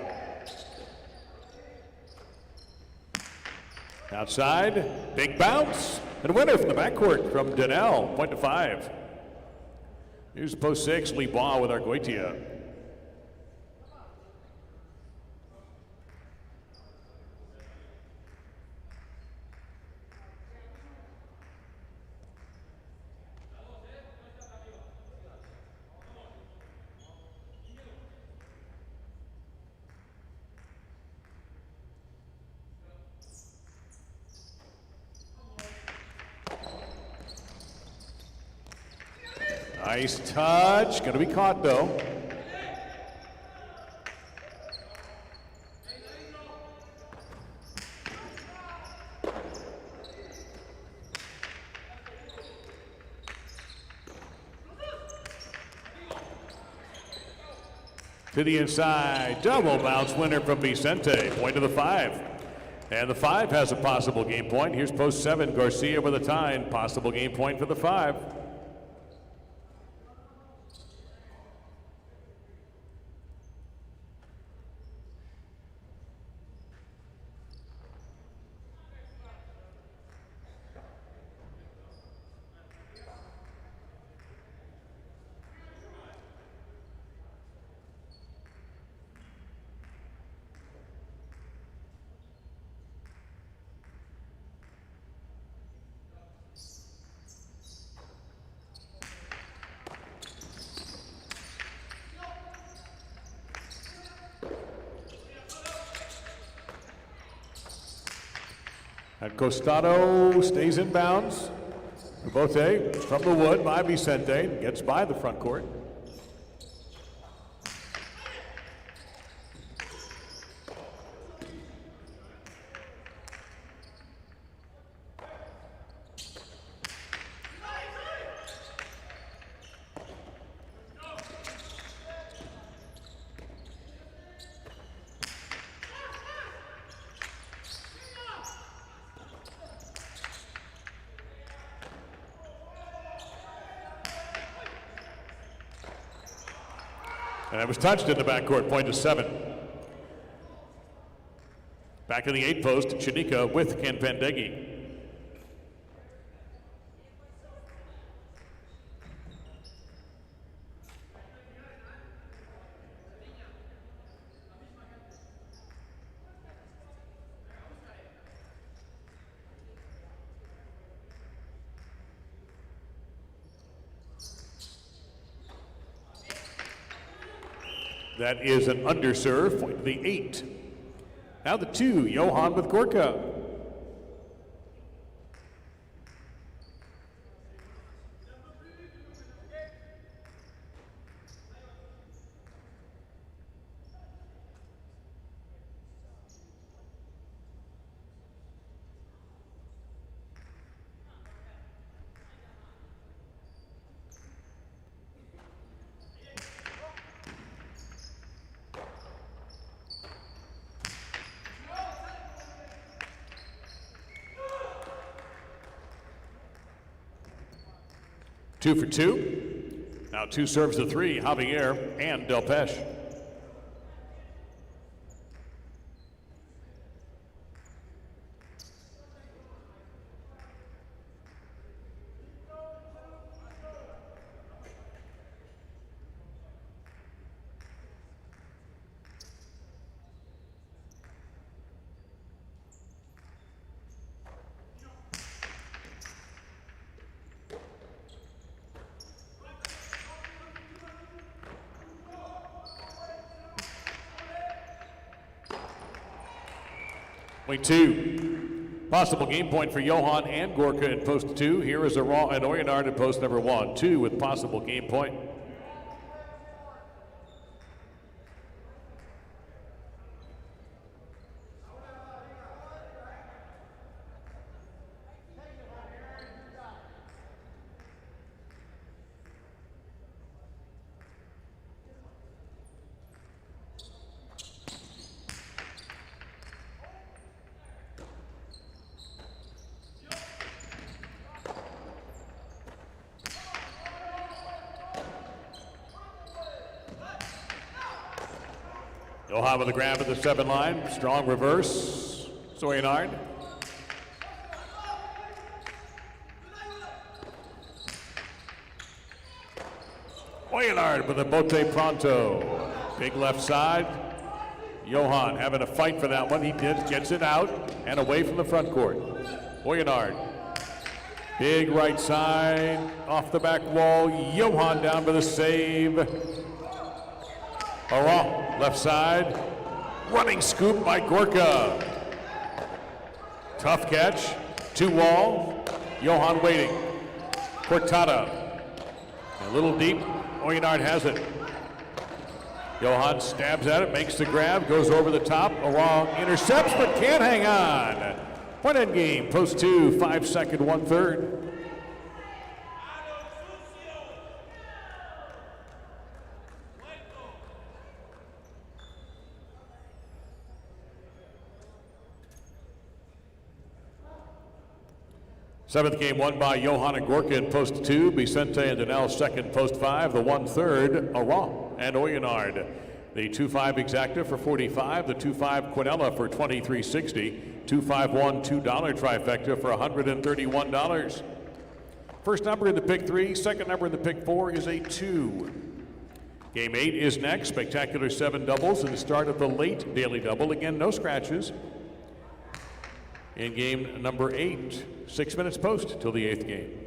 Outside, big bounce, and a winner from the backcourt from Donnell, point to 5. Here's post 6, Libois with Arguetia. Nice touch, gonna be caught though. To the inside, double bounce winner from Vicente, point to the 5. And the 5 has a possible game point. Here's post 7, Garcia with a tie, possible game point for the 5. And Costado stays in bounds. Bote from the wood by Vicente, gets by the front court. And it was touched in the backcourt, point to 7. Back in the 8 post, Chanika with Canpandegi. That is an underserve, point to the 8. Now the 2, Johan with Gorka. Two for 2. Now 2 serves the 3, Javier and Del Pesh. Point 2. Possible game point for Johan and Gorka in post 2. Here is an Oyenard in post number 1. 2 with possible game point. Johan with a grab at the 7 line. Strong reverse. Oyenard. Oyenard with a bote pronto. Big left side. Johan having a fight for that one. He gets it out and away from the front court. Oyenard. Big right side. Off the back wall. Johan down for the save. Aron, left side, running scoop by Gorka. Tough catch, 2 wall, Johan waiting. Cortada, a little deep, Oyenard has it. Johan stabs at it, makes the grab, goes over the top, Aron intercepts but can't hang on. Point end game, post 2, 5-second, 1/3. Seventh game won by Johanna Gorka in post 2, Vicente and Danelle second post 5, the 1-3, Aran and Oyonard. The 2-5 Exacta for 45, the 2-5 Quinella for $23.60, 2-5-1 $2 trifecta for $131. First number in the pick 3, second number in the pick 4 is a 2. Game 8 is next. Spectacular 7 doubles and the start of the late daily double. Again, no scratches. In game number 8, 6 minutes post till the 8th game.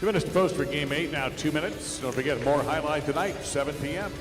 Two minutes to post for game 8, now 2 minutes. Don't forget, more highlight tonight, 7 p.m.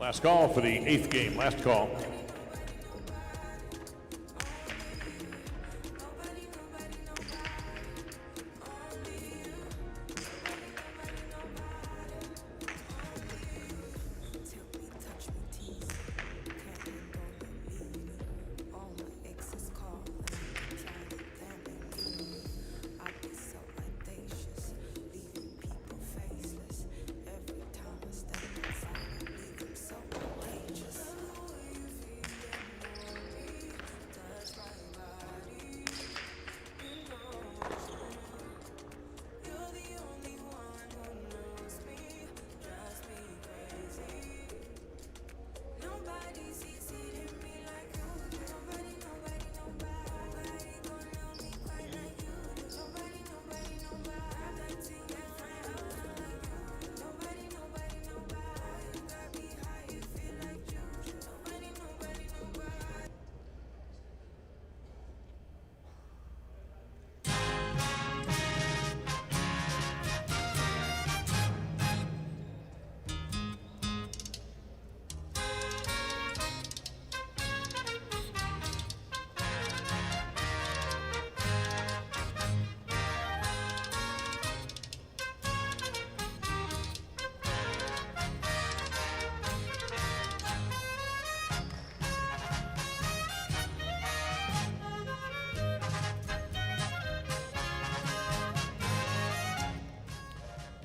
Last call for the 8th game. Last call.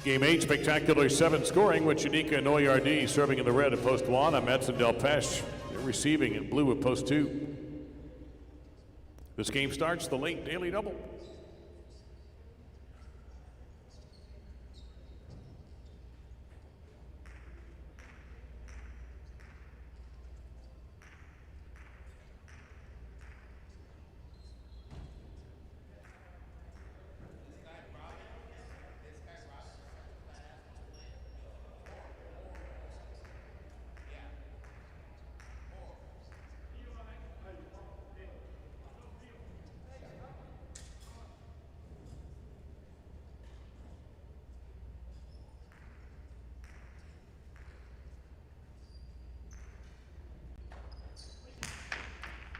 Game 8, spectacular 7 scoring with Shanika Noyardi serving in the red at post 1. Metz Del Pesh. They're receiving in blue at post 2. This game starts the late daily double.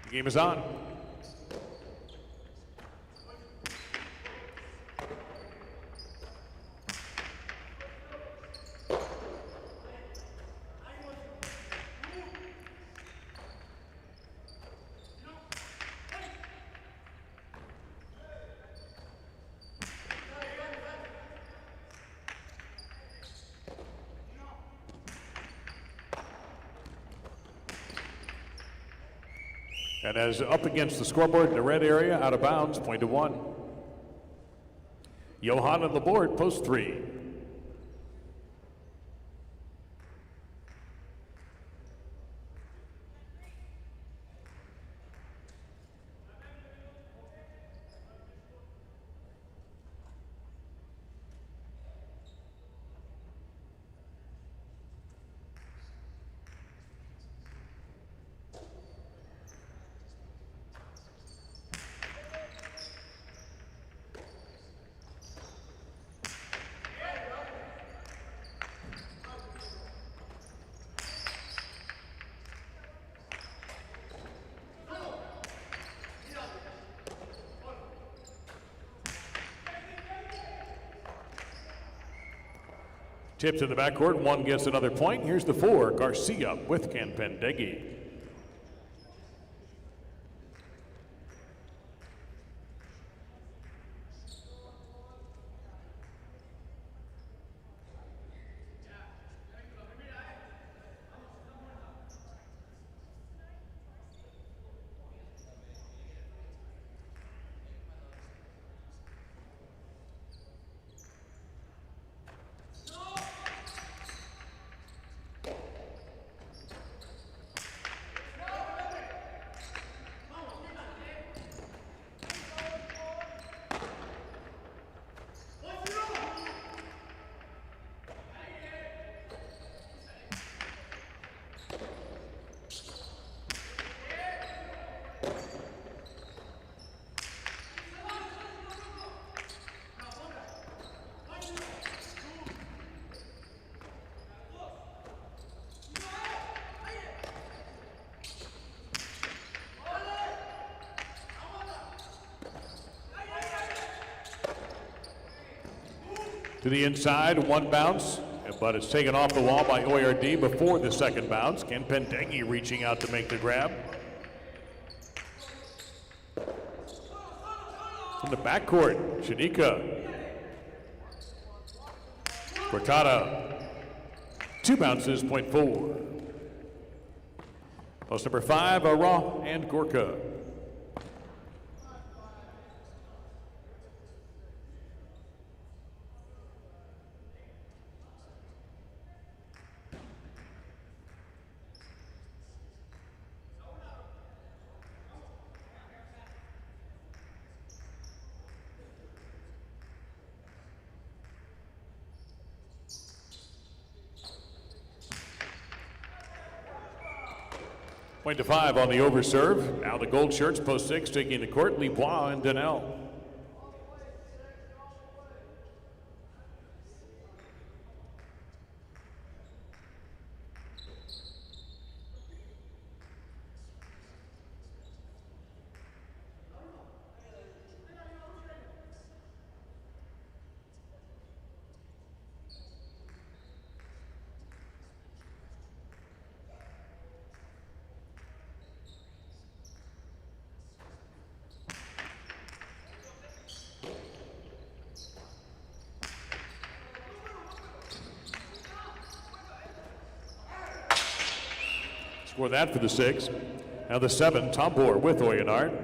The game is on. And as up against the scoreboard in the red area, out of bounds, point to 1. Johan on the board, post 3. Tipped in the backcourt, 1 gets another point. Here's the 4, Garcia with Canpendegi. To the inside, one bounce, but it's taken off the wall by Oyard before the second bounce. Ken Pendeghi reaching out to make the grab. In the backcourt, Shanika. Cortada. 2 bounces, point 4. Post number 5, Ara and Gorka. Point to 5 on the overserve. Now the gold shirts, post 6, taking the court, Libois and Donnell. Score that for the 6. Now the 7, Tombor with Oyonard.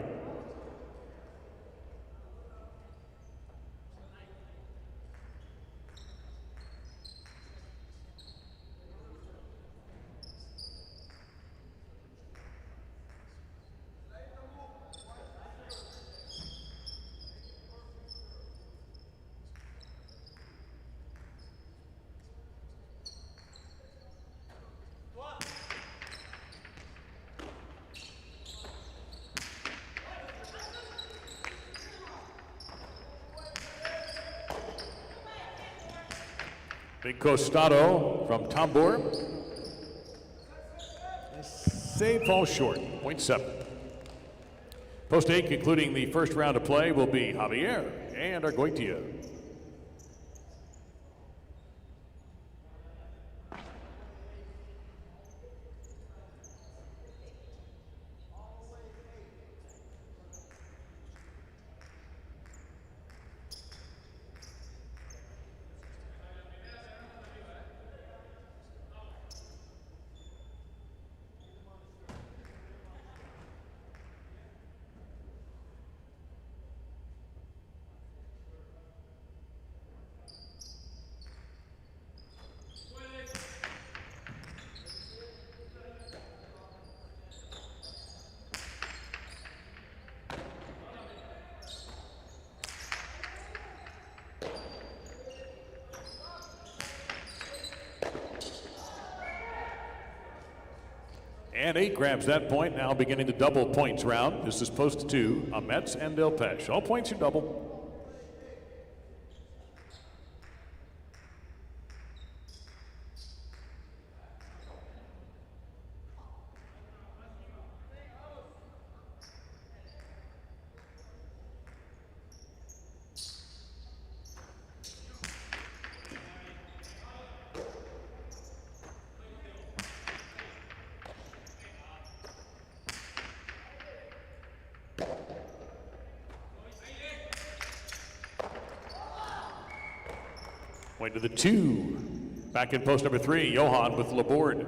Big Costado from Tombor. Save falls short, point 7. Post 8 concluding the first round of play will be Javier and Argoitia. And 8 grabs that point, now beginning the double points round. This is post 2, Amets and Delpeche. All points are double. Point to the 2. Back in post number 3, Johan with Laborde.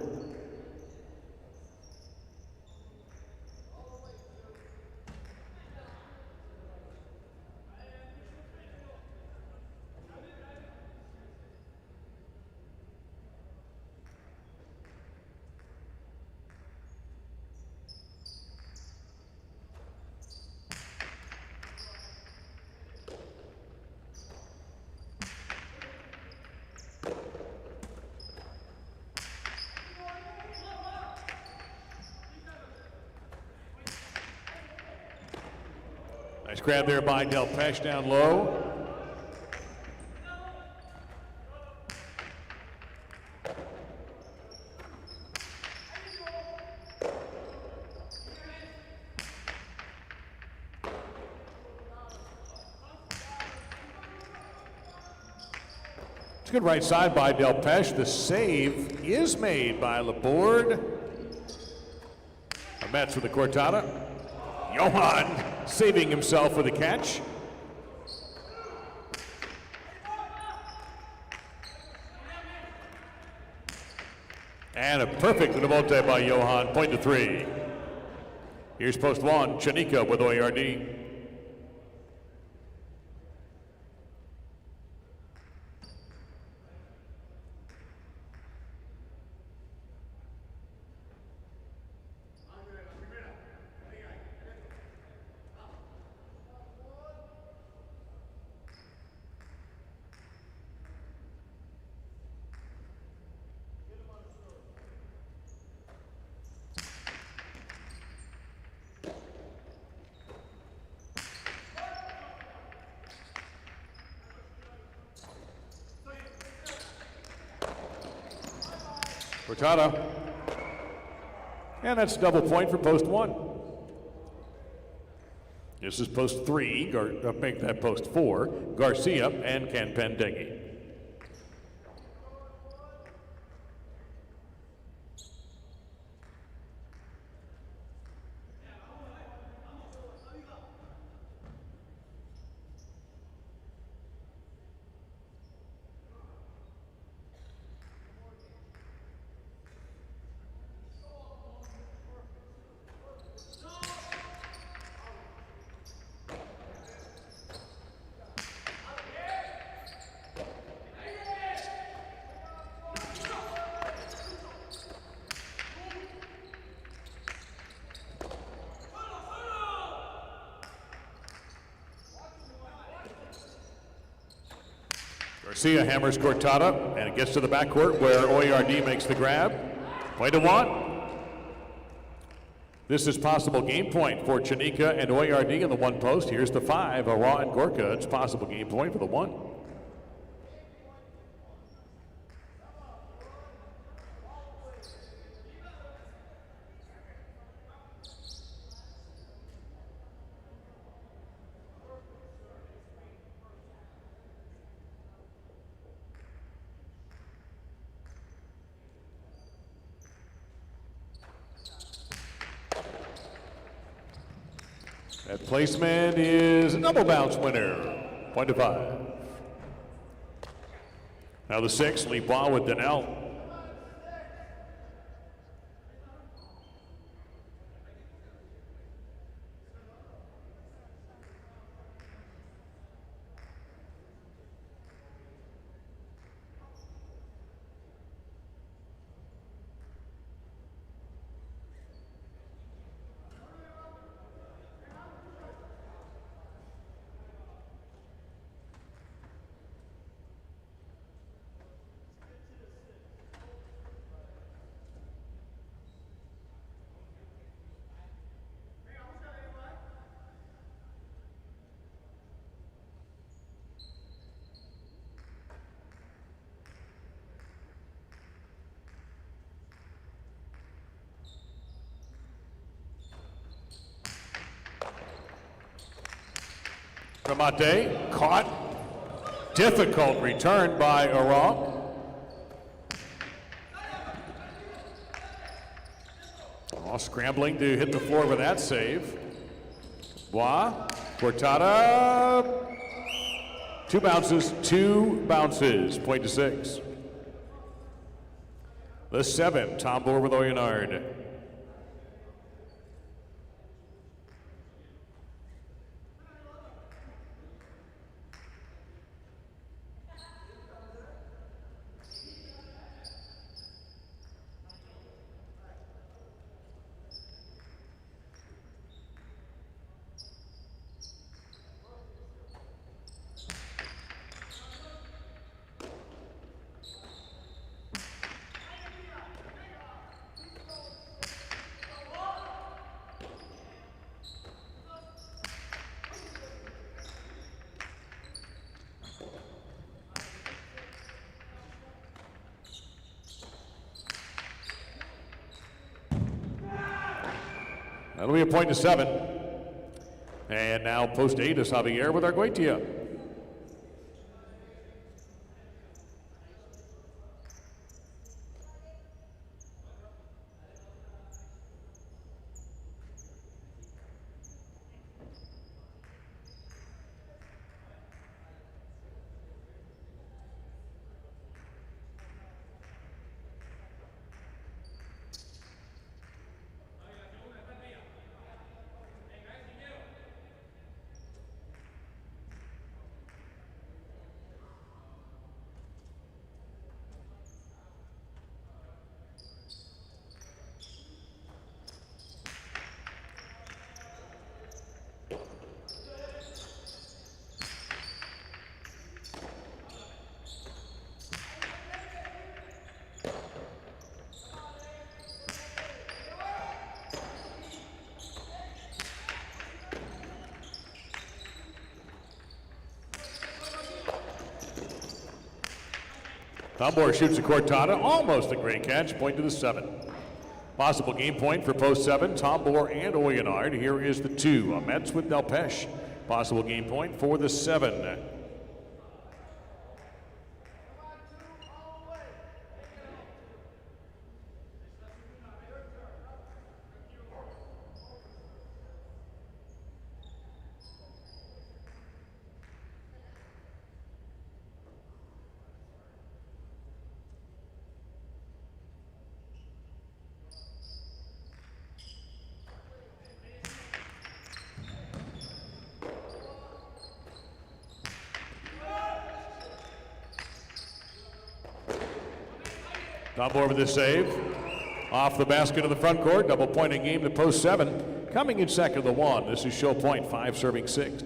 Nice grab there by Delpeche down low. good right side by Del Pesh. The save is made by Laborde. A match for the Cortada. Johan saving himself with a catch. And a perfect rebote by Johan, point to 3. Here's post 1, Chanika with OARD. Cortada. And that's double point for post 1. This is post 3, make that post 4, Garcia and Kanpendegi. Garcia hammers Cortada, and it gets to the backcourt where OARD makes the grab. Point to 1. This is possible game point for Chanika and OARD in the 1 post. Here's the 5, Ara and Gorka. It's possible game point for the 1. That placement is a double bounce winner, point to 5. Now the 6, Libois with Donnell. Ramate caught. Difficult return by Ara. Oh, scrambling to hit the floor with that save. Bois, Cortada. 2 bounces, point to 6. The 7, Tom Bohr with Oyenard. That'll be a point to 7. And now post 8 is Javier with Arguetia. Tombor shoots a cortada, almost a great catch, point to the 7. Possible game point for post 7, Tombor and Oyonard. Here is the 2, Mets with Delpeche. Possible game point for the 7. Tombor with the save. Off the basket of the front court. Double pointing game to post 7. Coming in second, the 1. This is show point, 5 serving 6.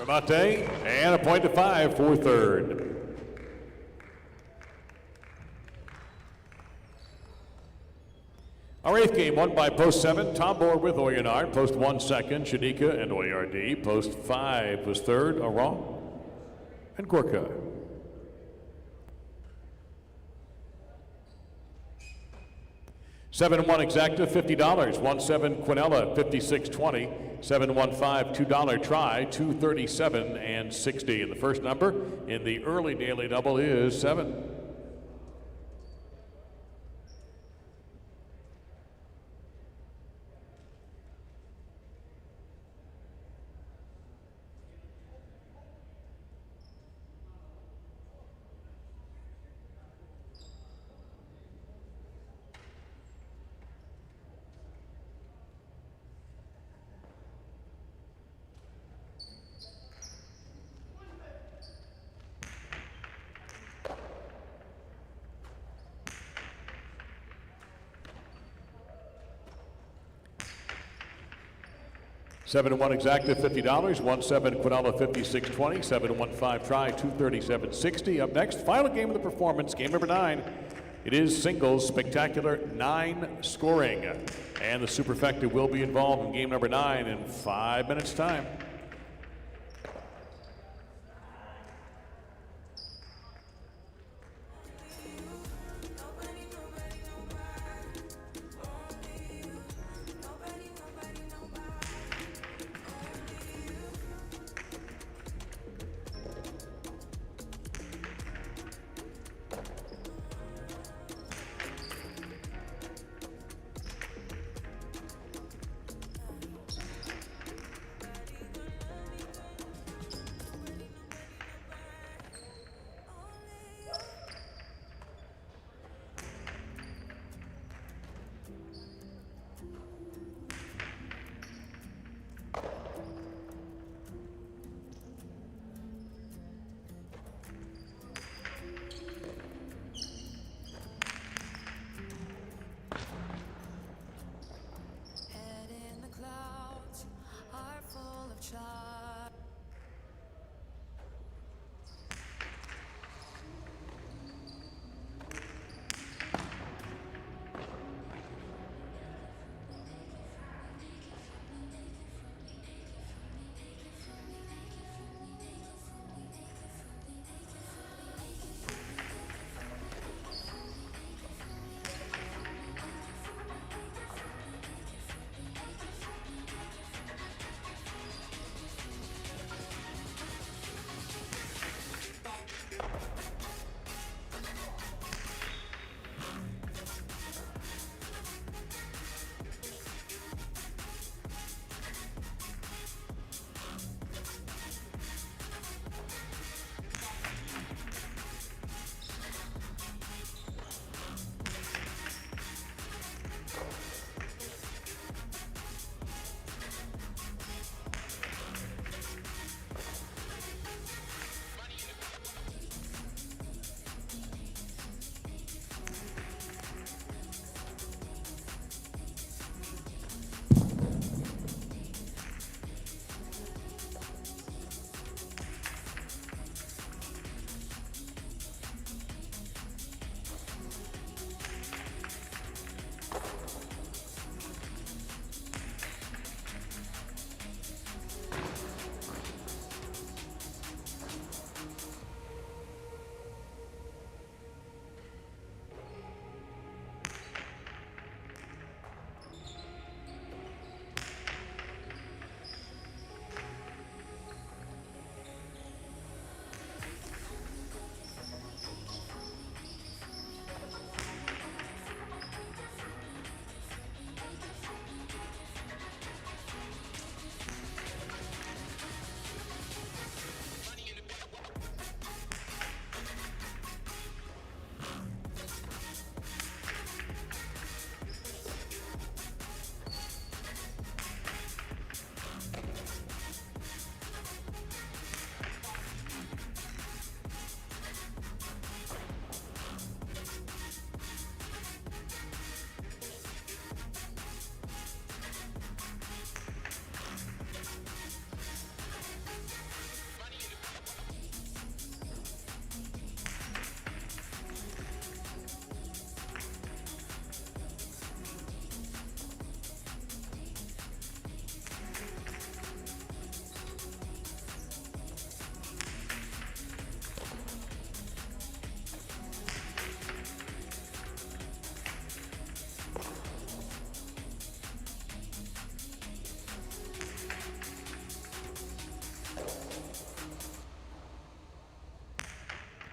Mate, and a point to 5 for third. Our 8th game won by post 7, Tombor with Oyonard. Post 1 second, Shanika and Oyard. Post 5 was third, Aron and Gorka. $7-1 exacta, $50. 1-7 Quinella, 56.20. 7-1-5 $2 try, 237 and 60. And the first number in the early daily double is 7. $7-1 exacta, $50. 1-7 Quinella, 56.20. 7-1-5 try, 237.60. Up next, final game of the performance, game number 9. It is singles, spectacular 9 scoring. And the superfecta will be involved in game number 9 in 5 minutes' time.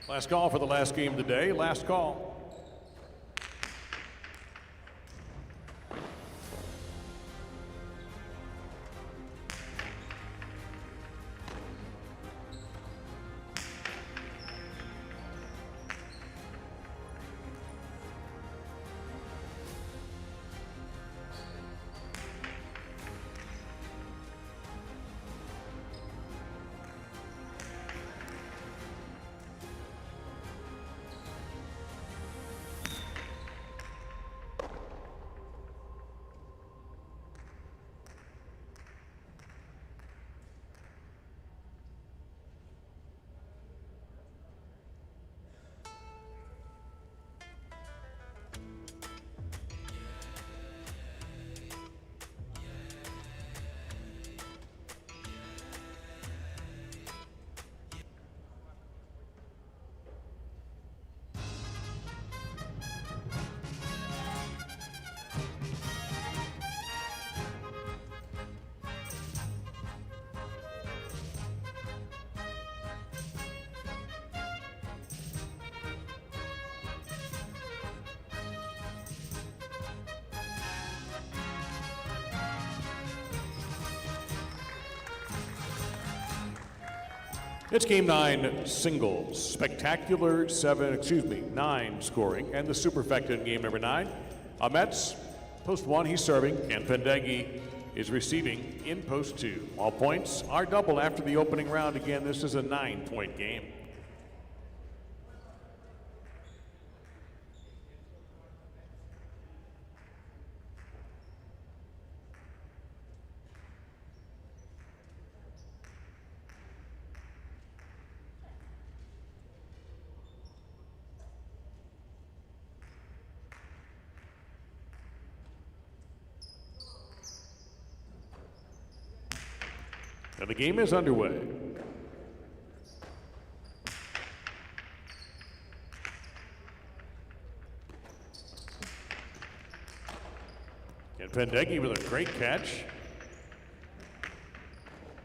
Last call for the last game of the day. Last call. It's game 9 singles, spectacular 9 scoring, and the superfecta in game number 9. Mets, post 1, he's serving, and Pendegi is receiving in post 2. All points are double after the opening round. Again, this is a 9-point game. And the game is underway. And Pendegi with a great catch.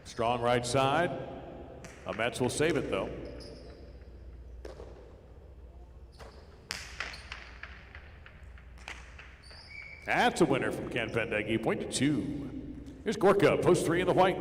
Strong right side. Mets will save it though. That's a winner from Ken Pendegi, point to 2. Here's Gorka, post 3 in the white.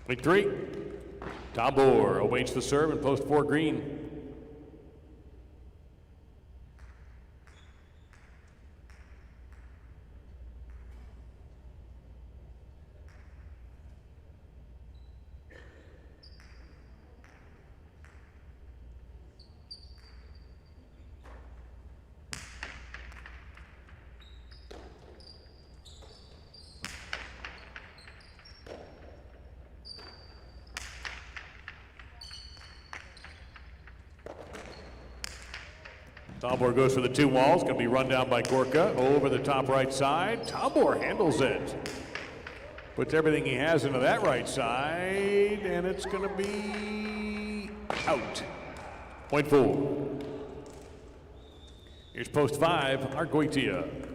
Point 3. Tabor awaits the serve and post 4 green. Tabor goes for the 2 walls, going to be run down by Gorka over the top right side. Tabor handles it. Puts everything he has into that right side, and it's going to be out. Point 4. Here's post 5, Arguitia.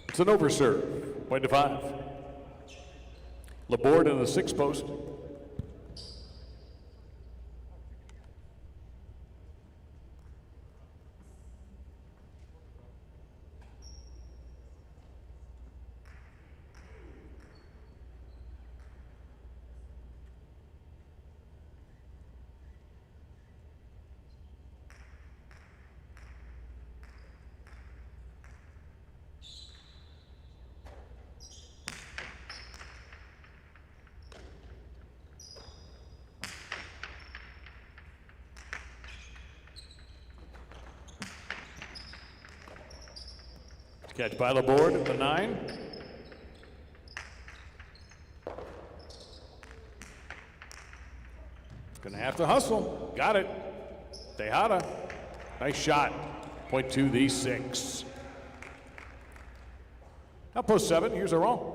It's an overserve, point to 5. Laborde in the 6th post. Catch by the board at the 9. Gonna have to hustle. Got it. Tejada. Nice shot. Point to the 6. Outpost 7. Here's a roll.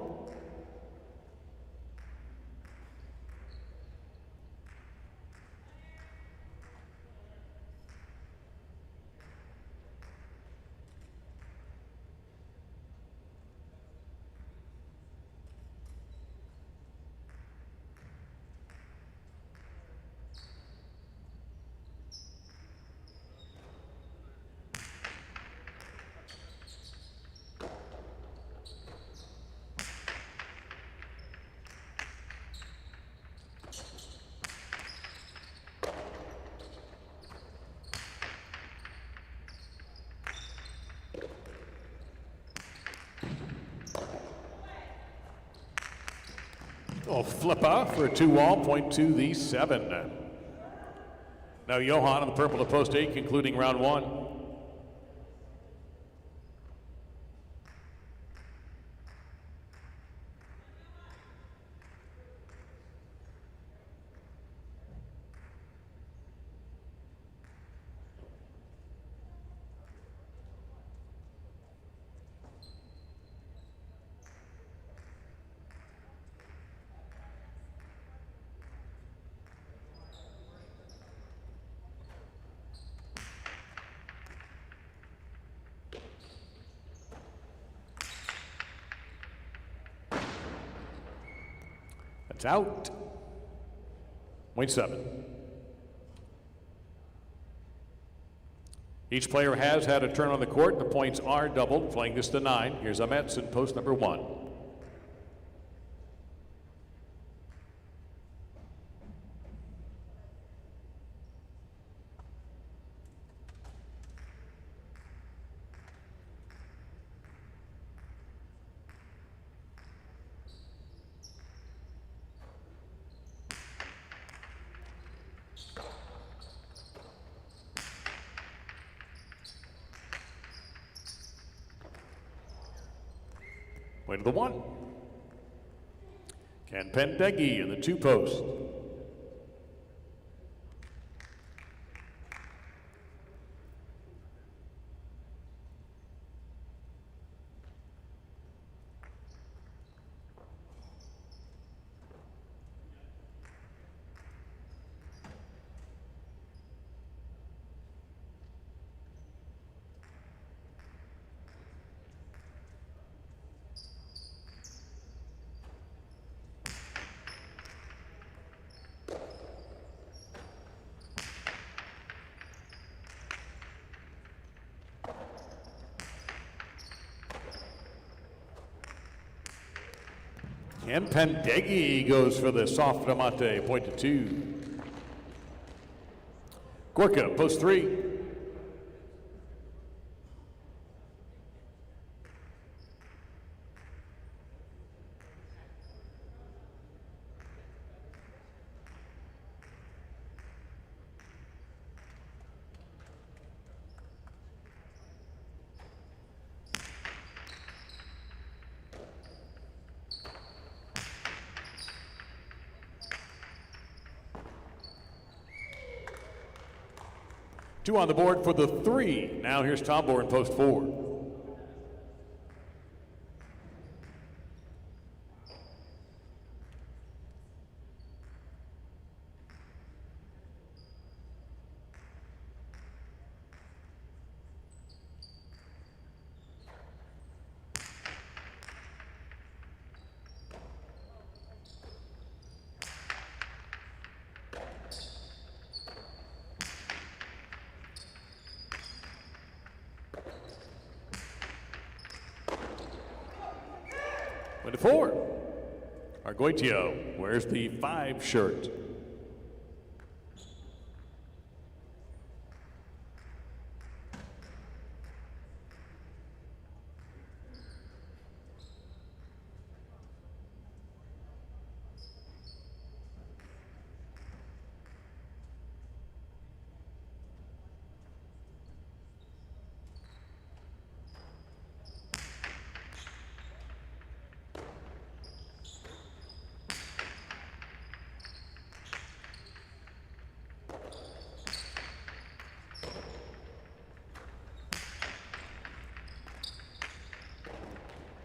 Oh, flipper for a 2-wall, point to the 7. Now Johan on the purple to post 8, concluding round 1. That's out. Point 7. Each player has had a turn on the court. The points are doubled, playing this to 9. Here's Amets in post number 1. Point to the 1. Ken Pendeggi in the 2 post. And Pendeggi goes for the soft remate, point to 2. Gorka, post 3. Two on the board for the 3. Now here's Tombor in post 4. Point to 4. Argoitio wears the 5 shirt.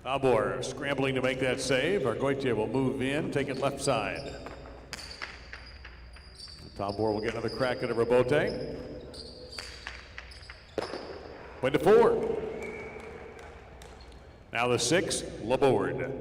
Tabor scrambling to make that save. Argoitia will move in, take it left side. Tabor will get another crack at a rebote. Point to 4. Now the 6, Laborde.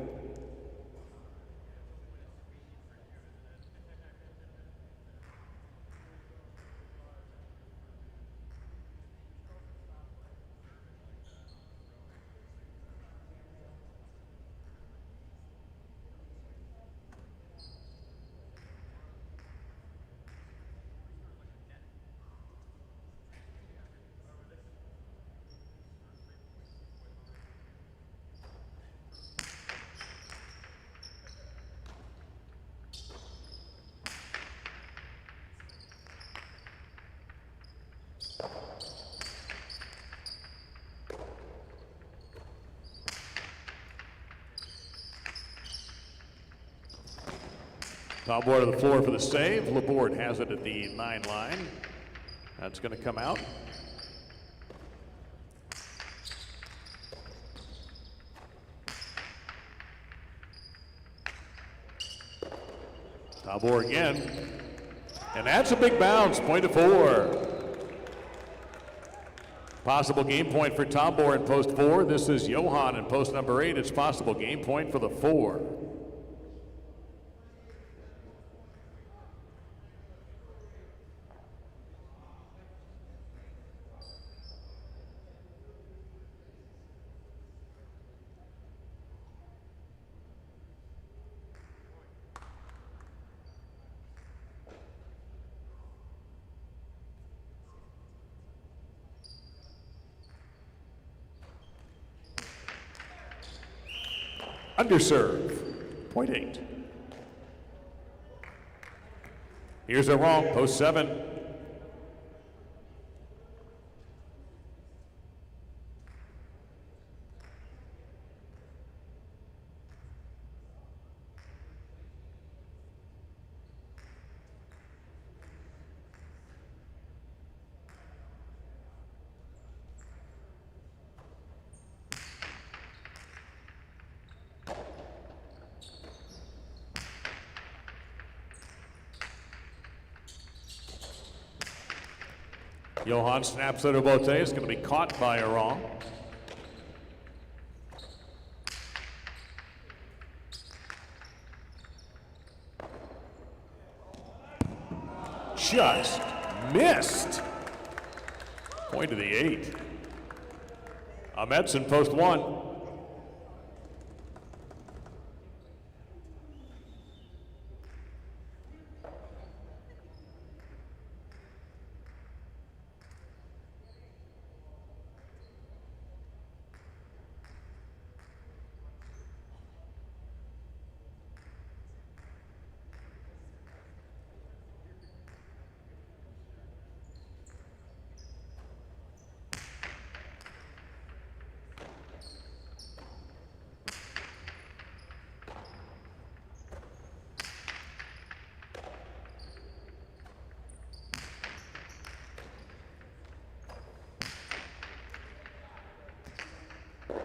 Tabor to the 4 for the save. Laborde has it at the 9 line. That's going to come out. Tabor again. And that's a big bounce. Point to 4. Possible game point for Tabor in post 4. This is Johan in post number 8. It's possible game point for the 4. Underserve, point 8. Here's a wrong, post 7. Johan snaps at a bote. It's going to be caught by a wrong. Just missed. Point to the 8. Ahmedson post 1.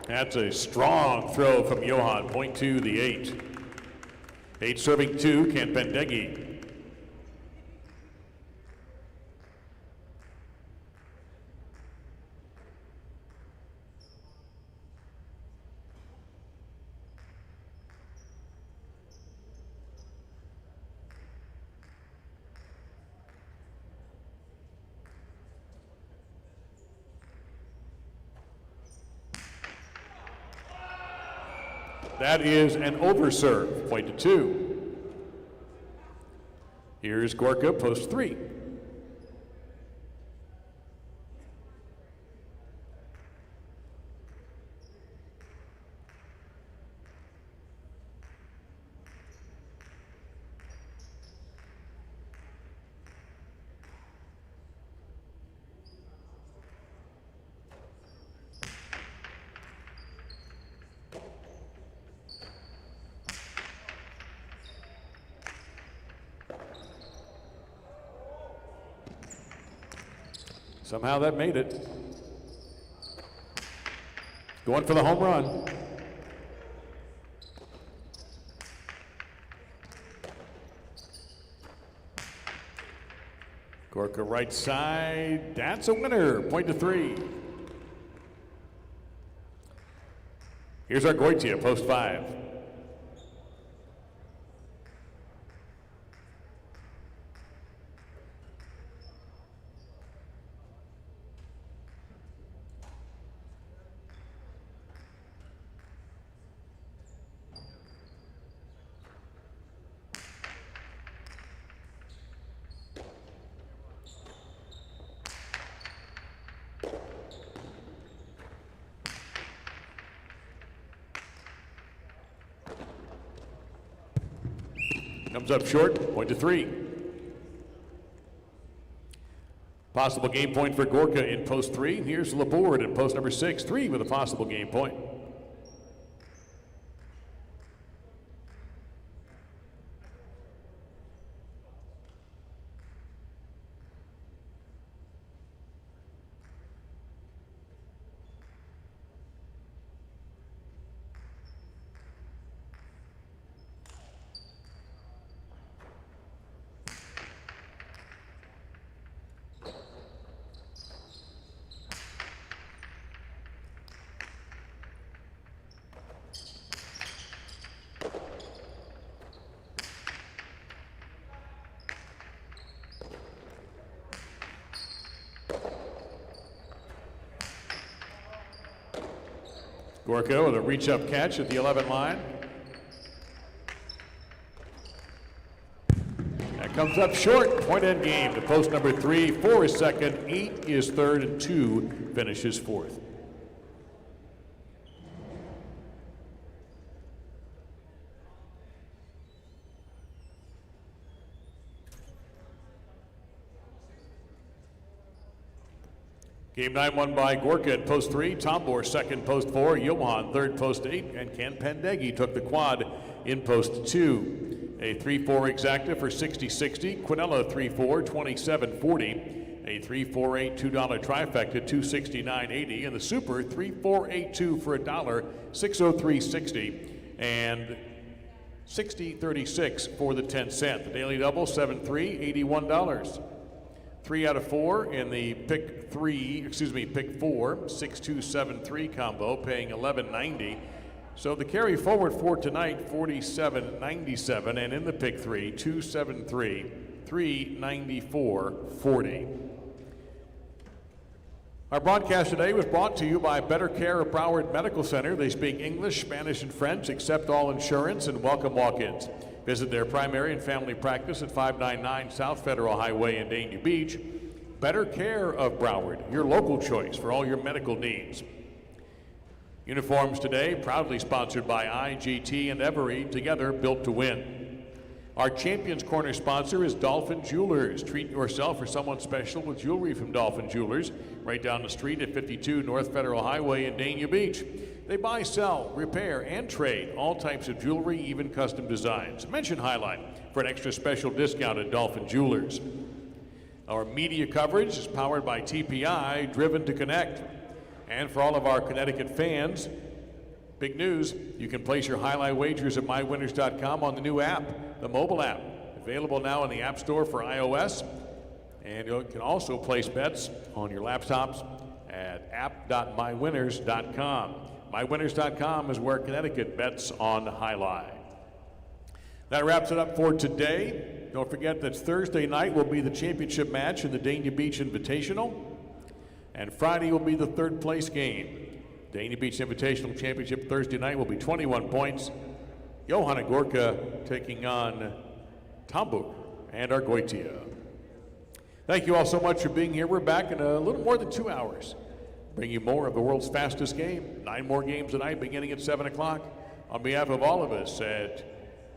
That's a strong throw from Johan. Point to the 8. 8 serving 2, Kent Bendegi. That is an overserve, point to 2. Here's Gorka, post 3. Somehow that made it. Going for the home run. Gorka right side, that's a winner, point to 3. Here's our Goitia, post 5. Comes up short, point to 3. Possible game point for Gorka in post 3. Here's Laborde in post number 6, 3 with a possible game point. Gorka with a reach-up catch at the 11 line. That comes up short. Point end game to post number 3. 4 is second, 8 is third, and 2 finishes fourth. Game 9 won by Gorka at post 3, Tombor second, post 4, Johan third, post 8, and Ken Pendeghi took the quad in post 2. A 3-4 exacta for 60-60, Quinella 3-4, 27-40, a 3-4-8 $2 trifecta, 269.80, and the super 3-4-8-2 for $1, 603.60, and 60.36 for the 10 cent. The daily double 7-3, $81. 3 out of 4 in the pick 4, 6-2-7-3 combo, paying $11.90. So the carry forward for tonight, $47.97, and in the pick 3, 2-7-3, $394.40. Our broadcast today was brought to you by Better Care of Broward Medical Center. They speak English, Spanish, and French, accept all insurance, and welcome walk-ins. Visit their primary and family practice at 599 South Federal Highway in Dania Beach. Better Care of Broward, your local choice for all your medical needs. Uniforms today, proudly sponsored by IGT and Every, together built to win. Our Champions Corner sponsor is Dolphin Jewelers. Treat yourself or someone special with jewelry from Dolphin Jewelers, right down the street at 52 North Federal Highway in Dania Beach. They buy, sell, repair, and trade all types of jewelry, even custom designs. Mention Highlight for an extra special discount at Dolphin Jewelers. Our media coverage is powered by TPI, driven to connect. And for all of our Connecticut fans, big news, you can place your highlight wagers at mywinners.com on the new app, the mobile app, available now in the App Store for iOS. And you can also place bets on your laptops at app.mywinners.com. MyWinners.com is where Connecticut bets on highlight. That wraps it up for today. Don't forget that Thursday night will be the championship match in the Dania Beach Invitational. And Friday will be the third place game. Dania Beach Invitational Championship Thursday night will be 21 points. Johan and Gorka taking on Tombor and Argoitia. Thank you all so much for being here. We're back in a little more than 2 hours. Bring you more of the world's fastest game. 9 more games tonight beginning at 7 o'clock. On behalf of all of us at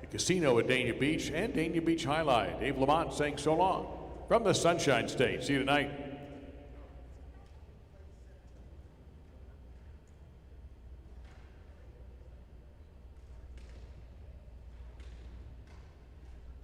the casino at Dania Beach and Dania Beach Highlight, Dave Lamont saying so long from the Sunshine State. See you tonight.